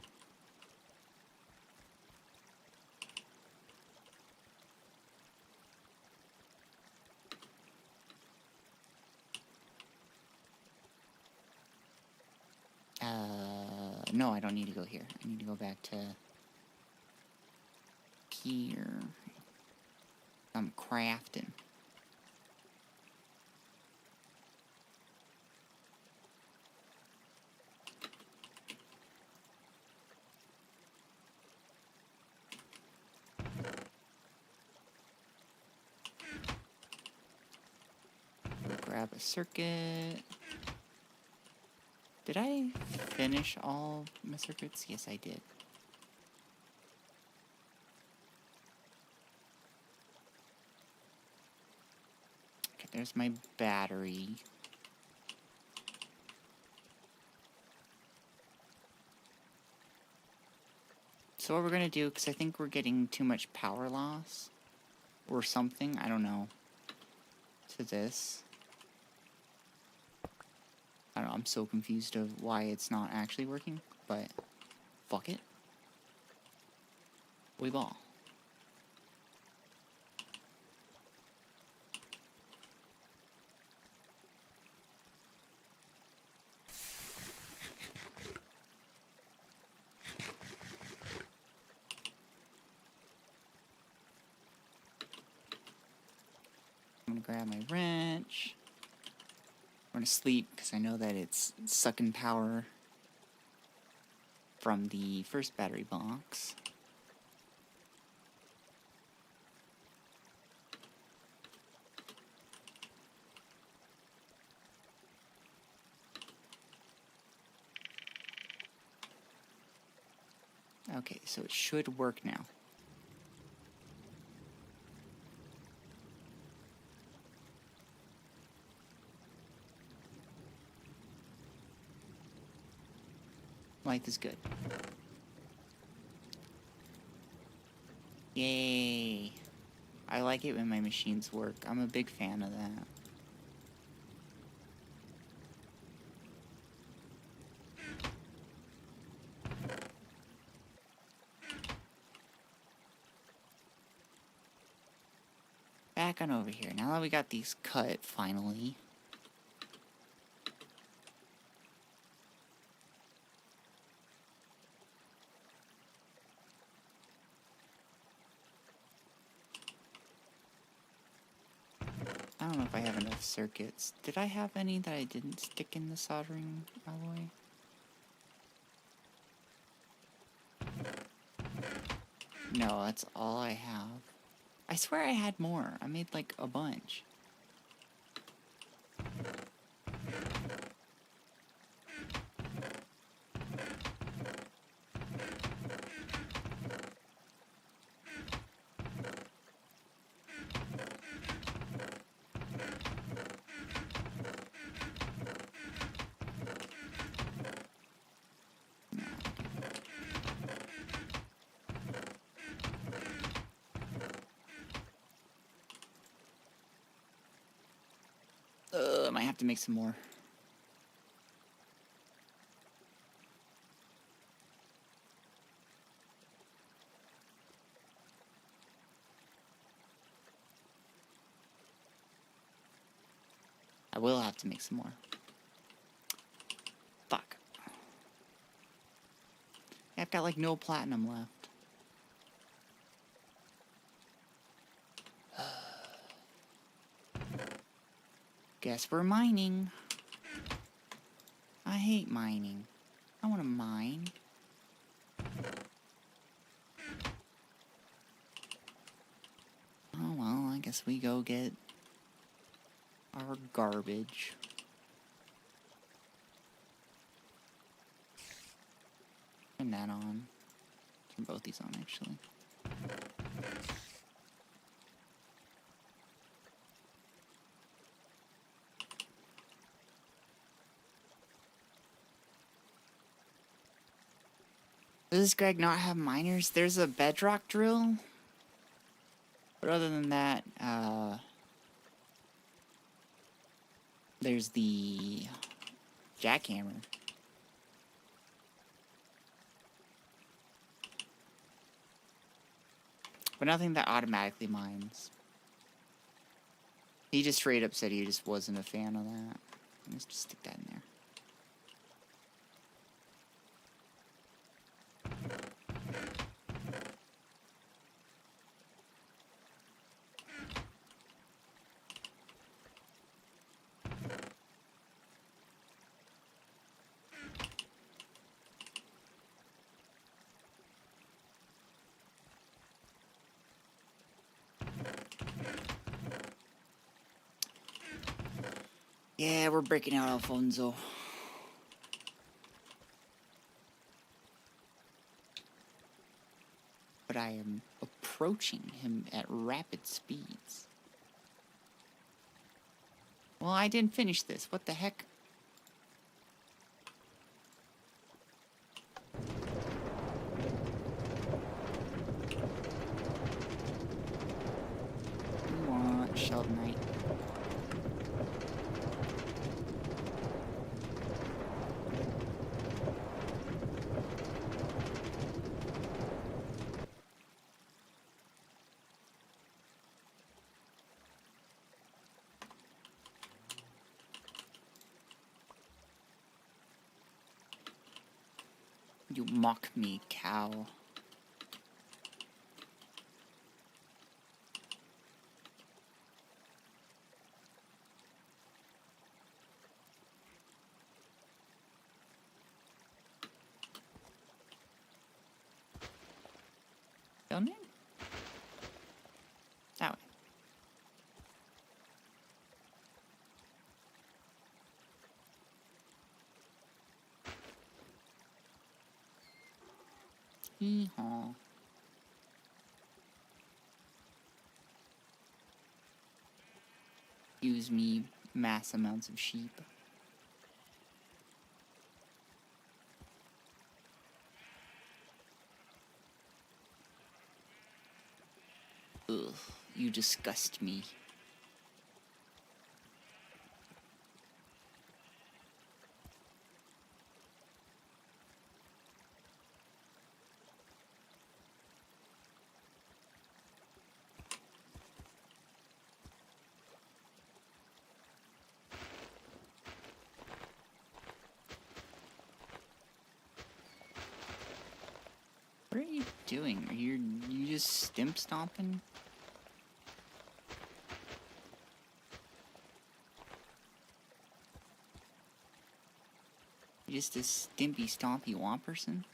No, I don't need to go here. I need to go back to here. I'm crafting. Grab a circuit. Did I finish all my circuits? Yes, I did. Okay, there's my battery. So what we're gonna do, because I think we're getting too much power loss or something, I don't know, to this. I don't know, I'm so confused of why it's not actually working, but fuck it. We ball. I'm gonna grab my wrench. I'm gonna sleep because I know that it's sucking power from the first battery box. Okay, so it should work now. Life is good. Yay! I like it when my machines work. I'm a big fan of that. Back on over here. Now that we got these cut, finally. I don't know if I have enough circuits. Did I have any that I didn't stick in the soldering alloy? No, that's all I have. I swear I had more. I made like a bunch. I might have to make some more. I will have to make some more. Fuck. I've got like no platinum left. Guess we're mining. I hate mining. I want to mine. Oh well, I guess we go get our garbage. Turn that on. Turn both these on, actually. Does Greg not have miners? There's a bedrock drill. But other than that, there's the jackhammer. But nothing that automatically mines. He just straight up said he just wasn't a fan of that. Let's just stick that in there. Yeah, we're breaking out Alfonso. But I am approaching him at rapid speeds. Well, I didn't finish this. What the heck? What, Sheldon Knight? You mock me, cow. Hee-haw. Use me mass amounts of sheep. Ugh, you disgust me. What are you doing? Are you just stimp stomping? You just a stimpy stompy womp person?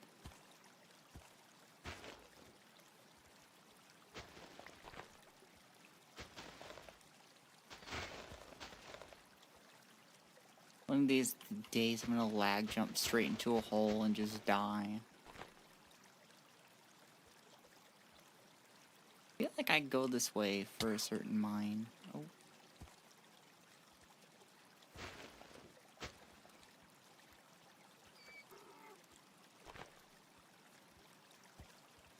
One of these days I'm gonna lag jump straight into a hole and just die. I feel like I go this way for a certain mine. Oh.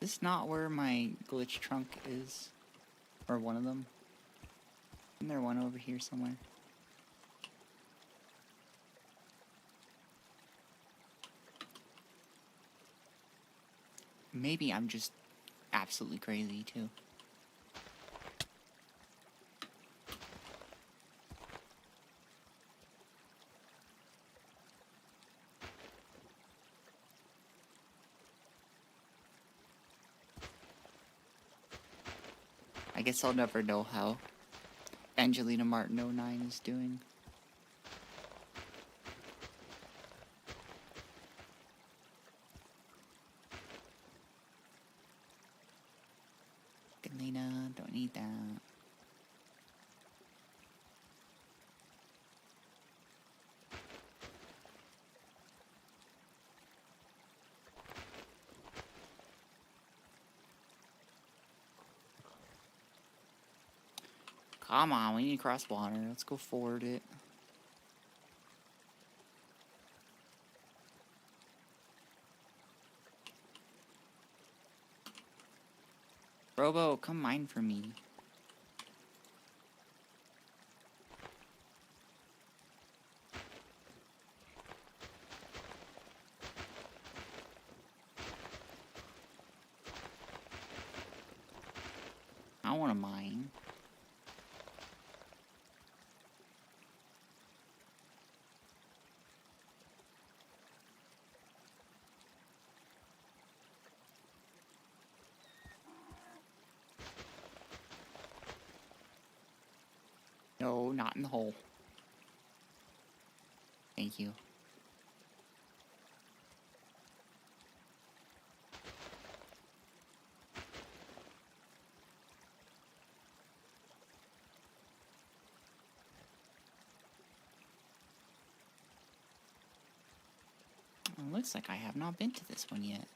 Is this not where my glitch trunk is? Or one of them? Isn't there one over here somewhere? Maybe I'm just absolutely crazy too. I guess I'll never know how Angelina Martin 09 is doing. Angelina, don't need that. Come on, we need to cross water. Let's go forward it. Robo, come mine for me. I want to mine. No, not in the hole. Thank you. It looks like I have not been to this one yet.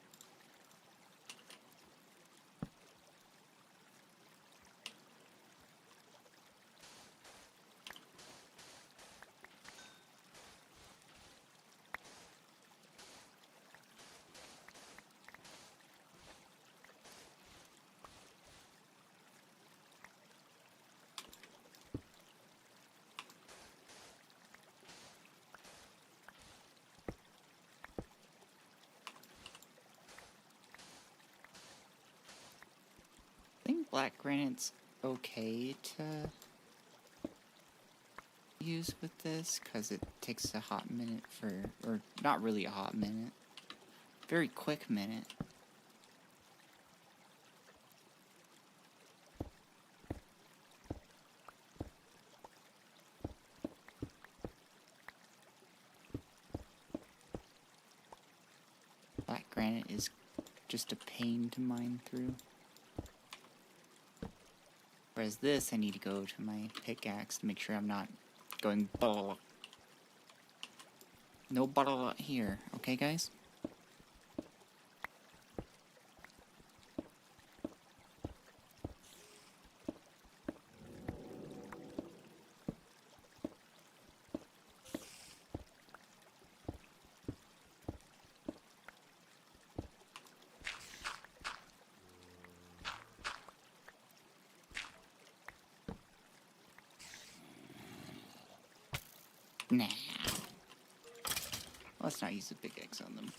I think black granite's okay to use with this, because it takes a hot minute for, or not really a hot minute, very quick minute. Black granite is just a pain to mine through. Whereas this, I need to go to my pickaxe to make sure I'm not going blah. No blah here, okay guys? Nah. Let's not use a big X on them.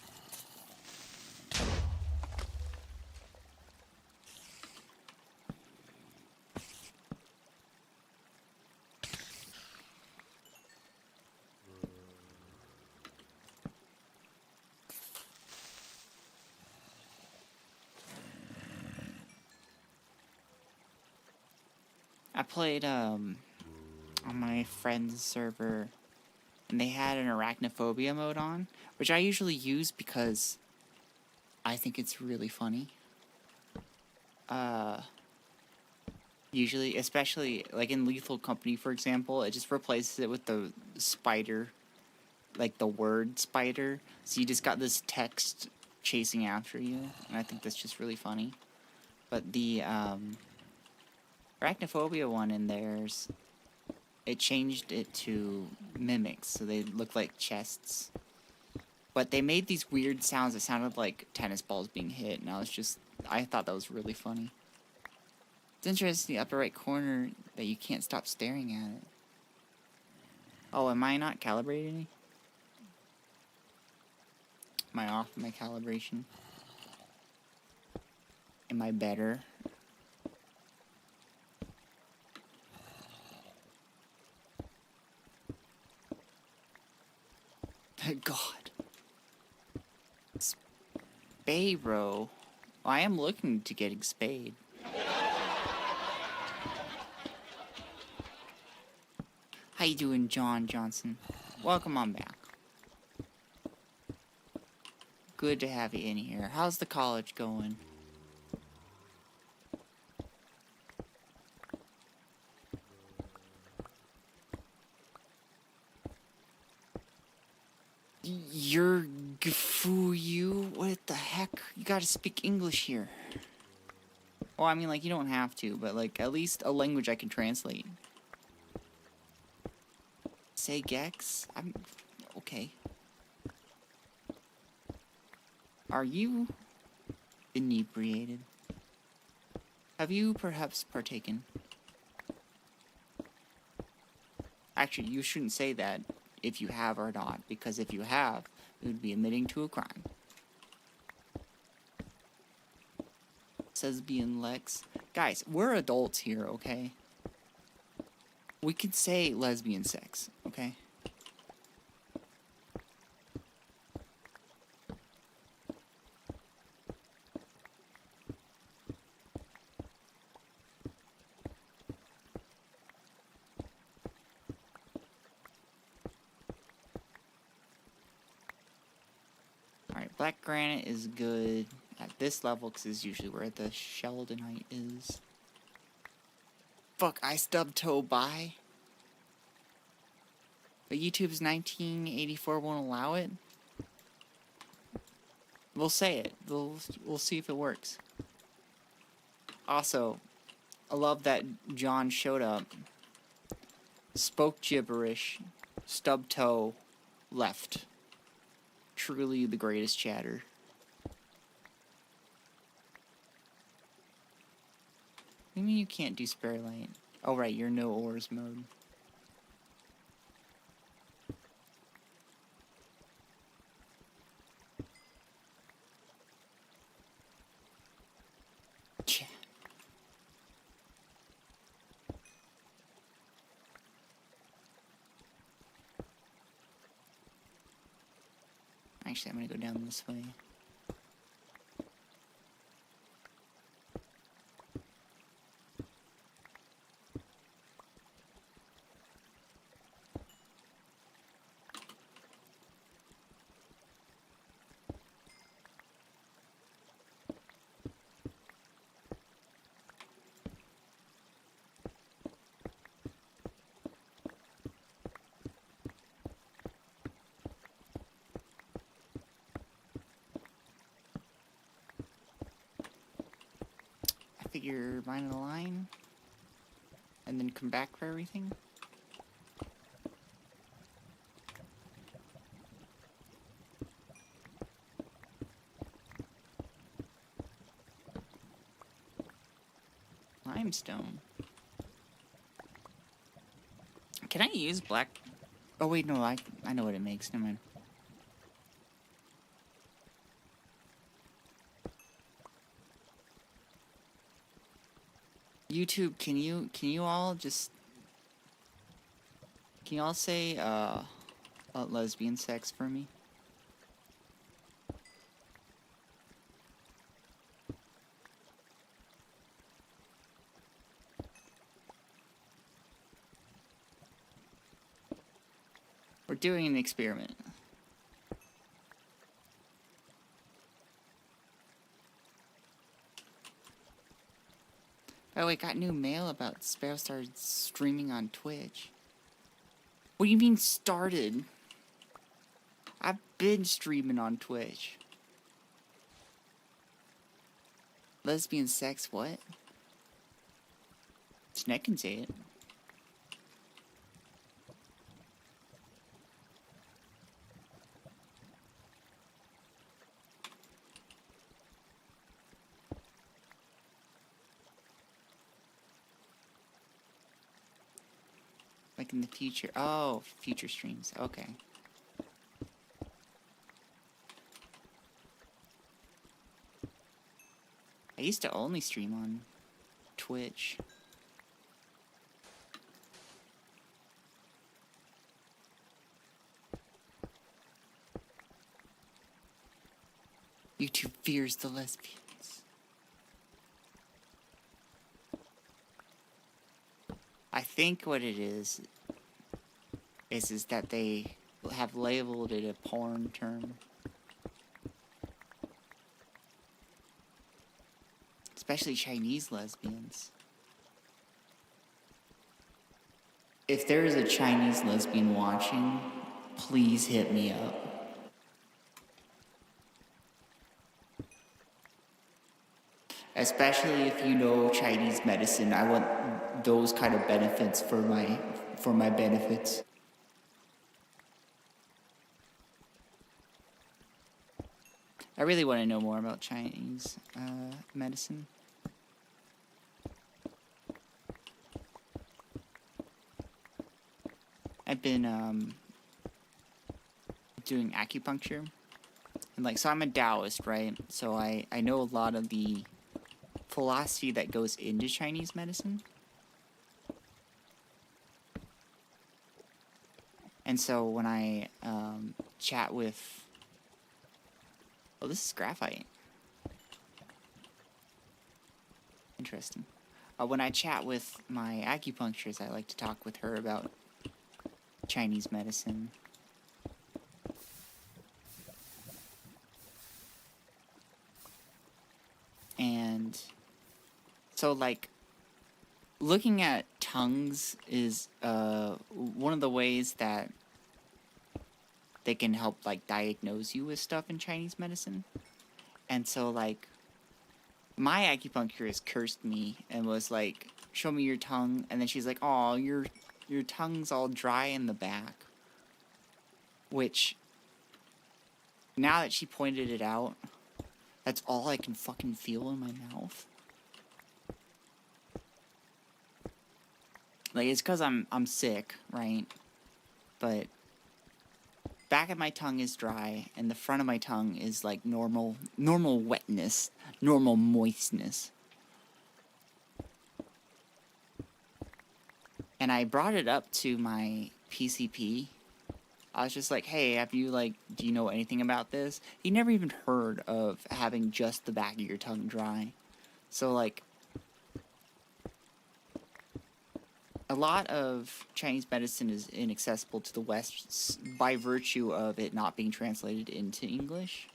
I played on my friend's server, and they had an arachnophobia mode on, which I usually use because I think it's really funny. Usually, especially like in Lethal Company, for example, it just replaces it with the spider, like the word spider. So you just got this text chasing after you, and I think that's just really funny. But the arachnophobia one in theirs, it changed it to mimics, so they look like chests. But they made these weird sounds that sounded like tennis balls being hit, and I thought that was really funny. It's interesting in the upper right corner that you can't stop staring at it. Oh, am I not calibrating? Am I off my calibration? Am I better? God. Sparrow. Well, I am looking to getting spayed. How you doing, John Johnson? Welcome on back. Good to have you in here. How's the college going? You're you? What the heck? You gotta speak English here. Well, I mean, like, you don't have to, but, like, at least a language I can translate. Say Gex? I'm... okay. Are you inebriated? Have you perhaps partaken? Actually, you shouldn't say that if you have or not, because if you have, it would be admitting to a crime. Says being Lex. Guys, we're adults here, okay? We could say lesbian sex, okay? Alright, black granite is good at this level because it's usually where the sheldonite is. Fuck, I stubbed toe by. But YouTube's 1984 won't allow it. We'll say it. We'll see if it works. Also, I love that John showed up, spoke gibberish, stubbed toe, left. Truly the greatest chatter. What do you mean you can't do spare light? Oh right, you're no ores mode. Actually, I'm gonna go down this way. Figure mine a line and then come back for everything. Limestone. Can I use black Oh wait, no, I know what it makes. Never mind. YouTube, can you all just can you all say lesbian sex for me? We're doing an experiment. Oh, I got new mail about Sparrow started streaming on Twitch. What do you mean started? I've been streaming on Twitch. Lesbian sex, what? Sneck can say it. Like in the future. Oh, future streams. Okay. I used to only stream on Twitch. YouTube fears the lesbians. I think what it is that they have labeled it a porn term. Especially Chinese lesbians. If there is a Chinese lesbian watching, please hit me up. Especially if you know Chinese medicine, I want those kind of benefits for my benefits. I really want to know more about Chinese medicine. I've been doing acupuncture, and like, so I'm a Taoist, right? So I know a lot of the philosophy that goes into Chinese medicine. And so when I chat with... Oh, this is graphite. Interesting. When I chat with my acupuncturist, I like to talk with her about Chinese medicine. And so, like, looking at tongues is one of the ways that they can help, like, diagnose you with stuff in Chinese medicine. And so, like, my acupuncturist cursed me and was like, show me your tongue. And then she's like, oh, your tongue's all dry in the back. Which, now that she pointed it out, that's all I can fucking feel in my mouth. Like, it's because I'm sick, right? But back of my tongue is dry, and the front of my tongue is like normal wetness, normal moistness. And I brought it up to my PCP. I was just like, hey, do you know anything about this? He never even heard of having just the back of your tongue dry. So, like, a lot of Chinese medicine is inaccessible to the West by virtue of it not being translated into English.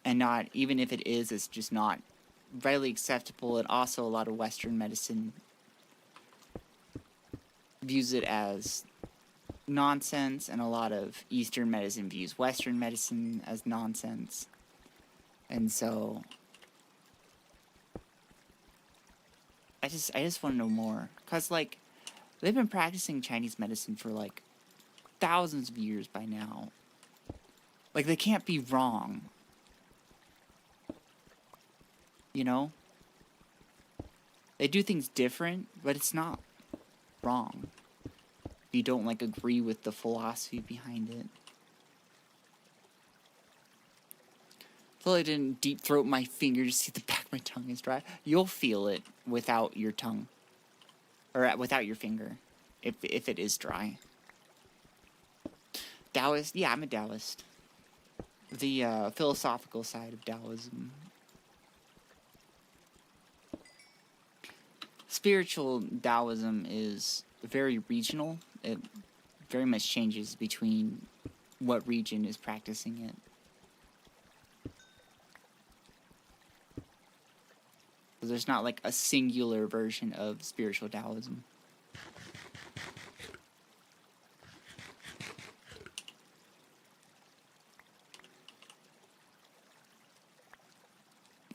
And not, even if it is, it's just not readily acceptable. And also a lot of Western medicine views it as nonsense, and a lot of Eastern medicine views Western medicine as nonsense. And so I just want to know more, cause like they've been practicing Chinese medicine for like thousands of years by now. Like, they can't be wrong, you know? They do things different, but it's not wrong. If you don't, like, agree with the philosophy behind it. I feel like I didn't deep throat my finger to see the back of my tongue is dry. You'll feel it without your tongue. Or without your finger. If it is dry. Taoist? Yeah, I'm a Taoist. The philosophical side of Taoism. Spiritual Taoism is very regional. It very much changes between what region is practicing it. So there's not like a singular version of spiritual Taoism.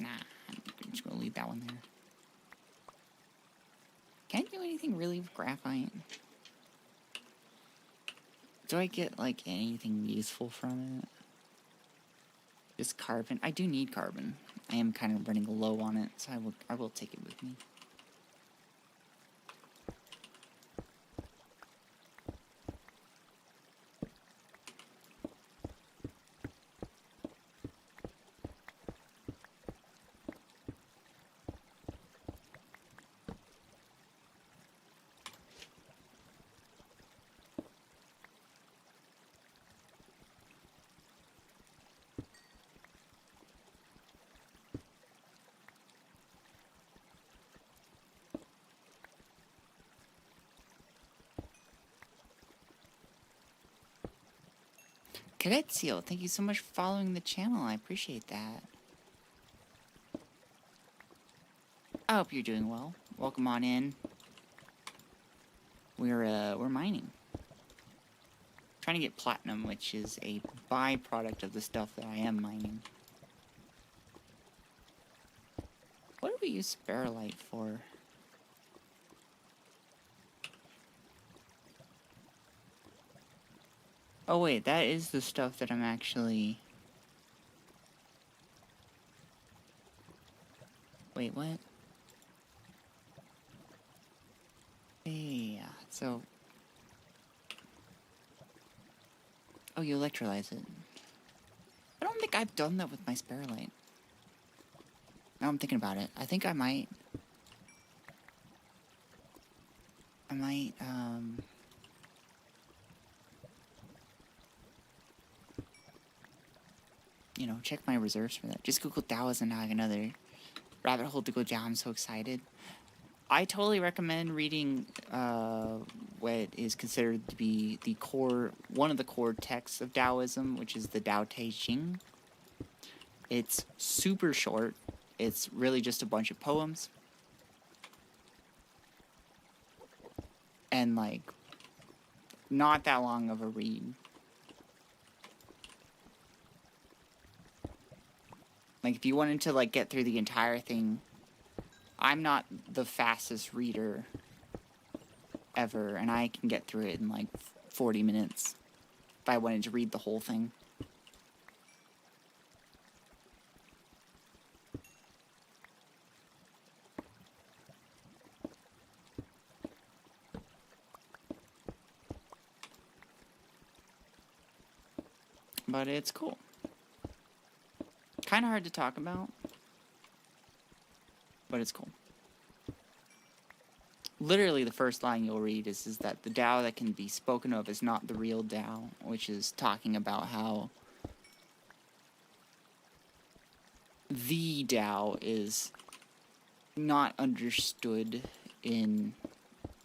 Nah, I'm just gonna leave that one there. Can't do anything really with graphite. Do I get like anything useful from it? Just carbon. I do need carbon. I am kind of running low on it, so I will take it with me. Cadet Seal, thank you so much for following the channel. I appreciate that. I hope you're doing well. Welcome on in. We're mining. Trying to get platinum, which is a byproduct of the stuff that I am mining. What do we use Sparrow for? Oh wait, that is the stuff that I'm actually... Wait, what? Yeah, so... Oh, you electrolyze it. I don't think I've done that with my Sparrow. Now I'm thinking about it. I think I might... you know, check my reserves for that. Just Google Taoism and I have another rabbit hole to go down. I'm so excited. I totally recommend reading what is considered to be the core, one of the core texts of Taoism, which is the Tao Te Ching. It's super short. It's really just a bunch of poems. And like, not that long of a read. Like, if you wanted to, like, get through the entire thing, I'm not the fastest reader ever, and I can get through it in, like, 40 minutes if I wanted to read the whole thing. But it's cool. Kind of hard to talk about, but it's cool. Literally, the first line you'll read is that the Tao that can be spoken of is not the real Tao, which is talking about how the Tao is not understood in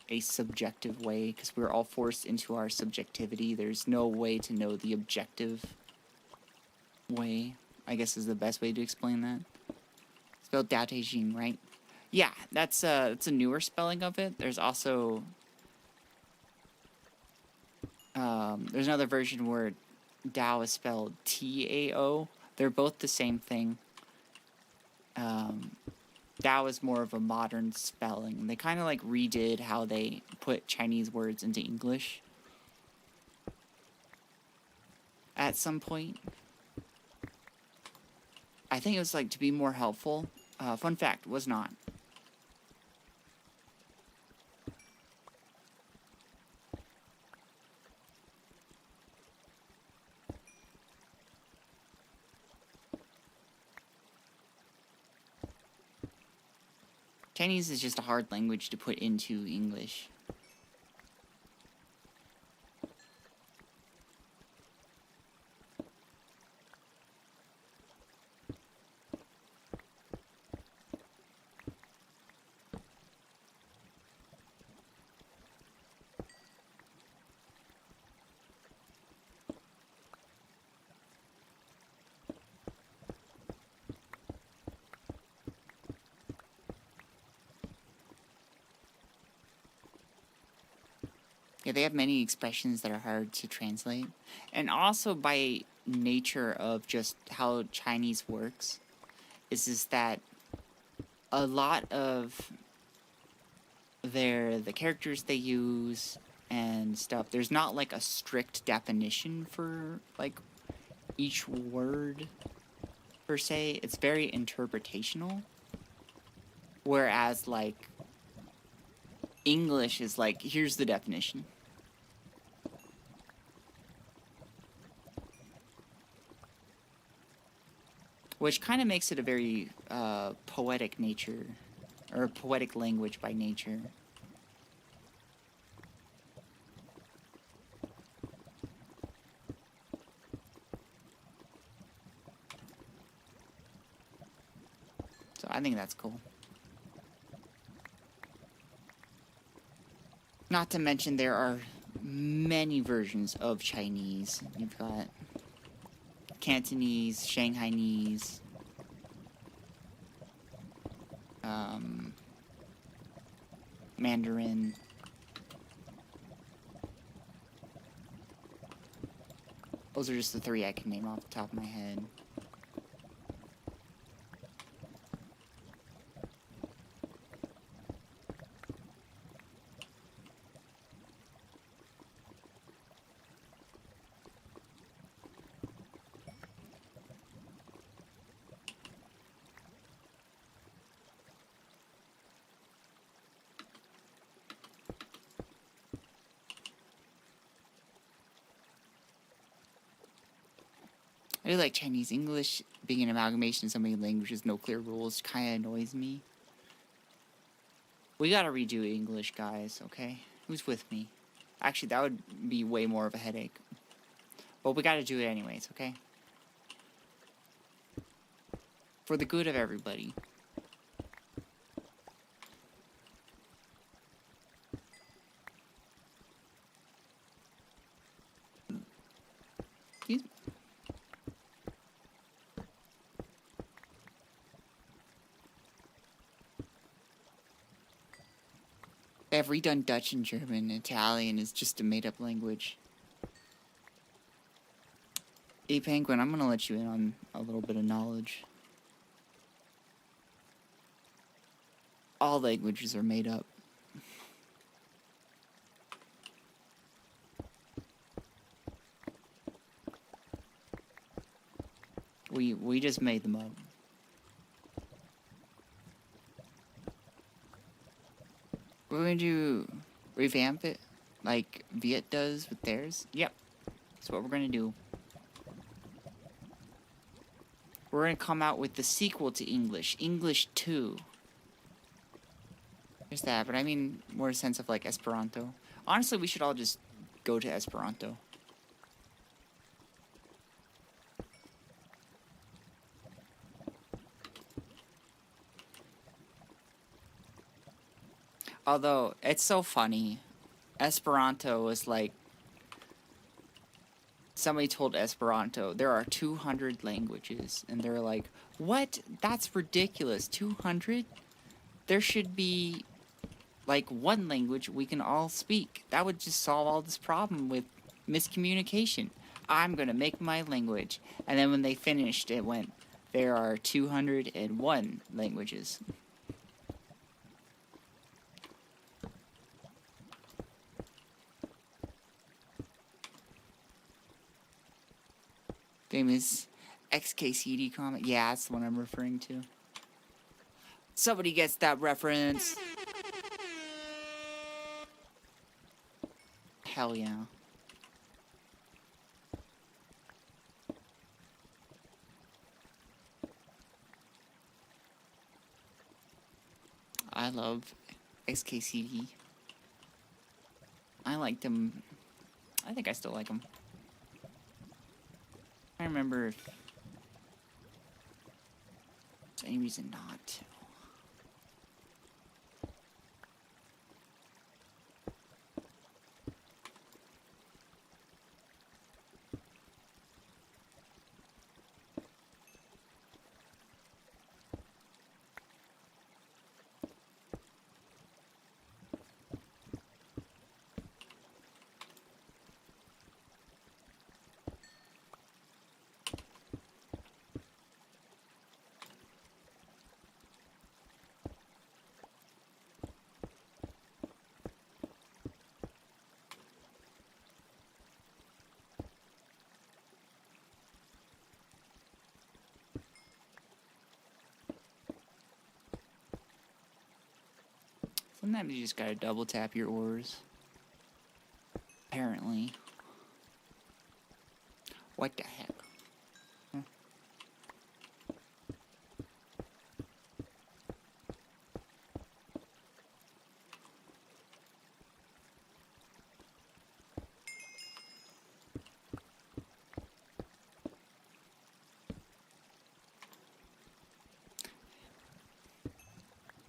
a subjective way, because we're all forced into our subjectivity. There's no way to know the objective way, I guess is the best way to explain that. Spelled Tao Te Ching, right? Yeah, that's a newer spelling of it. There's also there's another version where Tao is spelled T-A-O. They're both the same thing. Tao is more of a modern spelling. They kind of like redid how they put Chinese words into English at some point. I think it was like to be more helpful. Fun fact, was not. Chinese is just a hard language to put into English. Yeah, they have many expressions that are hard to translate. And also by nature of just how Chinese works, is that a lot of the characters they use and stuff, there's not like a strict definition for like each word per se. It's very interpretational. Whereas like English is like, here's the definition. Which kind of makes it a very poetic nature, or a poetic language by nature. So I think that's cool. Not to mention there are many versions of Chinese. You've got Cantonese, Shanghainese, Mandarin. Those are just the three I can name off the top of my head. I really like Chinese. English being an amalgamation of so many languages, no clear rules, kind of annoys me. We gotta redo English, guys, okay? Who's with me? Actually, that would be way more of a headache. But we gotta do it anyways, okay? For the good of everybody. Excuse me. I've redone Dutch and German. Italian is just a made-up language. Hey, Penguin, I'm gonna let you in on a little bit of knowledge. All languages are made up. We just made them up. We're going to revamp it like Viet does with theirs. Yep. That's what we're going to do. We're going to come out with the sequel to English. English 2. There's that, but I mean more a sense of like Esperanto. Honestly, we should all just go to Esperanto. Although, it's so funny. Esperanto was like... Somebody told Esperanto, there are 200 languages. And they're like, what? That's ridiculous. 200? There should be, like, one language we can all speak. That would just solve all this problem with miscommunication. I'm gonna make my language. And then when they finished, it went, there are 201 languages. Famous XKCD comment. Yeah, that's the one I'm referring to. Somebody gets that reference. Hell yeah. I love XKCD. I liked them. I think I still like them. I remember if there's any reason not to. Sometimes you just gotta double tap your oars. Apparently. What the heck? Huh?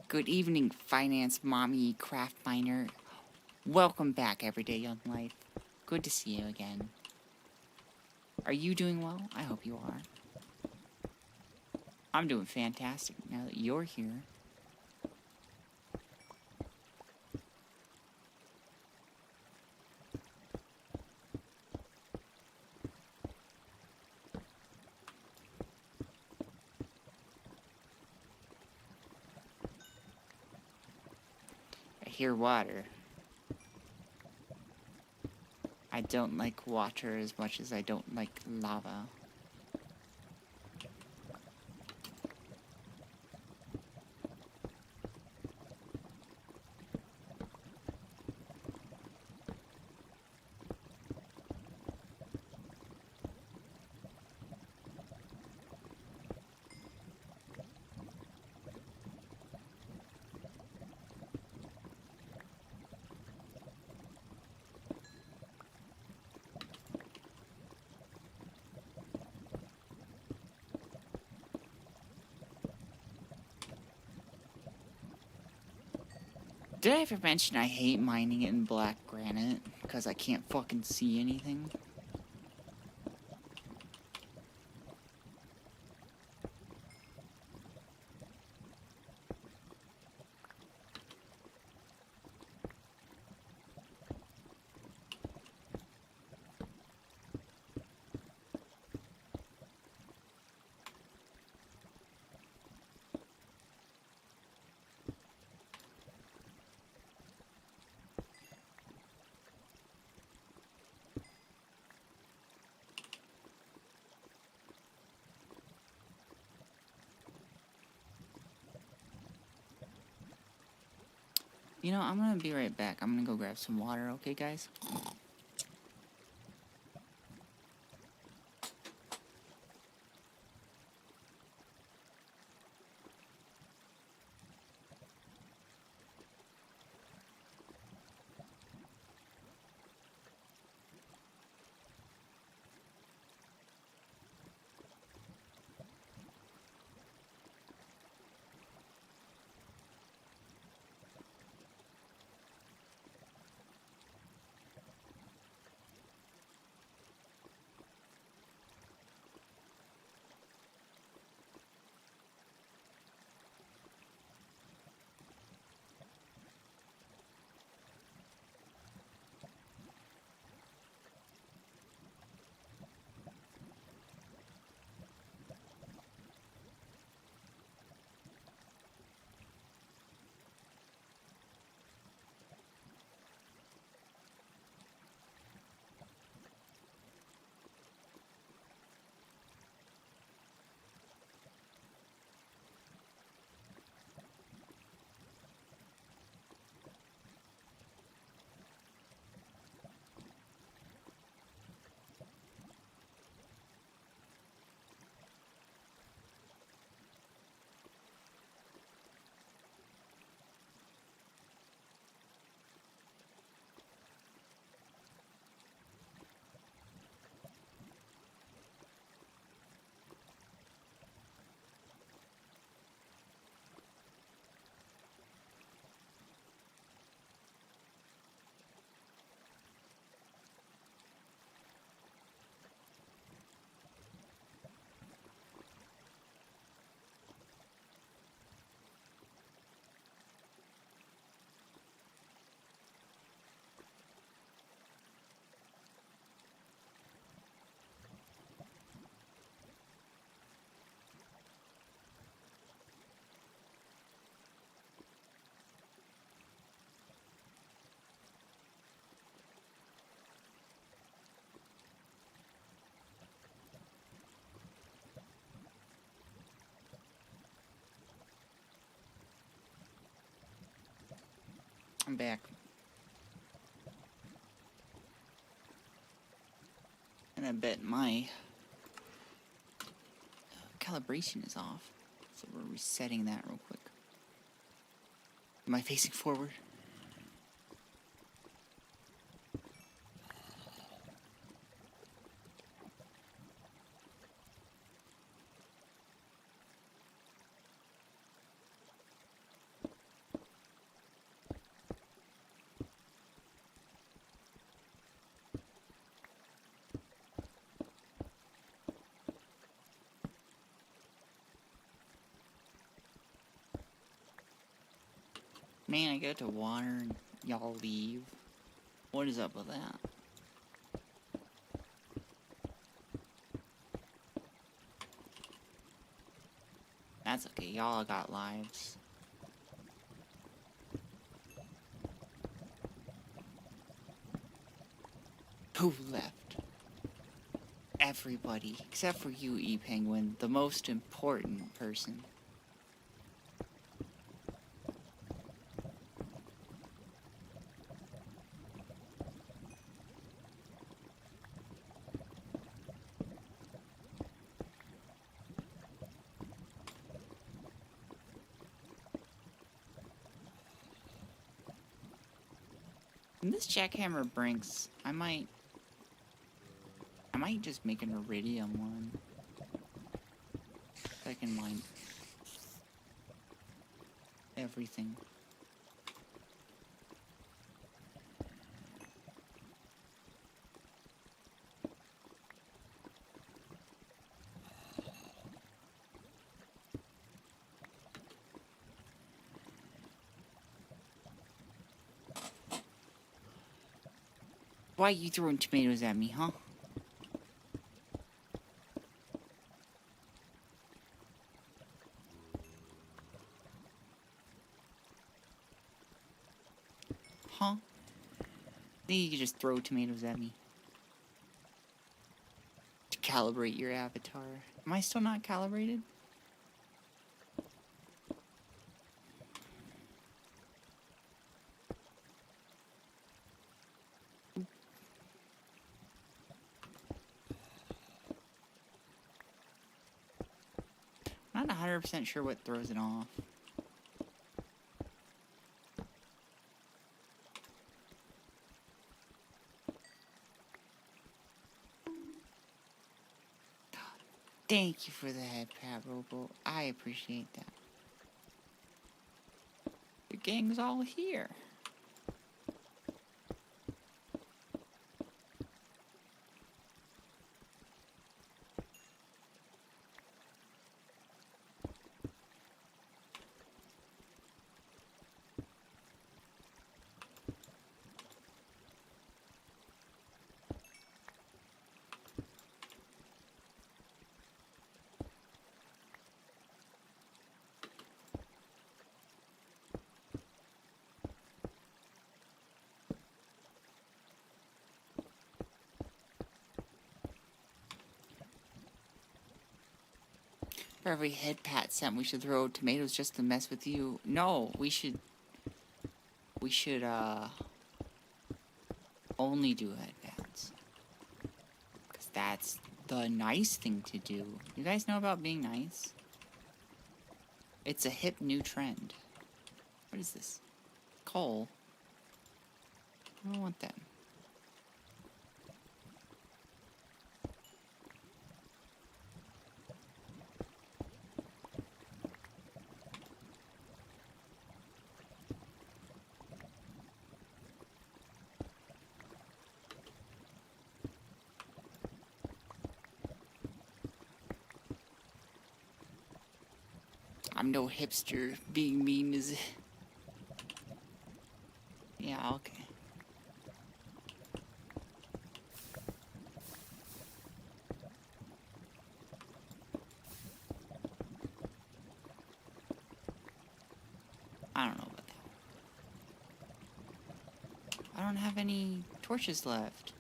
Good evening, finance mommy craft miner. Welcome back, Everyday Young Life. Good to see you again. Are you doing well? I hope you are. I'm doing fantastic now that you're here. I hear water. I don't like water as much as I don't like lava. Did I ever mention I hate mining in black granite? Because I can't fucking see anything? You know, I'm gonna be right back. I'm gonna go grab some water, okay, guys? I'm back. And I bet my calibration is off. So we're resetting that real quick. Am I facing forward? Man, I go to water and y'all leave. What is up with that? That's okay, y'all got lives. Who left? Everybody, except for you, E-Penguin, the most important person. When this jackhammer brinks, I might just make an iridium one. So I can mine everything. Why are you throwing tomatoes at me, huh? Huh? Think you could just throw tomatoes at me. To calibrate your avatar. Am I still not calibrated? I'm not 100% sure what throws it off. Thank you for the head pat, Robo. I appreciate that. The gang's all here. For every head pat sent, we should throw tomatoes just to mess with you. No, we should only do head pats. Because that's the nice thing to do. You guys know about being nice? It's a hip new trend. What is this? Coal? I don't want that. I'm no hipster. Being mean is... Yeah, okay. I don't know about that. I don't have any torches left.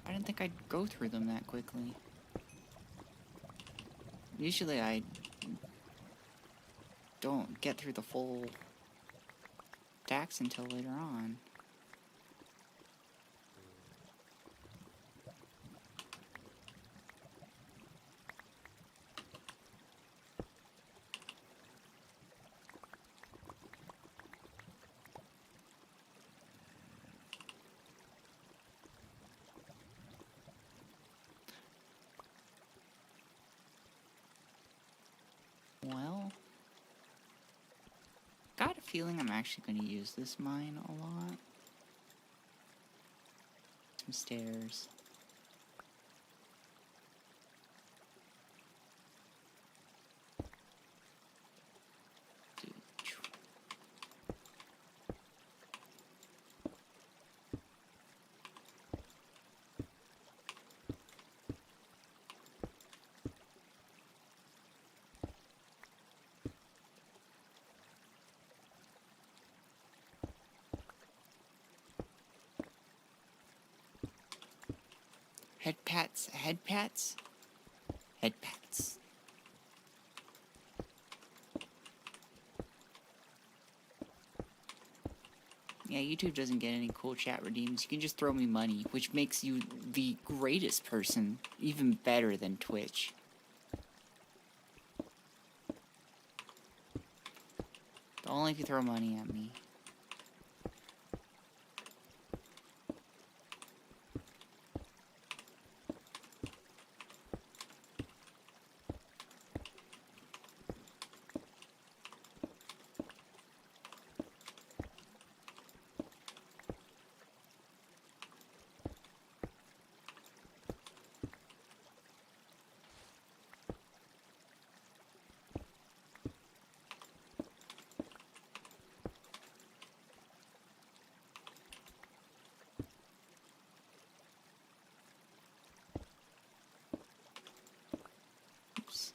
I didn't think I'd go through them that quickly. Usually I don't get through the full stacks until later on. Well, got a feeling I'm actually going to use this mine a lot. Some stairs. Head pats, head pats, head pats. Yeah, YouTube doesn't get any cool chat redeems. You can just throw me money, which makes you the greatest person, even better than Twitch. But only if you throw money at me. Oops.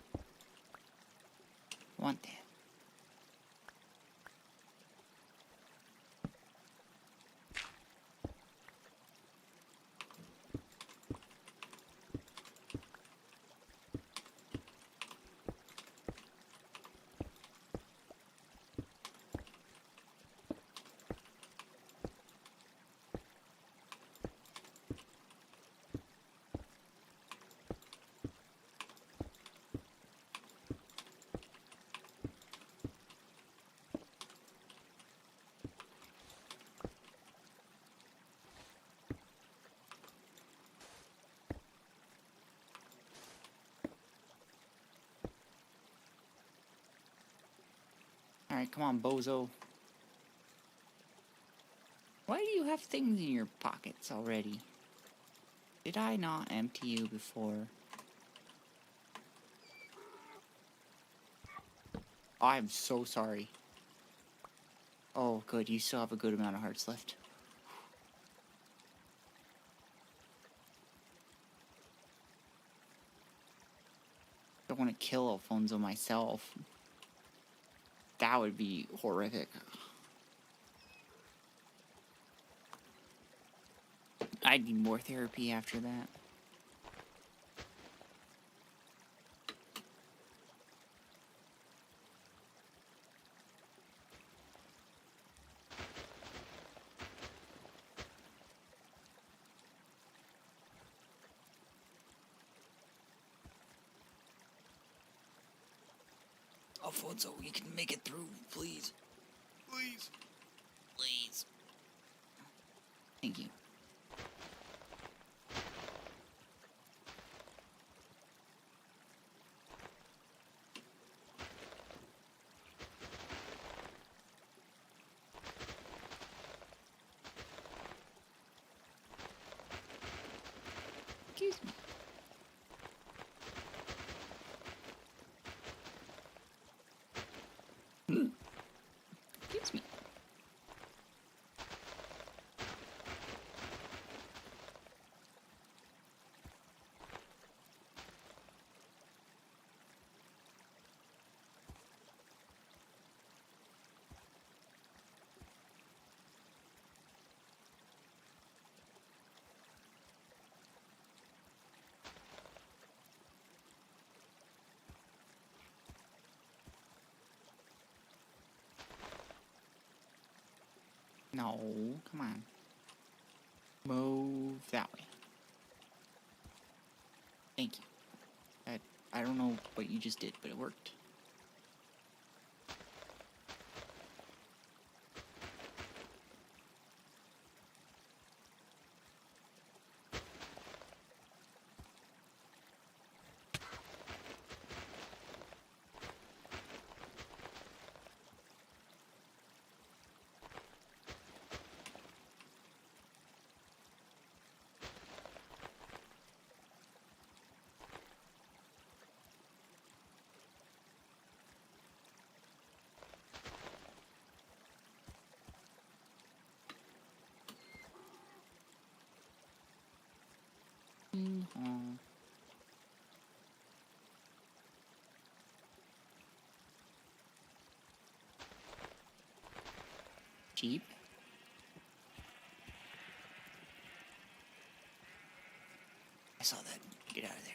Want that. Alright, come on, bozo. Why do you have things in your pockets already? Did I not empty you before? I'm so sorry. Oh, good, you still have a good amount of hearts left. I don't want to kill Alfonso myself. That would be horrific. I'd need more therapy after that. Alfonso, you can make it through, please. Please. Please. Thank you. Excuse me. Excuse me. No, come on. Move that way. Thank you. I don't know what you just did, but it worked. Jeep. I saw that. Get out of there.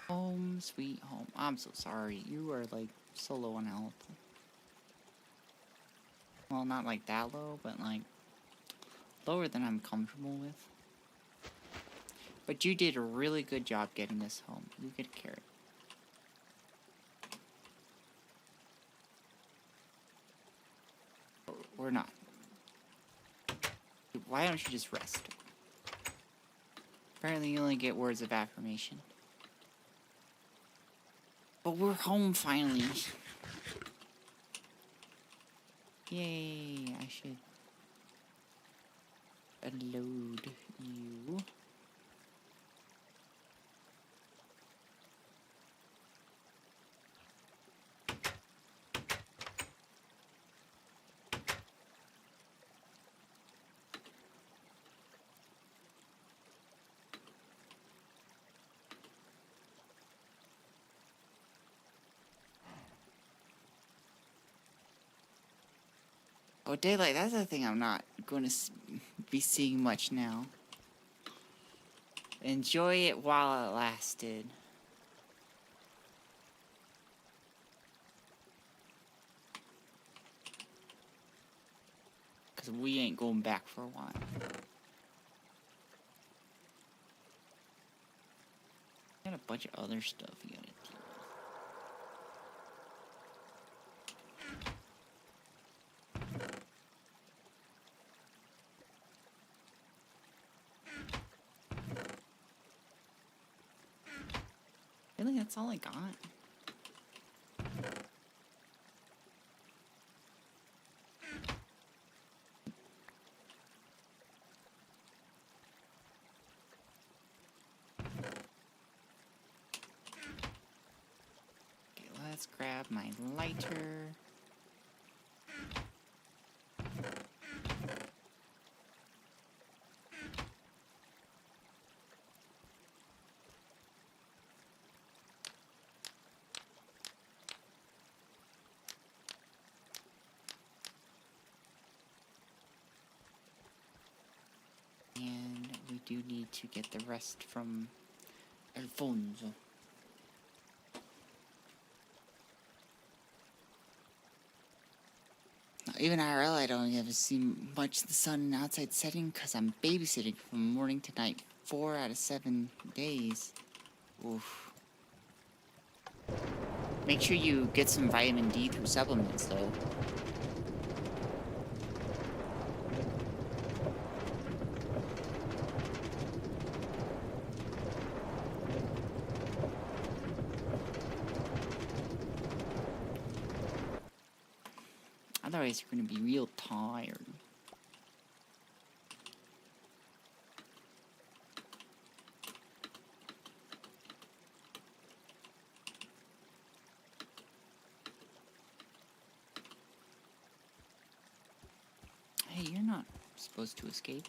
Home, sweet home. I'm so sorry. You are like so low on health. Well, not like that low, but like lower than I'm comfortable with. But you did a really good job getting this home. You get a carrot. Or not. Why don't you just rest? Apparently you only get words of affirmation. But we're home finally. Yay, I should unload you. Oh, daylight, that's the thing I'm not going to be seeing much now. Enjoy it while it lasted. Because we ain't going back for a while. Got a bunch of other stuff you gotta do. Really, that's all I got? Okay, let's grab my lighter. And we do need to get the rest from Alfonso. Now, even IRL, I don't ever see much of the sun in outside setting because I'm babysitting from morning to night, 4 out of 7 days. Oof. Make sure you get some vitamin D through supplements, though. Otherwise, you're going to be real tired. Hey, you're not supposed to escape.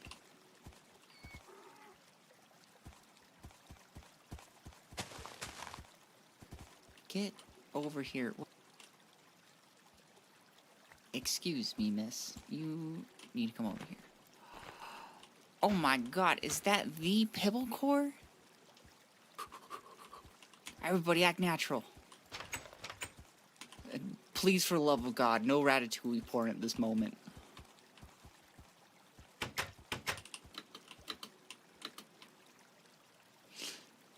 Get over here. Excuse me, miss. You need to come over here. Oh my god, is that the BinnieCore? Everybody act natural. Please, for the love of God, no ratatouille porn at this moment.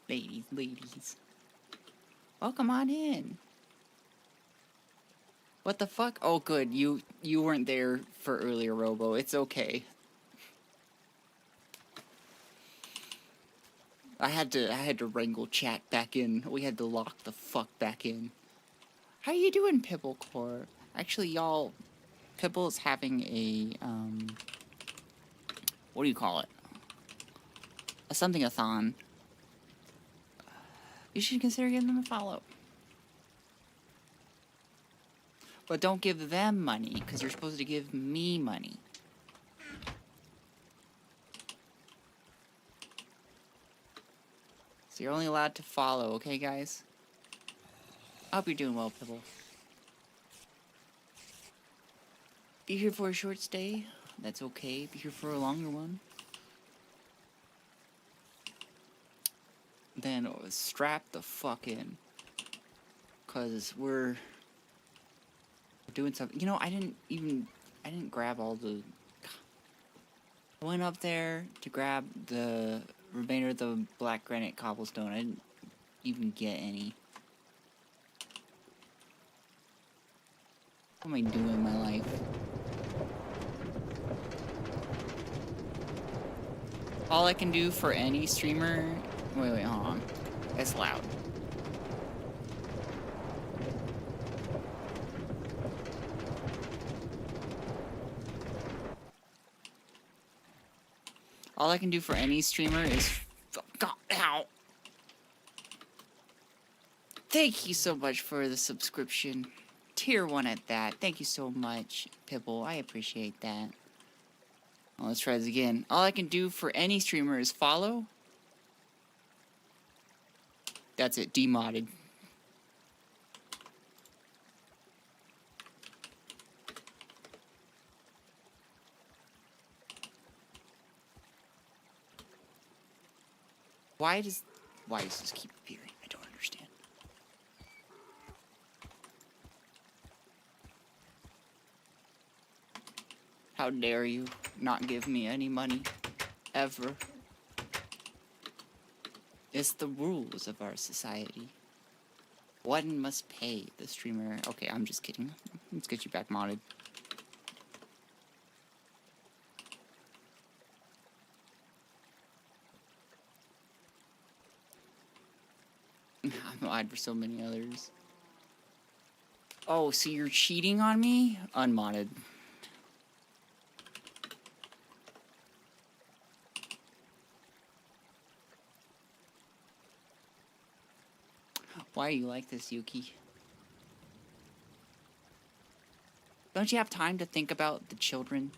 Ladies. Welcome on in. What the fuck? Oh, good. You weren't there for earlier, Robo. It's okay. I had to wrangle chat back in. We had to lock the fuck back in. How you doing, BinnieCore? Actually, y'all, Pibble is having a what do you call it? A something-a-thon. You should consider giving them a follow. But don't give them money, because you're supposed to give me money. So you're only allowed to follow, okay, guys? I hope you're doing well, Pibble. Be here for a short stay. That's okay. Be here for a longer one. Then strap the fuck in. Because we're doing something. You know, I didn't grab all the... I went up there to grab the remainder of the black granite cobblestone. I didn't even get any. What am I doing in my life? All I can do for any streamer... Wait, hold on. It's loud. All I can do for any streamer is... God, ow! Thank you so much for the subscription. Tier 1 at that. Thank you so much, Pibble. I appreciate that. Well, let's try this again. All I can do for any streamer is follow. That's it. Demodded. Why does this keep appearing? I don't understand. How dare you not give me any money, ever. It's the rules of our society. One must pay the streamer. Okay, I'm just kidding. Let's get you back modded. I'm modded for so many others. Oh, so you're cheating on me? Unmodded. Why are you like this, Yuki? Don't you have time to think about the children?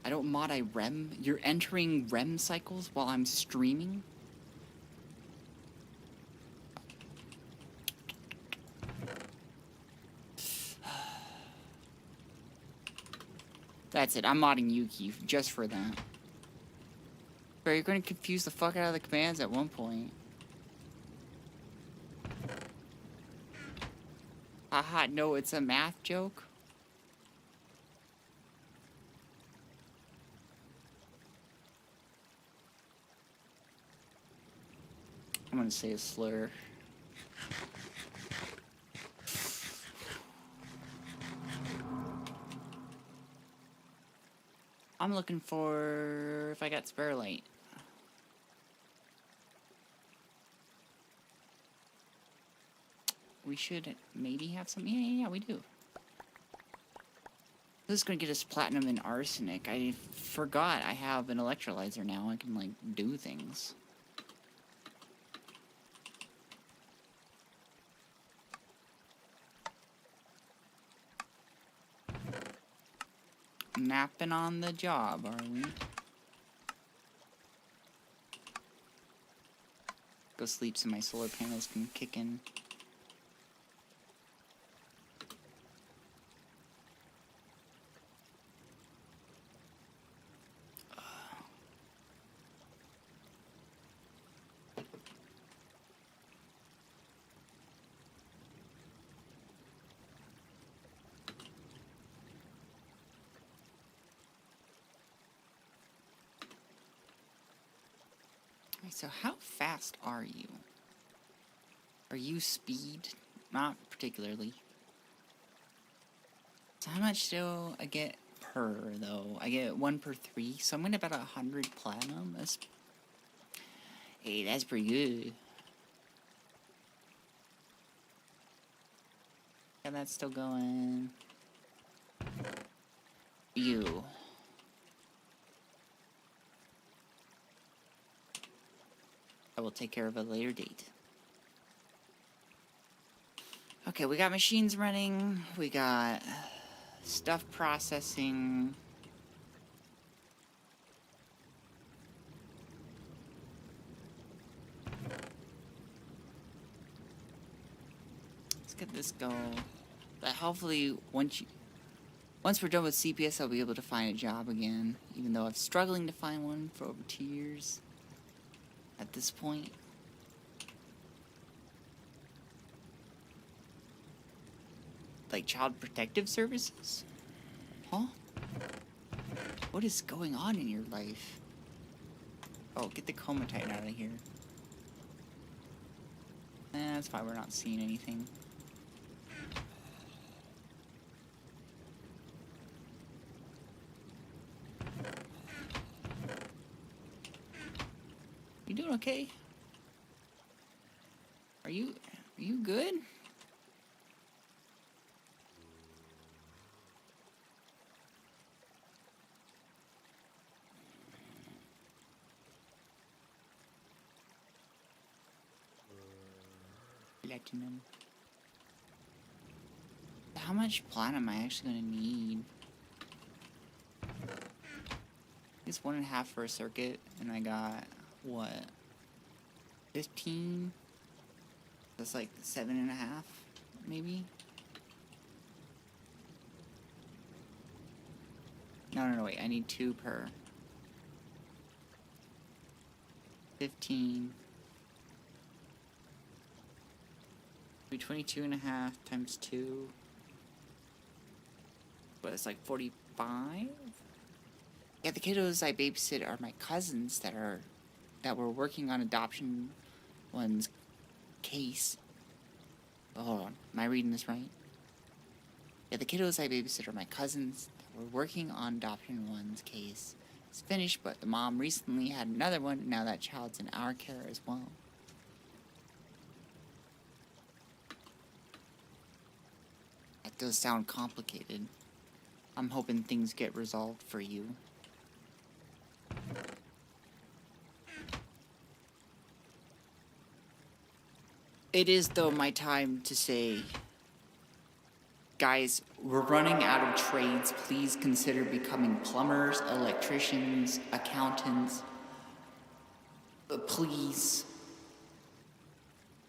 I don't mod, I REM. You're entering REM cycles while I'm streaming? That's it, I'm modding Yuki just for that. Bro, you're gonna confuse the fuck out of the commands at one point. Haha, no, it's a math joke. I'm gonna say a slur. I'm looking for if I got Sparrow light. We should maybe have some. Yeah, we do. This is gonna get us platinum and arsenic. I forgot I have an electrolyzer now. I can, like, do things. Napping on the job, are we? go sleep so my solar panels can kick in. So how fast are you? Are you speed? Not particularly. So how much do I get per, though? I get 1 per 3, so I'm gonna about 100 platinum. Hey, that's pretty good. Yeah, that's still going. You. I will take care of a later date. Okay, we got machines running. We got stuff processing. Let's get this going. But hopefully, once we're done with CPS, I'll be able to find a job again. Even though I'm struggling to find one for over 2 years at this point. Like Child Protective Services? Huh? What is going on in your life? Oh, get the Comatite out of here. That's why we're not seeing anything. You doing okay? Are you good? Platinum. How much platinum am I actually gonna need? It's 1.5 for a circuit, and I got what? 15? That's like 7.5, maybe? No, wait, I need 2 per. 15. 22.5 times 2. But it's like 45? Yeah, the kiddos I babysit are my cousins that were working on adoption one's case. Oh, hold on, am I reading this right? Yeah, the kiddos I babysit are my cousins that were working on adoption one's case. It's finished, but the mom recently had another one, and now that child's in our care as well. That does sound complicated. I'm hoping things get resolved for you. It is, though, my time to say, guys, we're running out of trades. Please consider becoming plumbers, electricians, accountants. Please.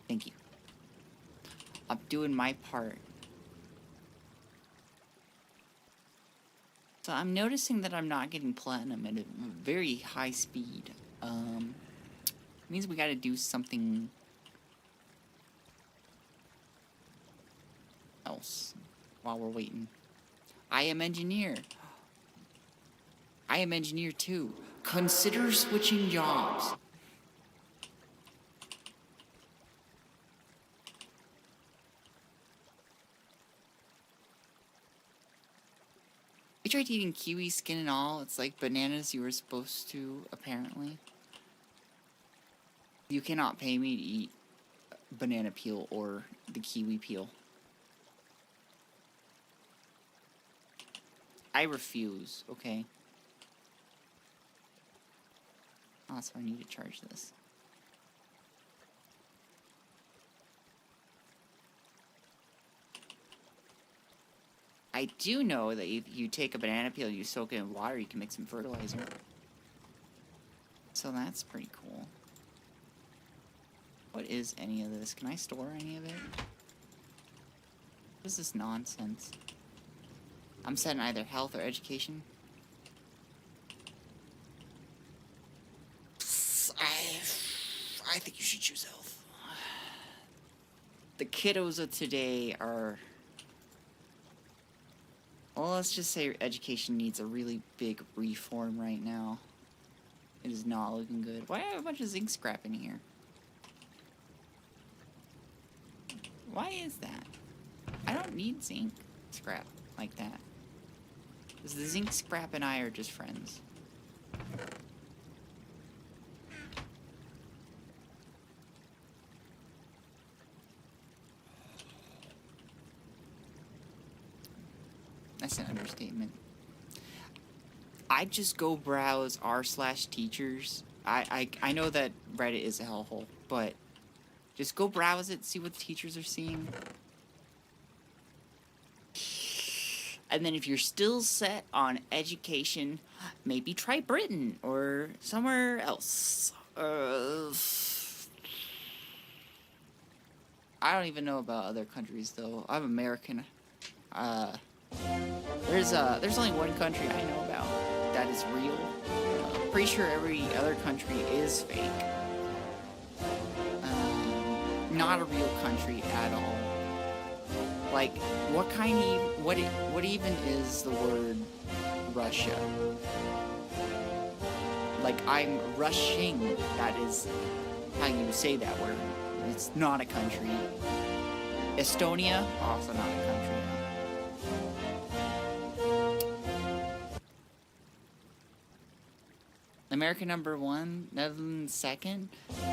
Thank you. I'm doing my part. So I'm noticing that I'm not getting platinum at a very high speed. Means we gotta do something else while we're waiting. I am engineer. I am engineer too. Consider switching jobs. I tried eating kiwi skin and all. It's like bananas you were supposed to, apparently. You cannot pay me to eat banana peel or the kiwi peel. I refuse, okay? Also, I need to charge this. I do know that if you take a banana peel, you soak it in water, you can make some fertilizer. So that's pretty cool. What is any of this? Can I store any of it? What is this nonsense? I'm setting either health or education. I think you should choose health. The kiddos of today are... Well, let's just say education needs a really big reform right now. It is not looking good. Why do I have a bunch of zinc scrap in here? Why is that? I don't need zinc scrap like that. Because the zinc scrap and I are just friends. That's an understatement. I just go browse r/teachers. I know that Reddit is a hellhole, but just go browse it, see what the teachers are seeing. And then if you're still set on education, maybe try Britain or somewhere else. I don't even know about other countries though. I'm American. There's only one country I know about that is real. Pretty sure every other country is fake. Not a real country at all. Like, what even is the word Russia? Like, I'm rushing. That is how you say that word. It's not a country. Estonia, also not a country. America #1, Netherlands 2nd.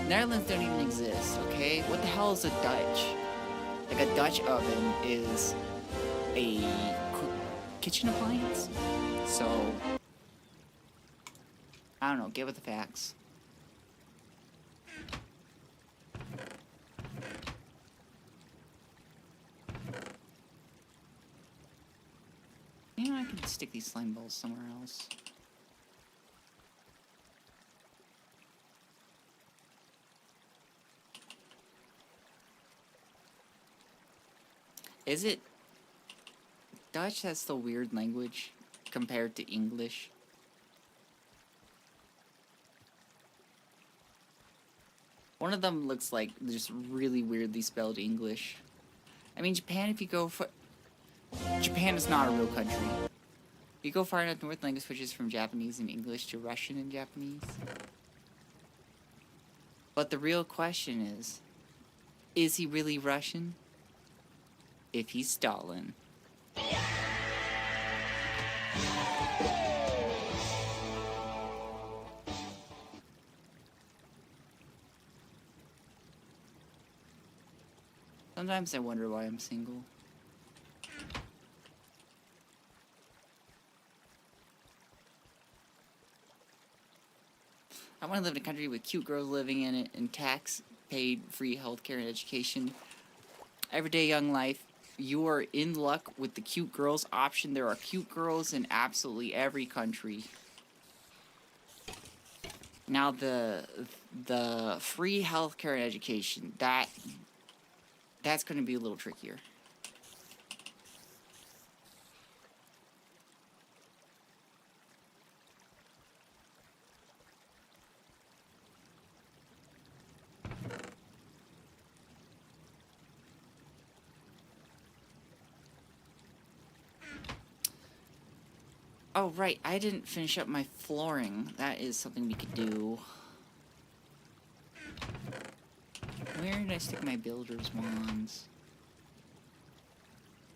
Netherlands don't even exist, okay? What the hell is a Dutch? Like, a Dutch oven is a kitchen appliance? So, I don't know, get with the facts. You know, I can stick these slime balls somewhere else. Is it Dutch? That's the weird language compared to English. One of them looks like just really weirdly spelled English. I mean, Japan, if you go for... Japan is not a real country. If you go far enough north, language switches from Japanese and English to Russian and Japanese. But the real question is he really Russian? If he's Stalin. Sometimes I wonder why I'm single. I want to live in a country with cute girls living in it and tax-paid free healthcare and education. Everyday young life. You are in luck with the cute girls option. There are cute girls in absolutely every country. Now the free healthcare and education, that's going to be a little trickier. Oh, right, I didn't finish up my flooring. That is something we could do. Where did I stick my builder's wands?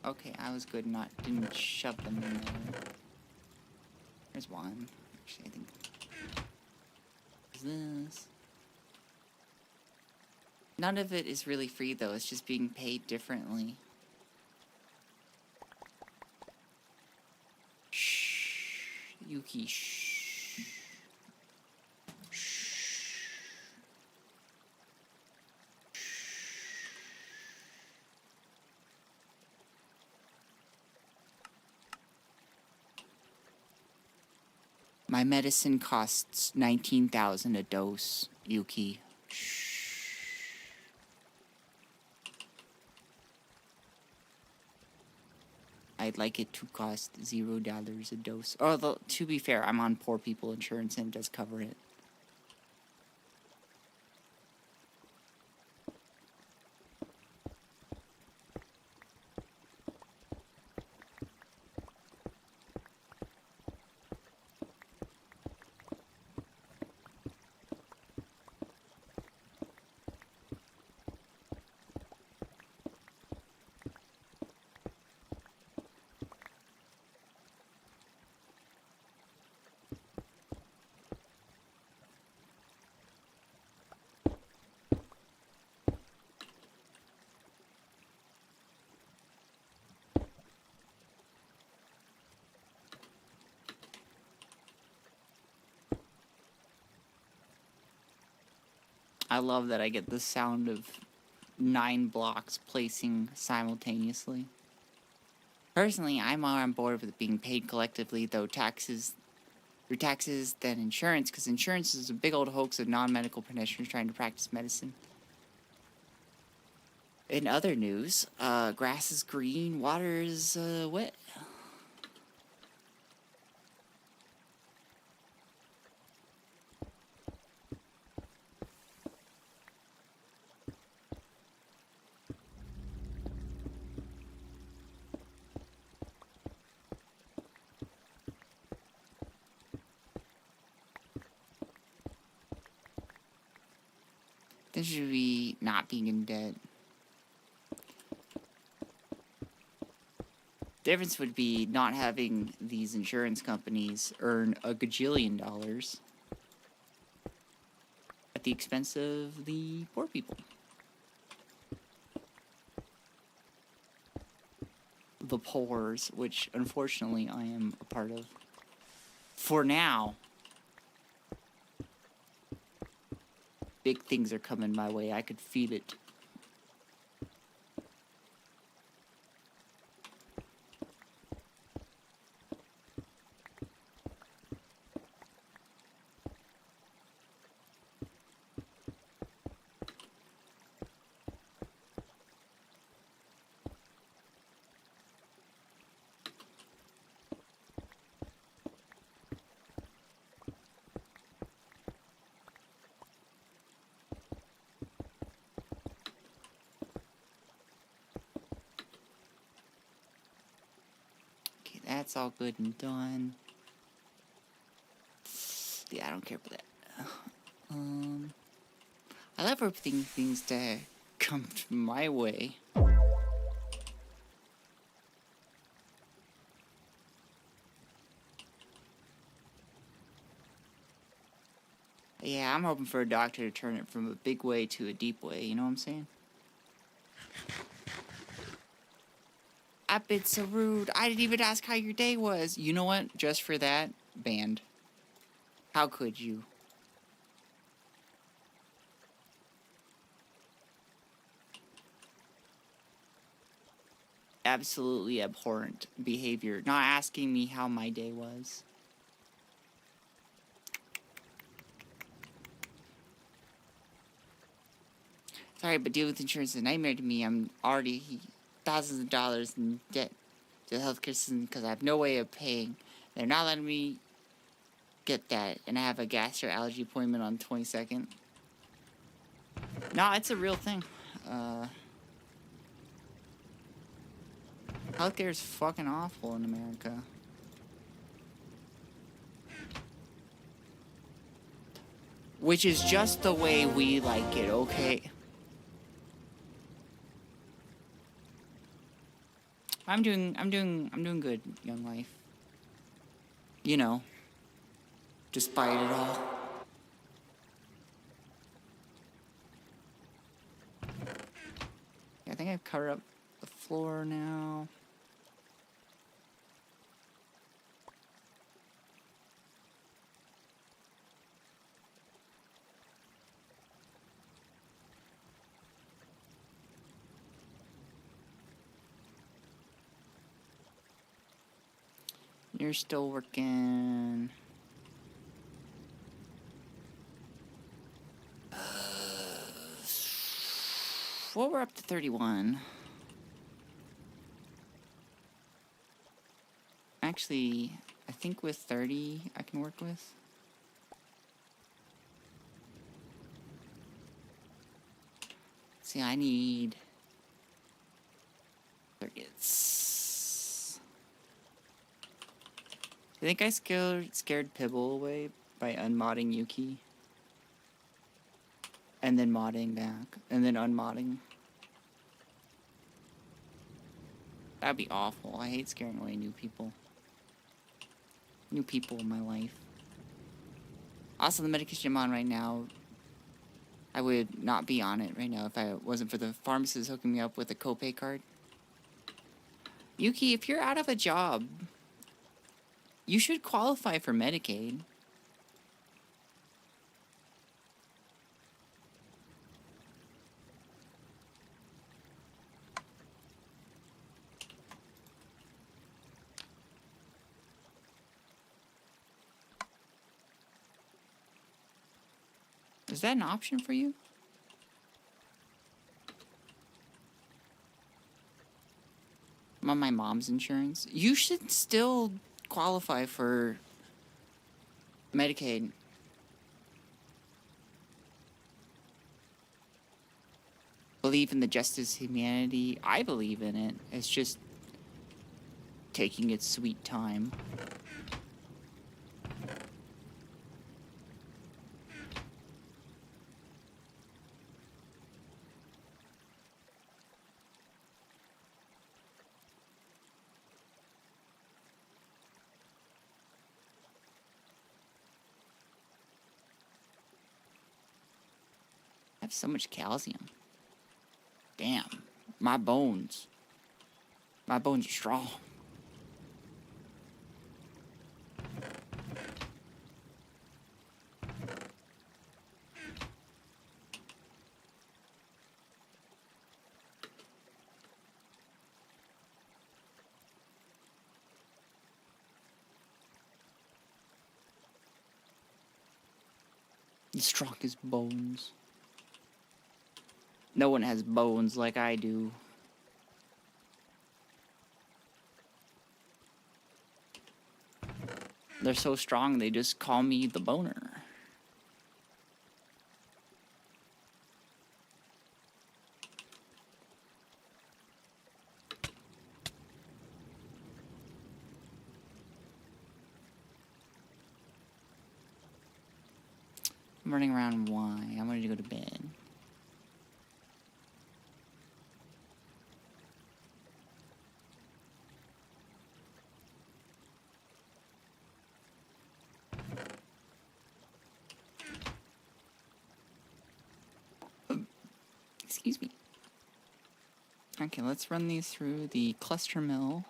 Okay, I was good, didn't shove them in there. There's one. Actually, I think... What's this? None of it is really free, though. It's just being paid differently. Yuki, shh. Shh. My medicine costs 19,000 a dose, Yuki. Shh. I'd like it to cost $0 a dose. Although, to be fair, I'm on poor people insurance and it does cover it. I love that I get the sound of 9 blocks placing simultaneously. Personally, I'm more on board with being paid collectively, though taxes than insurance, because insurance is a big old hoax of non-medical practitioners trying to practice medicine. In other news, grass is green, water is wet. This should be not being in debt. Difference would be not having these insurance companies earn a gajillion dollars at the expense of the poor people. The poors, which unfortunately I am a part of. For now. Big things are coming my way. I could feel it. That's all good and done. Yeah, I don't care about that. I love everything things to come my way. Yeah, I'm hoping for a doctor to turn it from a big way to a deep way, you know what I'm saying? I've been so rude. I didn't even ask how your day was. You know what? Just for that, banned. How could you? Absolutely abhorrent behavior. Not asking me how my day was. Sorry, but dealing with insurance is a nightmare to me. I'm already thousands of dollars in debt to the healthcare system because I have no way of paying. They're not letting me get that, and I have a gastro-allergy appointment on the 22nd. No, it's a real thing. Healthcare is fucking awful in America. Which is just the way we like it, okay? I'm doing good, young life. You know, despite it all. Yeah, I think I've covered up the floor now. You're still working. Well, we're up to 31. actually, I think with 30 I can work with. See, I need targets. I think I scared Pibble away by unmodding Yuki. And then modding back. And then unmodding. That'd be awful. I hate scaring away new people. New people in my life. Also, the medication I'm on right now, I would not be on it right now if I wasn't for the pharmacist hooking me up with a copay card. Yuki, if you're out of a job, you should qualify for Medicaid. Is that an option for you? I'm on my mom's insurance. You should still qualify for Medicaid. Believe in the justice, humanity. I believe in it. It's just taking its sweet time. I have so much calcium. Damn. My bones. My bones are strong. The strongest bones. No one has bones like I do. They're so strong, they just call me the boner. I'm running around. Why? I'm ready to go to bed. Excuse me. Okay, let's run these through the cluster mill.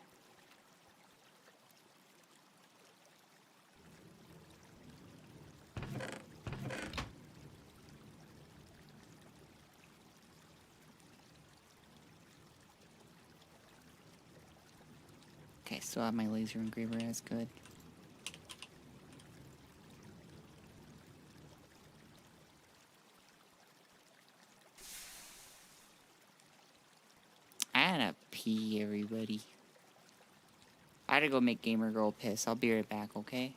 Okay, still have my laser engraver, that's good. I had to pee, everybody. I had to go make Gamer Girl piss. I'll be right back, okay?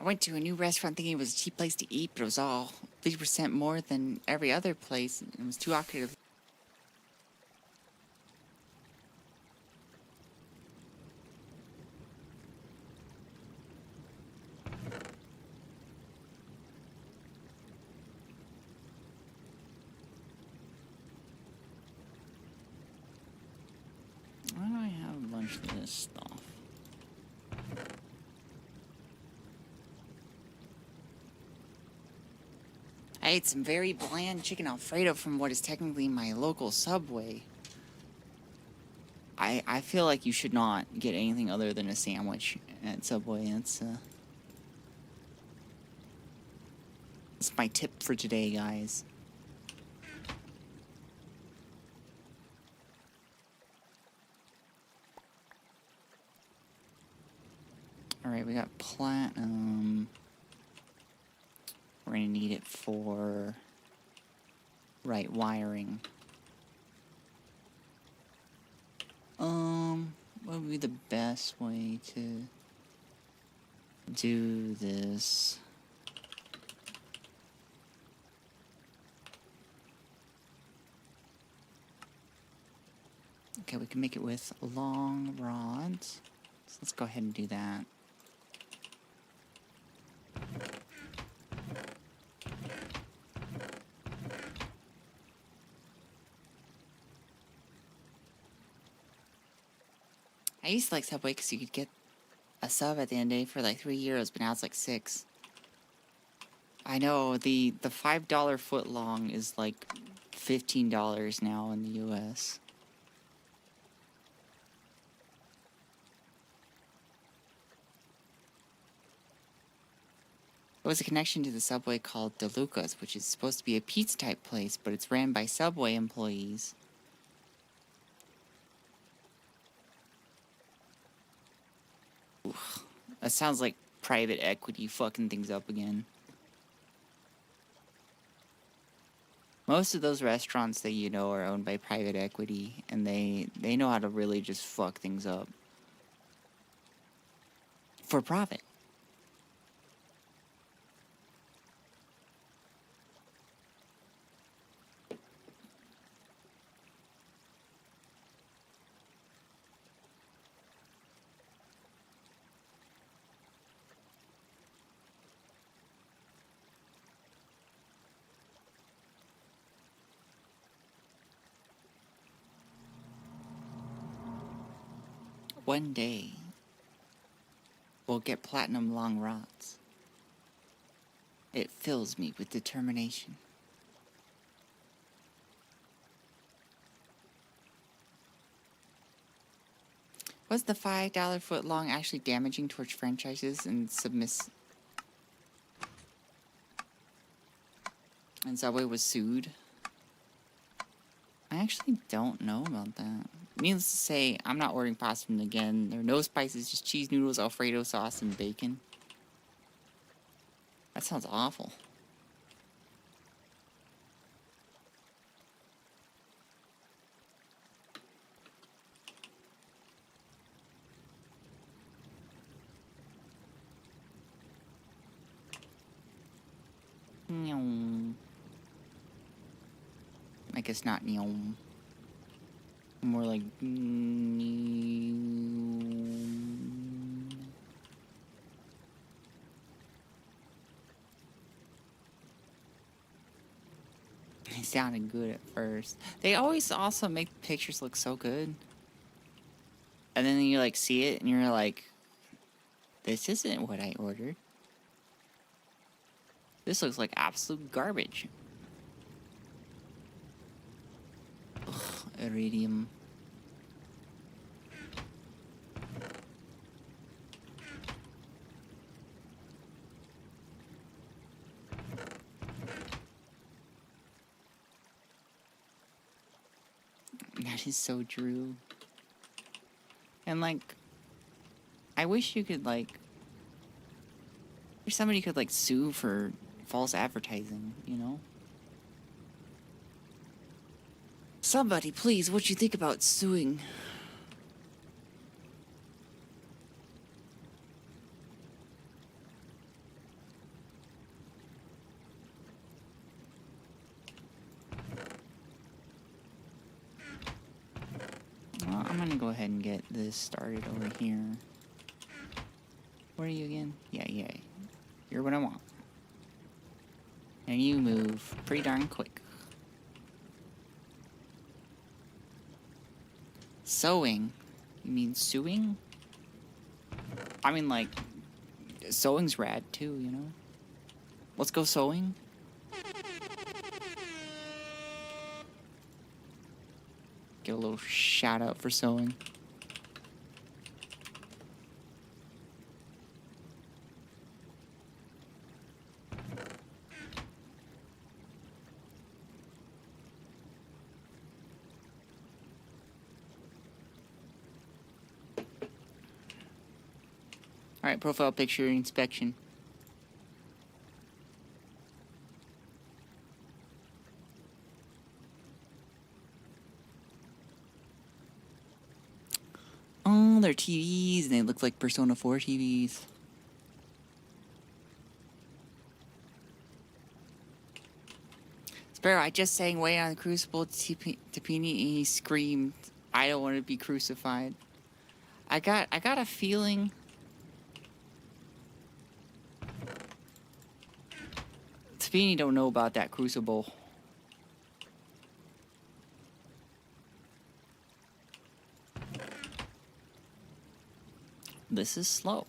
went to a new restaurant thinking it was a cheap place to eat, but it was all 50% more than every other place. It was too awkward. Why do I have a bunch of this stuff? I ate some very bland chicken Alfredo from what is technically my local Subway. I feel like you should not get anything other than a sandwich at Subway. That's my tip for today, guys. Alright, we got platinum. We're gonna need it for right wiring. What would be the best way to do this? Okay, we can make it with long rods. So let's go ahead and do that. I used to like Subway because you could get a sub at the end of the day for like €3, but now it's like $6. I know the $5 footlong is like $15 now in the US. There was a connection to the Subway called DeLuca's, which is supposed to be a pizza-type place, but it's ran by Subway employees. Oof. That sounds like private equity fucking things up again. Most of those restaurants that you know are owned by private equity, and they know how to really just fuck things up. For profit. One day, we'll get platinum long rods. It fills me with determination. Was the $5 footlong actually damaging towards franchises and and Subway was sued? I actually don't know about that. Needless to say, I'm not ordering pasta from them again. There are no spices, just cheese noodles, Alfredo sauce, and bacon. That sounds awful. I guess not neon. More like It sounded good at first. They always also make pictures look so good. And then you like see it and you're like, this isn't what I ordered. This looks like absolute garbage. Ugh, iridium. That is so true. And like, I wish you could like, wish somebody could like sue for false advertising, you know? Somebody, please, what you think about suing? I'm gonna go ahead and get this started over here. Where are you again? Yeah. You're what I want. And you move pretty darn quick. Sewing? You mean suing? I mean, like, sewing's rad too, you know? Let's go sewing. Get a little shout out for sewing. Alright, profile picture inspection. Oh, they're TVs, and they look like Persona 4 TVs. Sparrow, I just sang way on Crucible to Tapini, and he screamed, "I don't want to be crucified." I got a feeling. Tapini don't know about that Crucible. This is slow.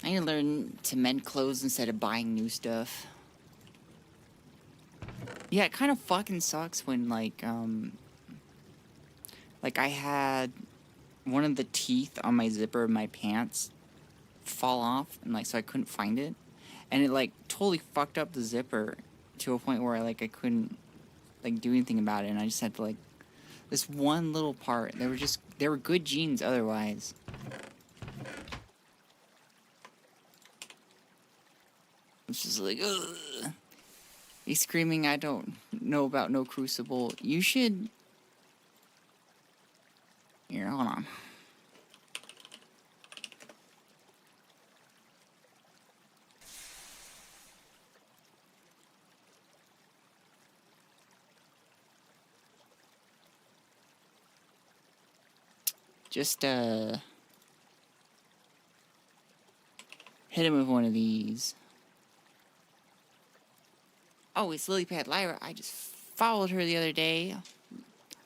I need to learn to mend clothes instead of buying new stuff. Yeah, it kind of fucking sucks when, like I had one of the teeth on my zipper of my pants fall off, and, like, so I couldn't find it. And it, like, totally fucked up the zipper to a point where, I couldn't, like, do anything about it, and I just had to, like, this one little part. They were good jeans otherwise. It's just like, ugh. He's screaming, "I don't know about no Crucible." You should... Here, hold on. Just, hit him with one of these. Oh, it's Lilypad Lyra. I just followed her the other day.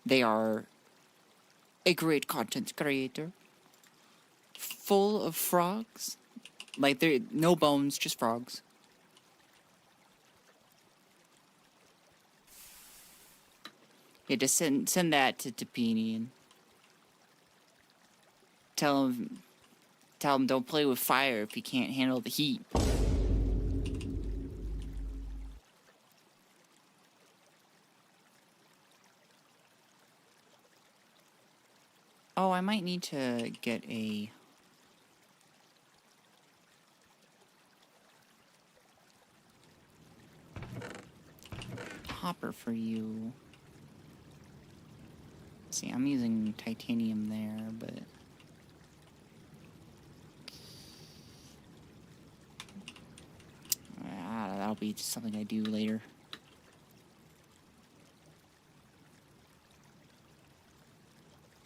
They are a great content creator. Full of frogs. Like, they're no bones, just frogs. Yeah, just send that to Tapini and tell him don't play with fire if he can't handle the heat. Oh, I might need to get a... hopper for you. See, I'm using titanium there, but... that'll be something I do later.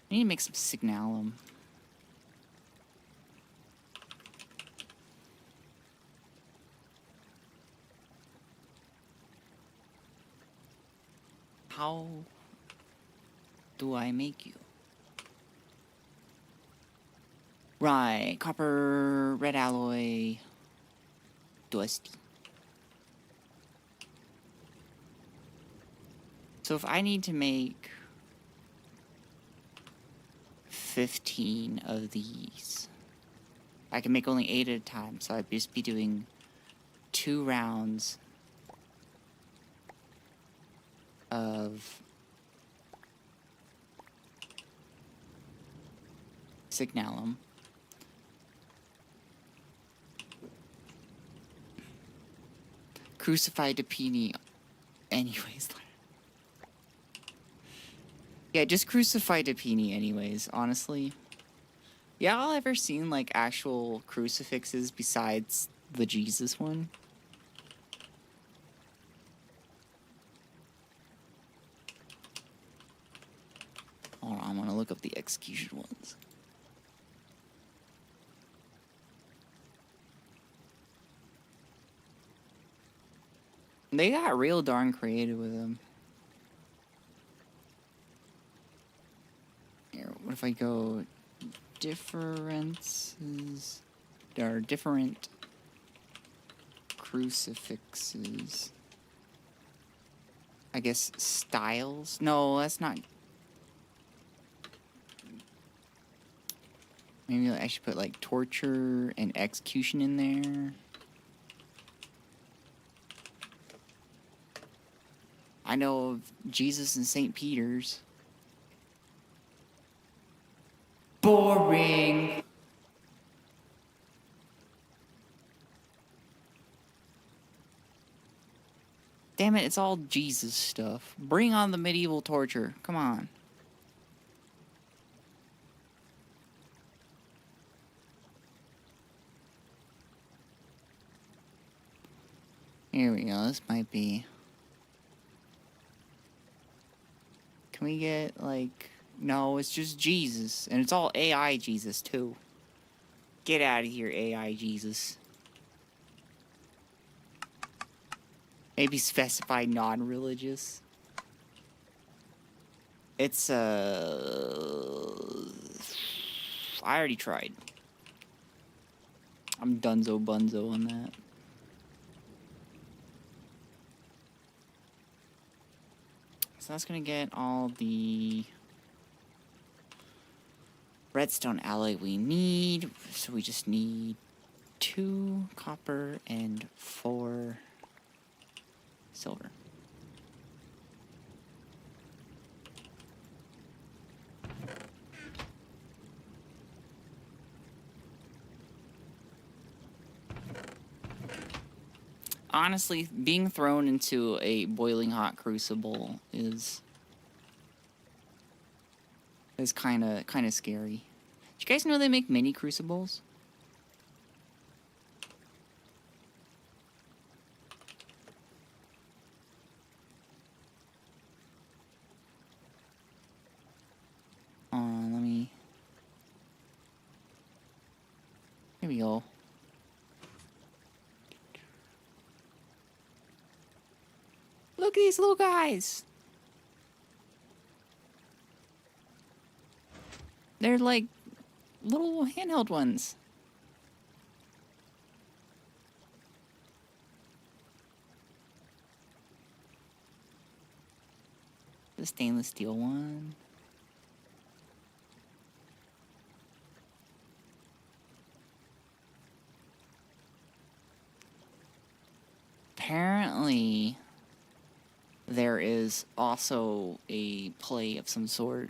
I need to make some signalum. How do I make you? Right, copper, red alloy, dusty. So if I need to make 15 of these, I can make only 8 at a time, so I'd just be doing 2 rounds of signalum. Crucify Tapini anyways. Yeah, just crucify Tapini anyways, honestly. Y'all ever seen, like, actual crucifixes besides the Jesus one? Hold on, I'm gonna look up the execution ones. They got real darn creative with them. Here, what if I go differences? There are different crucifixes. I guess styles? No, that's not. Maybe I should put like torture and execution in there. I know of Jesus and St. Peter's. Boring. Damn it, it's all Jesus stuff. Bring on the medieval torture. Come on. Here we go. This might be... Can we get, like... No, it's just Jesus. And it's all AI Jesus, too. Get out of here, AI Jesus. Maybe specify non-religious. It's, I already tried. I'm dunzo bunzo on that. So that's gonna get all the redstone alloy we need. So we just need 2 copper and 4 silver. Honestly, being thrown into a boiling hot crucible is kind of scary. Did you guys know they make mini crucibles? Let me... Here we go. Look at these little guys! They're like little handheld ones. The stainless steel one. Apparently, there is also a play of some sort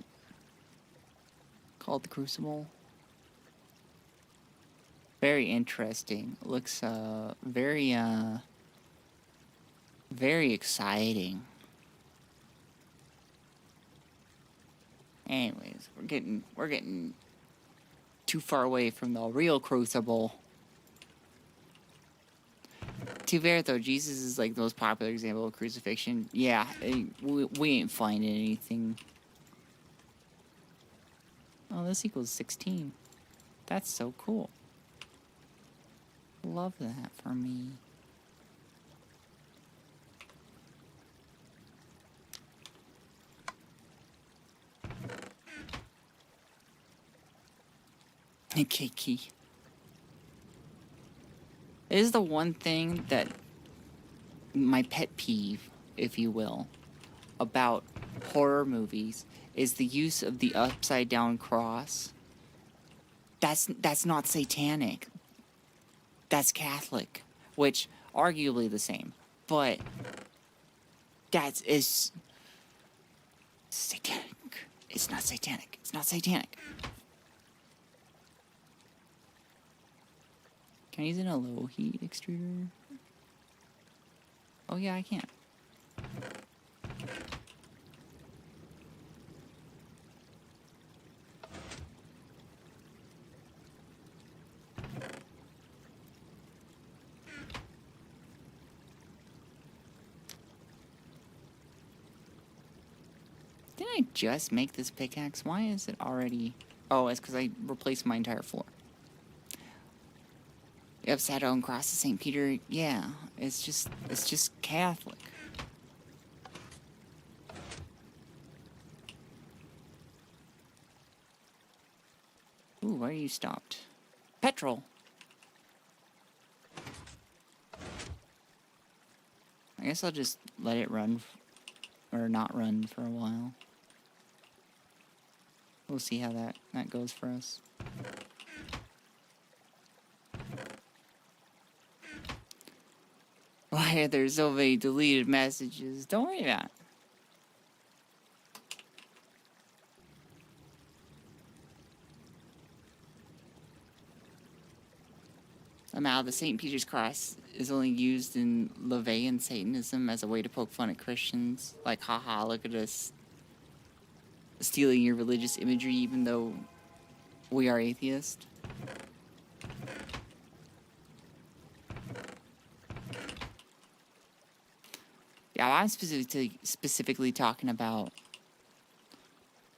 called the Crucible. Very interesting. Looks very exciting. Anyways, we're getting too far away from the real Crucible. To be fair though, Jesus is like the most popular example of crucifixion. Yeah, we ain't finding anything. Oh, this equals 16. That's so cool. Love that for me. Okay, key. It is the one thing that my pet peeve, if you will, about horror movies is the use of the upside down cross. That's not satanic. That's Catholic, which arguably the same, but that is satanic. It's not satanic. It's not satanic. Can I use it in a low heat extruder? Oh yeah, I can. Didn't I just make this pickaxe? Why is it already... Oh, it's because I replaced my entire floor. The upside down cross of St. Peter, yeah, it's just Catholic. Ooh, why are you stopped? Petrol! I guess I'll just let it run, or not run for a while. We'll see how that goes for us. Why are there so many deleted messages? Don't worry about it. Somehow the St. Peter's Cross is only used in LaVeyan Satanism as a way to poke fun at Christians. Like, haha, look at us stealing your religious imagery even though we are atheists. Yeah, I'm specifically talking about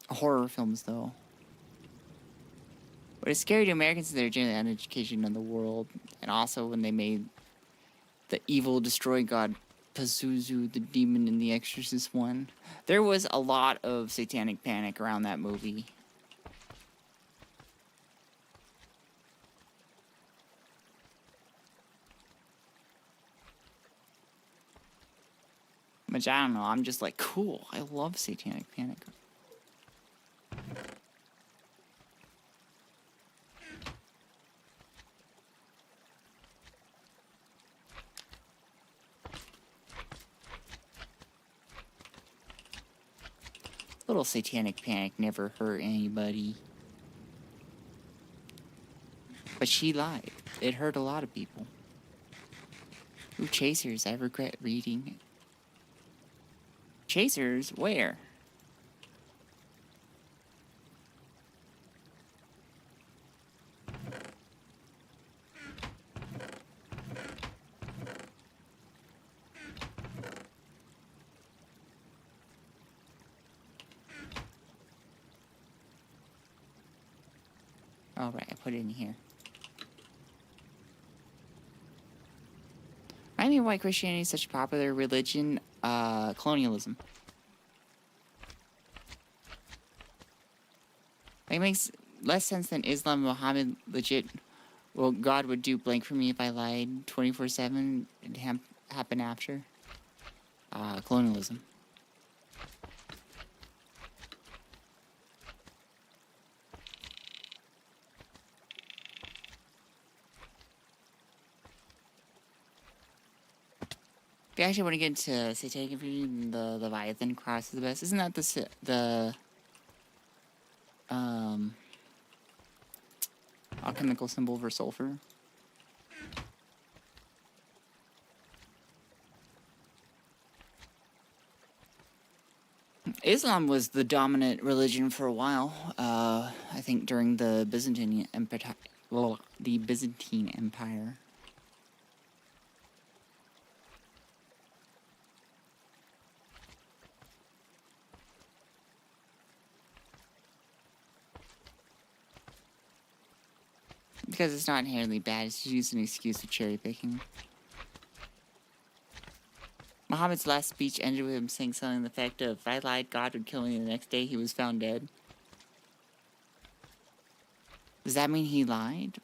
horror films, though. What is scary to Americans is they're generally uneducated in the world, and also when they made the evil destroy god Pazuzu, the demon in The Exorcist 1. There was a lot of satanic panic around that movie. Which, I don't know, I'm just like, cool, I love satanic panic. Little satanic panic never hurt anybody. But she lied. It hurt a lot of people. Ooh, Chasers, I regret reading it. Chasers? Where? Alright, I put it in here. I mean, why Christianity is such a popular religion? Colonialism. It makes less sense than Islam. Muhammad legit, well, God would do blank for me if I lied 24/7. It'd happen after. Colonialism. If you actually want to get into satanic confusion, the Leviathan cross is the best. Isn't that the alchemical symbol for sulfur? Islam was the dominant religion for a while. I think during the Byzantine Empire. Well, the Byzantine Empire. Because it's not inherently bad, it's just an excuse for cherry picking. Muhammad's last speech ended with him saying something to the effect of, if I lied, God would kill me, and the next day he was found dead. Does that mean he lied?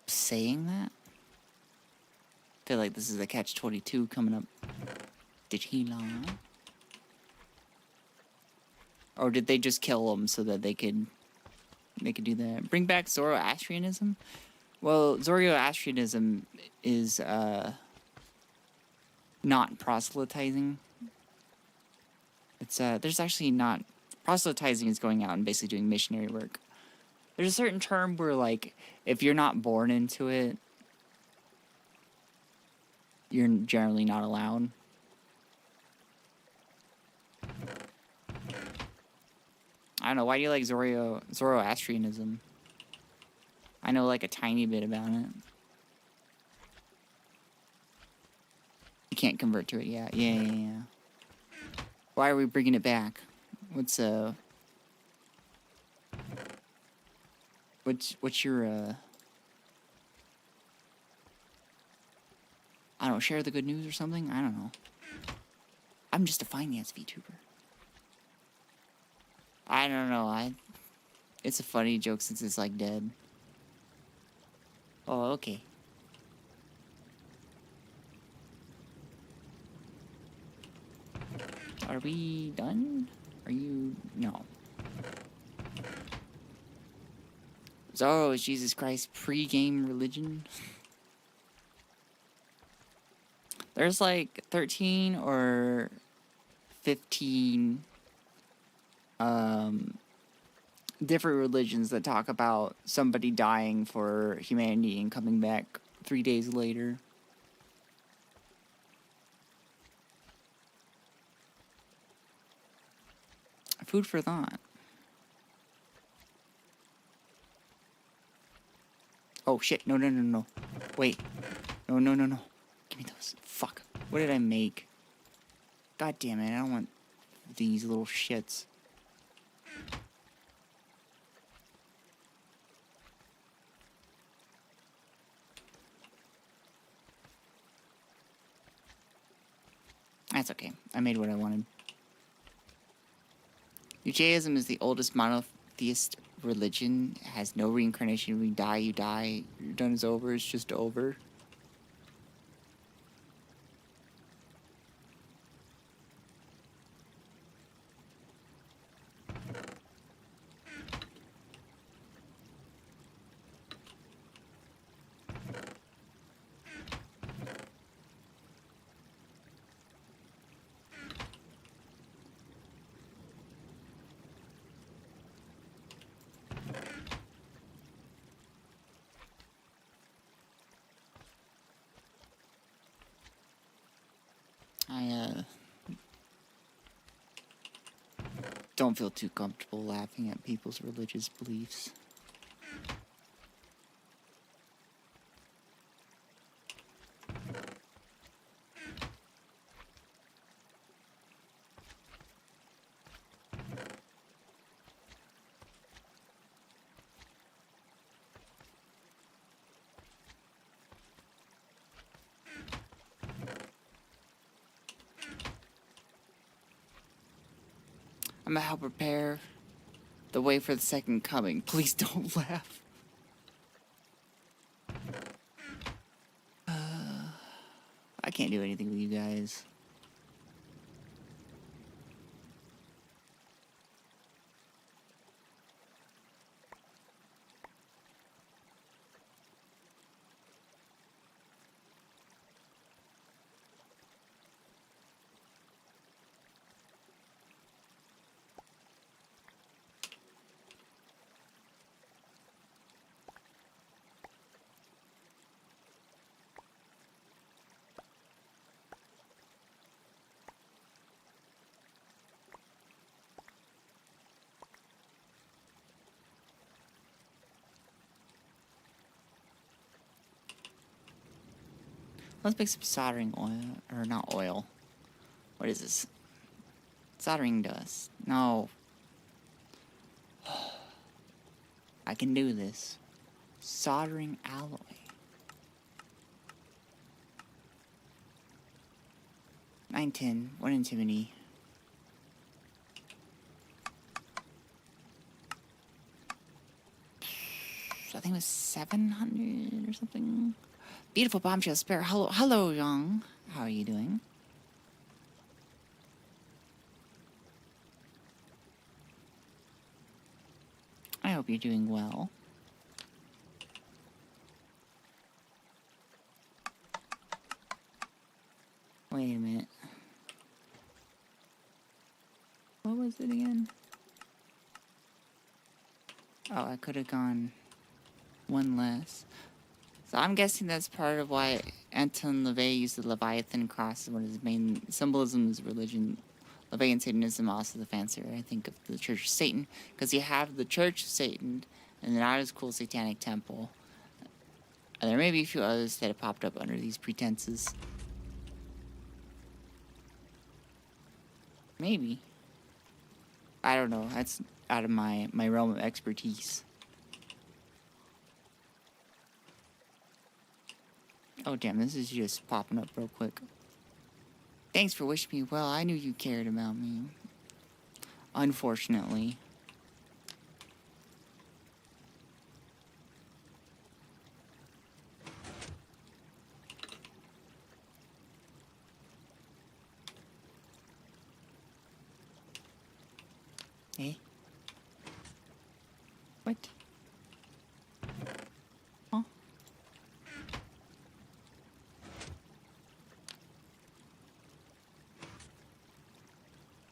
Saying that? I feel like this is a catch-22 coming up. Did he lie? Or did they just kill him so that they could do that? Bring back Zoroastrianism? Well, Zoroastrianism is, not proselytizing. It's, there's actually not... Proselytizing is going out and basically doing missionary work. There's a certain term where, like, if you're not born into it, you're generally not allowed. I don't know, why do you like Zoroastrianism? I know, like, a tiny bit about it. You can't convert to it yet. Yeah. Why are we bringing it back? What's, What's your I don't know, share the good news or something? I don't know. I'm just a finance VTuber. I don't know. It's a funny joke since it's like dead. Oh, okay. Are we done? Are you? No. Xaeros is Jesus Christ pre-game religion. There's like 13 or 15 different religions that talk about somebody dying for humanity and coming back 3 days later. Food for thought. Oh shit, no. Wait. No. Give me those. Fuck. What did I make? God damn it, I don't want these little shits. That's okay. I made what I wanted. Judaism is the oldest monotheist religion. It has no reincarnation. When you die, you die. You're done is over. It's just over. I don't feel too comfortable laughing at people's religious beliefs. I'm gonna help prepare the way for the second coming. Please don't laugh. I can't do anything with you guys. Let's make some soldering oil, or not oil. What is this? Soldering dust. No. I can do this. Soldering alloy. $9.10. 1 antimony. I think it was 700 or something. Beautiful bombshell Sparrow. Hello, Young. How are you doing? I hope you're doing well. Wait a minute. What was it again? Oh, I could have gone one less. So I'm guessing that's part of why Anton LaVey used the Leviathan cross as one of his main symbolisms of religion. LaVey and Satanism also the fancier, I think, of the Church of Satan, because you have the Church of Satan and the not as cool Satanic Temple. And there may be a few others that have popped up under these pretenses. Maybe. I don't know. That's out of my realm of expertise. Oh, damn, this is just popping up real quick. Thanks for wishing me well. I knew you cared about me. Unfortunately. Eh? What? Huh?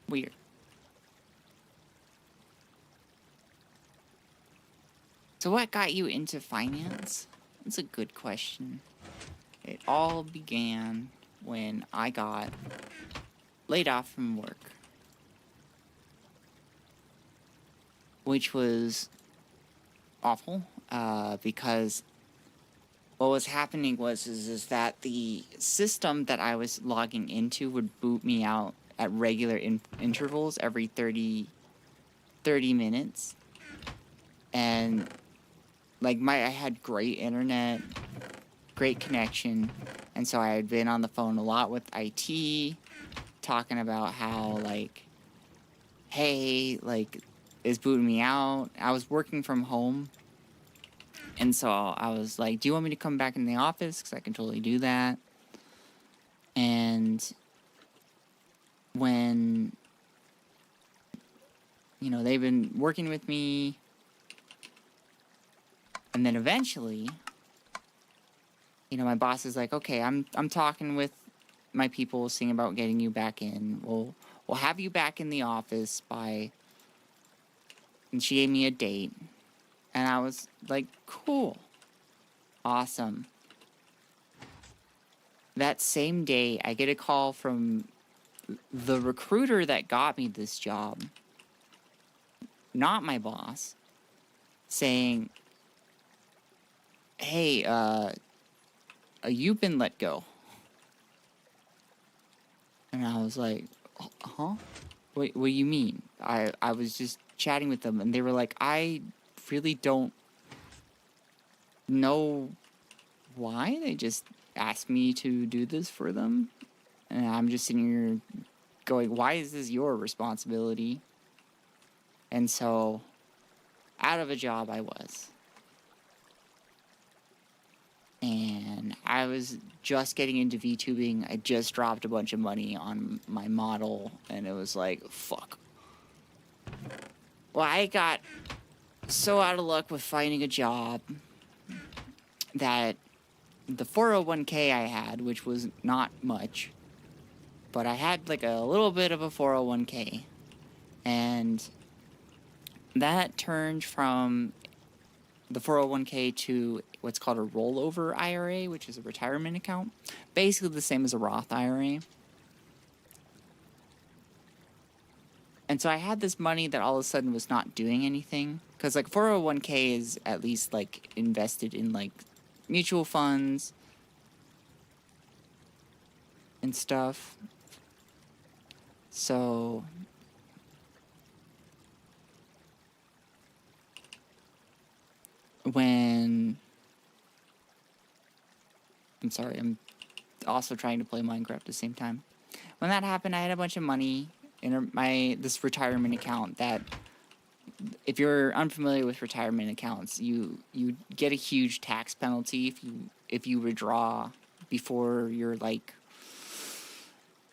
Weird. So what got you into finance? That's a good question. It all began when I got laid off from work. Which was awful, because what was happening is that the system that I was logging into would boot me out at regular intervals every 30 minutes. And like I had great internet, great connection, and so I had been on the phone a lot with IT, talking about how, like, hey, like, it's booting me out. I was working from home, and so I was like, do you want me to come back in the office? Because I can totally do that. And when, you know, they've been working with me, and then eventually, you know, my boss is like, okay, I'm talking with my people, seeing about getting you back in. We'll have you back in the office by, and she gave me a date, and I was like, cool, awesome. That same day, I get a call from the recruiter that got me this job, not my boss, saying, hey, you've been let go. And I was like, huh? What do you mean? I was just chatting with them, and they were like, I really don't know why. They just asked me to do this for them. And I'm just sitting here going, why is this your responsibility? And so, out of a job I was. And I was just getting into VTubing. I just dropped a bunch of money on my model, and it was like, fuck. Well, I got so out of luck with finding a job that the 401k I had, which was not much, but I had like a little bit of a 401k, and that turned from the 401k to what's called a rollover IRA, which is a retirement account. Basically the same as a Roth IRA. And so I had this money that all of a sudden was not doing anything. Because, like, 401k is at least, like, invested in, like, mutual funds and stuff. So when... I'm sorry, I'm also trying to play Minecraft at the same time. When that happened, I had a bunch of money in this retirement account that, if you're unfamiliar with retirement accounts, you get a huge tax penalty if you withdraw before you're like,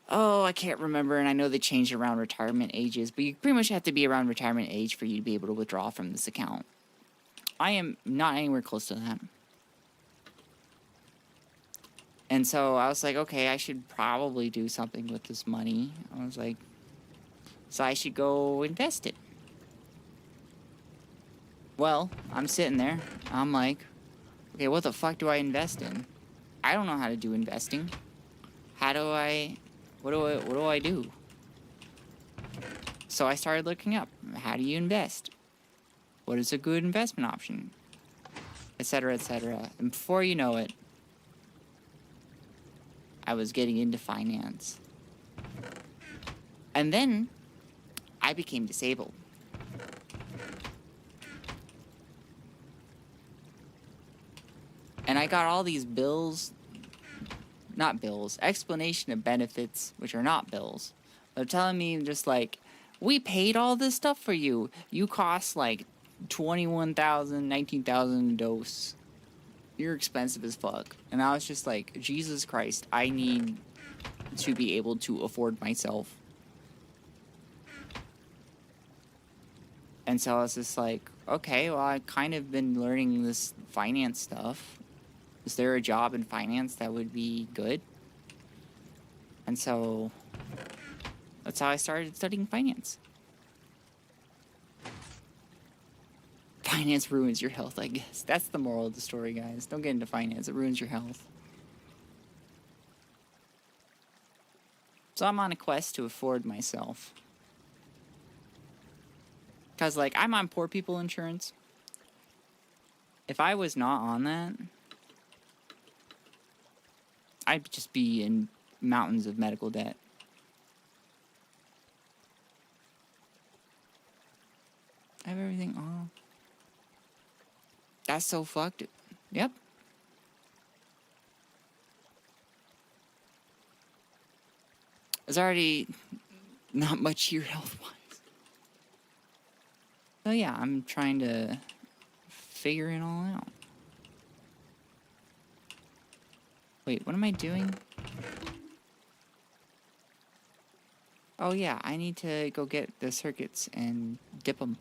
oh, I can't remember, and I know they changed around retirement ages, but you pretty much have to be around retirement age for you to be able to withdraw from this account. I am not anywhere close to that. And so I was like, okay, I should probably do something with this money. I was like, so I should go invest it. Well, I'm sitting there. I'm like, okay, what the fuck do I invest in? I don't know how to do investing. What do I do? So I started looking up, how do you invest? What is a good investment option? Etc., etc. And before you know it, I was getting into finance. And then I became disabled. And I got all these bills not bills, explanation of benefits, which are not bills. They're telling me just like, we paid all this stuff for you. You cost like 21,000, 19,000 dose. You're expensive as fuck. And I was just like, Jesus Christ, I need to be able to afford myself. And so I was just like, okay, well, I've kind of been learning this finance stuff. Is there a job in finance that would be good? And so that's how I started studying finance. Finance ruins your health, I guess. That's the moral of the story, guys. Don't get into finance. It ruins your health. So I'm on a quest to afford myself. Because, like, I'm on poor people insurance. If I was not on that, I'd just be in mountains of medical debt. I have everything off. That's so fucked. Yep. There's already not much here health-wise. So yeah, I'm trying to figure it all out. Wait, what am I doing? Oh yeah, I need to go get the circuits and dip them.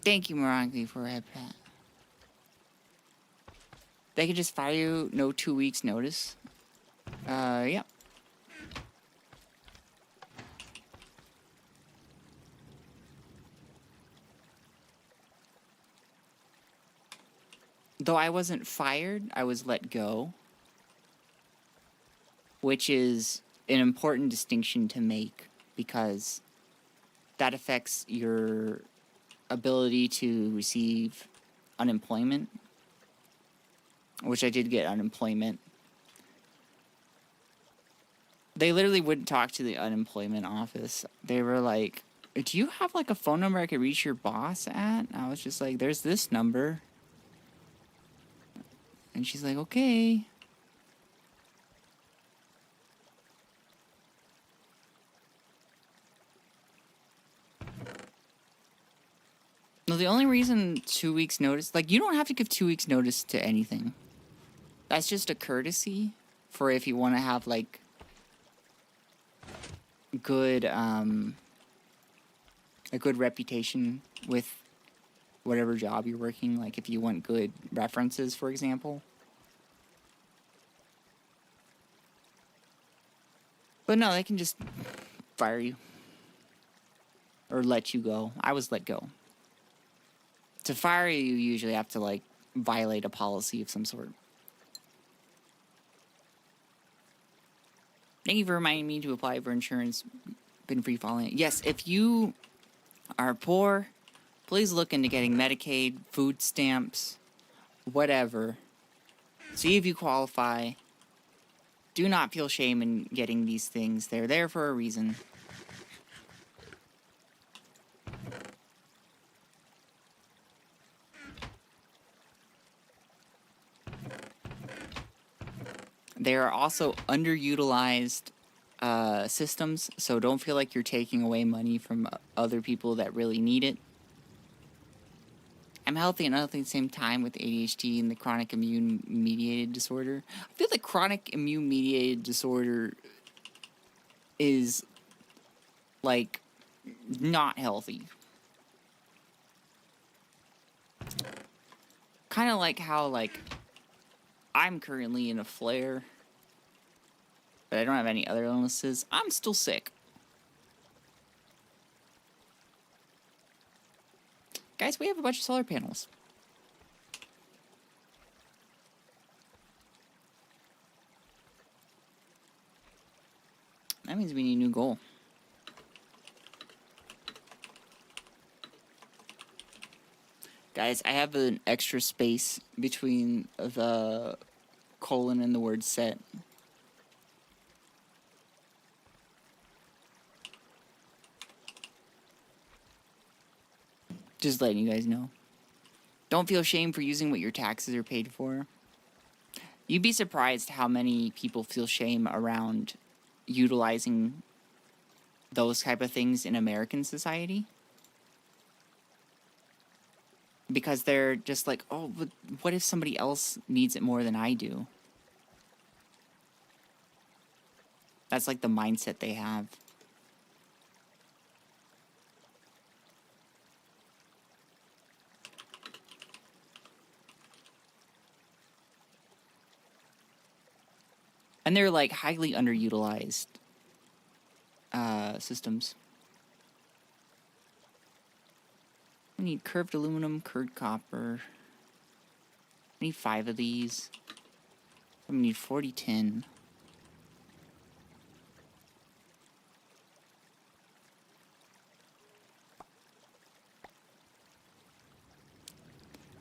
Thank you, Morangli, for a head pat. They can just fire you, no 2 weeks notice. Yeah. Though I wasn't fired, I was let go. Which is an important distinction to make, because that affects your ability to receive unemployment. Which I did get unemployment. They literally wouldn't talk to the unemployment office. They were like, do you have like a phone number I could reach your boss at? I was just like, there's this number. And she's like, okay. No, the only reason 2 weeks notice, like, you don't have to give 2 weeks notice to anything. That's just a courtesy for if you want to have, like, good, a good reputation with whatever job you're working. Like, if you want good references, for example. But no, they can just fire you. Or let you go. I was let go. To fire you, you usually have to, like, violate a policy of some sort. Thank you for reminding me to apply for insurance. Been free falling. Yes, if you are poor, please look into getting Medicaid, food stamps, whatever. See if you qualify. Do not feel shame in getting these things. They're there for a reason. They are also underutilized systems, so don't feel like you're taking away money from other people that really need it. I'm healthy and unhealthy at the same time with ADHD and the chronic immune-mediated disorder. I feel like chronic immune-mediated disorder is, like, not healthy. Kind of like how, like, I'm currently in a flare, but I don't have any other illnesses. I'm still sick. Guys, we have a bunch of solar panels. That means we need a new goal. Guys, I have an extra space between the colon and the word set. Just letting you guys know. Don't feel shame for using what your taxes are paid for. You'd be surprised how many people feel shame around utilizing those type of things in American society. Because they're just like, oh, but what if somebody else needs it more than I do? That's like the mindset they have. And they're like highly underutilized systems. I need curved aluminum, curved copper. I need 5 of these. I need 40 tin.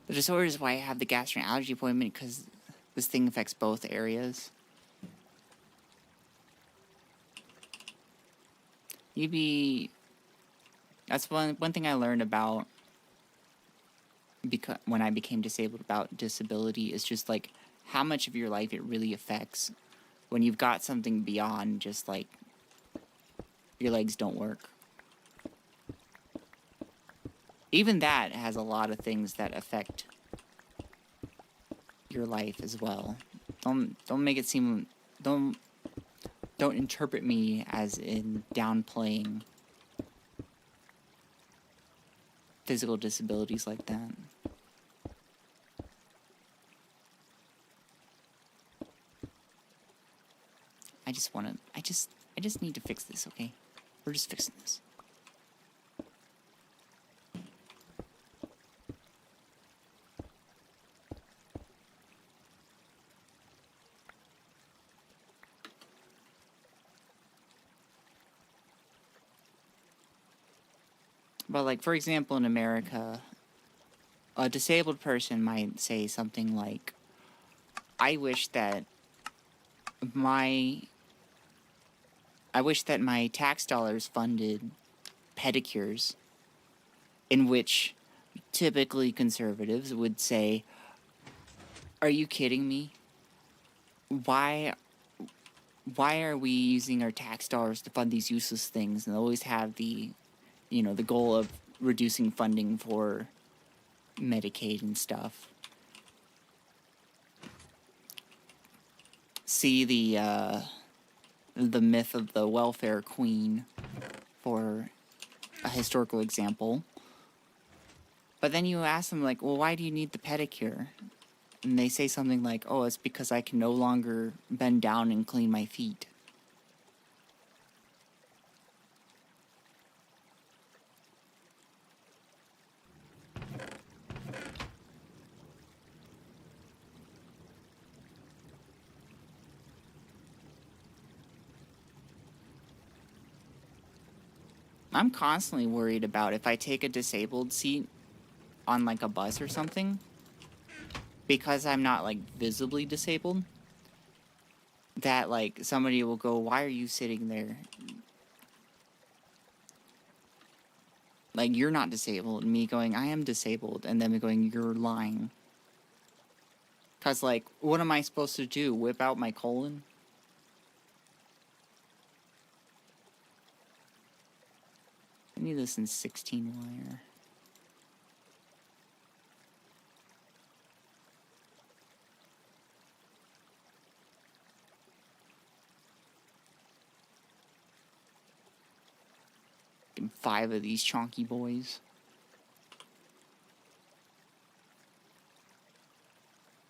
The disorder is why I have the gastroenterology appointment, because this thing affects both areas. That's one thing I learned about when I became disabled about disability is just like how much of your life it really affects when you've got something beyond just like your legs don't work. Even that has a lot of things that affect your life as well. Don't make it seem don't interpret me as in downplaying physical disabilities like that. I just need to fix this, okay? We're just fixing this. But like, for example, in America, a disabled person might say something like, I wish that my tax dollars funded pedicures, in which typically conservatives would say, are you kidding me? Why are we using our tax dollars to fund these useless things? And they always have the goal of reducing funding for Medicaid and stuff. See the myth of the welfare queen for a historical example. But then you ask them, like, well, why do you need the pedicure? And they say something like, oh, it's because I can no longer bend down and clean my feet. I'm constantly worried about if I take a disabled seat on like a bus or something, because I'm not like visibly disabled, that like somebody will go, why are you sitting there? Like, you're not disabled. And me going, I am disabled. And them going, you're lying. Because like, what am I supposed to do? Whip out my colon? I need this in 16 wire. And 5 of these chonky boys.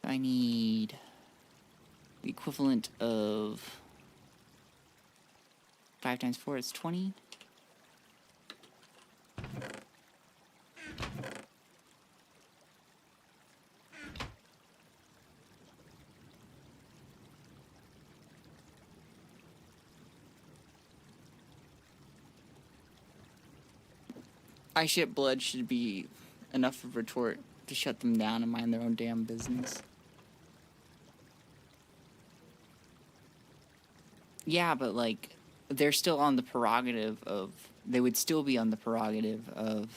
I need the equivalent of 5 times 4 is 20. I shit blood should be enough of a retort to shut them down and mind their own damn business. Yeah, but like, they're still on the prerogative of, they would still be on the prerogative of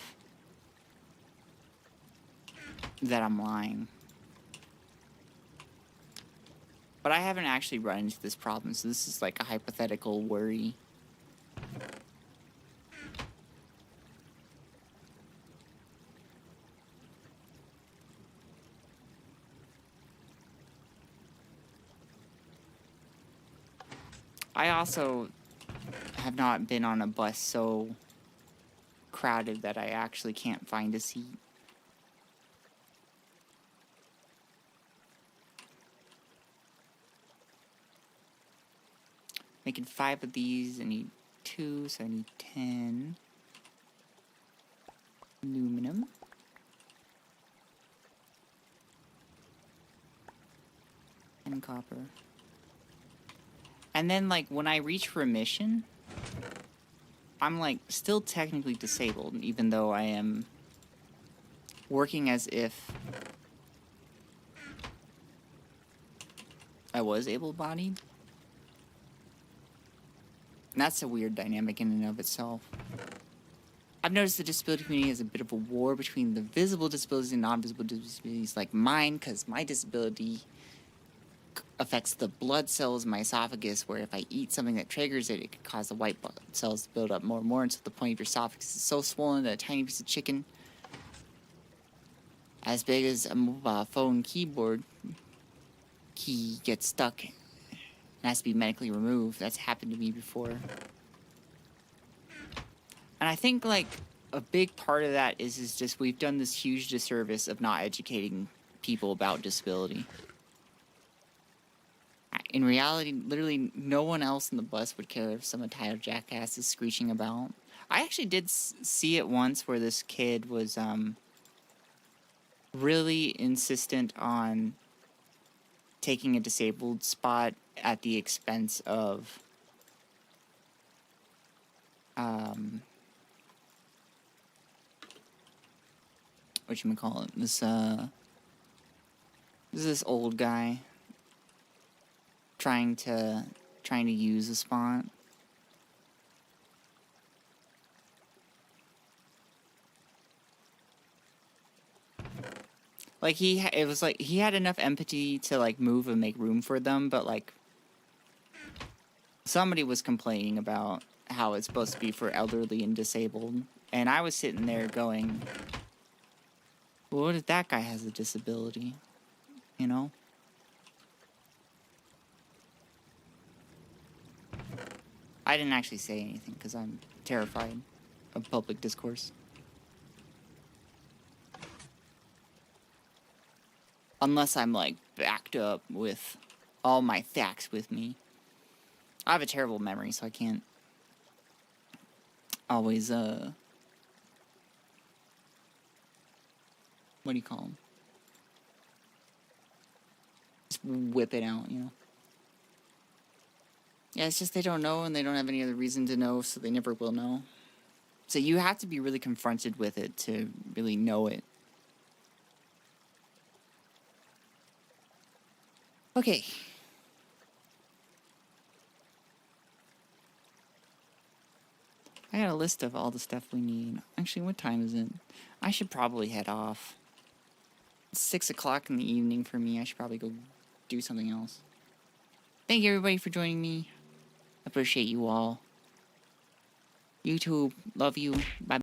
that I'm lying. But I haven't actually run into this problem, so this is like a hypothetical worry. I also have not been on a bus so crowded that I actually can't find a seat. Making 5 of these, I need 2, so I need 10 aluminum. And copper. And then, like, when I reach remission, I'm, like, still technically disabled, even though I am working as if I was able-bodied. And that's a weird dynamic in and of itself. I've noticed the disability community is a bit of a war between the visible disabilities and non-visible disabilities like mine, because my disability affects the blood cells in my esophagus, where if I eat something that triggers it, it could cause the white blood cells to build up more and more until the point of your esophagus is so swollen that a tiny piece of chicken as big as a mobile phone keyboard key gets stuck and has to be medically removed. That's happened to me before. And I think, like, a big part of that is just we've done this huge disservice of not educating people about disability. In reality, literally no one else in the bus would care if some entitled jackass is screeching about. I actually did see it once where this kid was really insistent on taking a disabled spot at the expense of whatchamacallit, this is this old guy trying to use a spot. Like, it was like he had enough empathy to, like, move and make room for them, but, like, somebody was complaining about how it's supposed to be for elderly and disabled, and I was sitting there going, well, what if that guy has a disability, you know? I didn't actually say anything because I'm terrified of public discourse. Unless I'm, like, backed up with all my facts with me. I have a terrible memory, so I can't always, what do you call them? Just whip it out, you know? Yeah, it's just they don't know, and they don't have any other reason to know, so they never will know. So you have to be really confronted with it to really know it. Okay. I got a list of all the stuff we need. Actually, what time is it? I should probably head off. It's 6 o'clock in the evening for me. I should probably go do something else. Thank you, everybody, for joining me. I appreciate you all. YouTube, love you. Bye.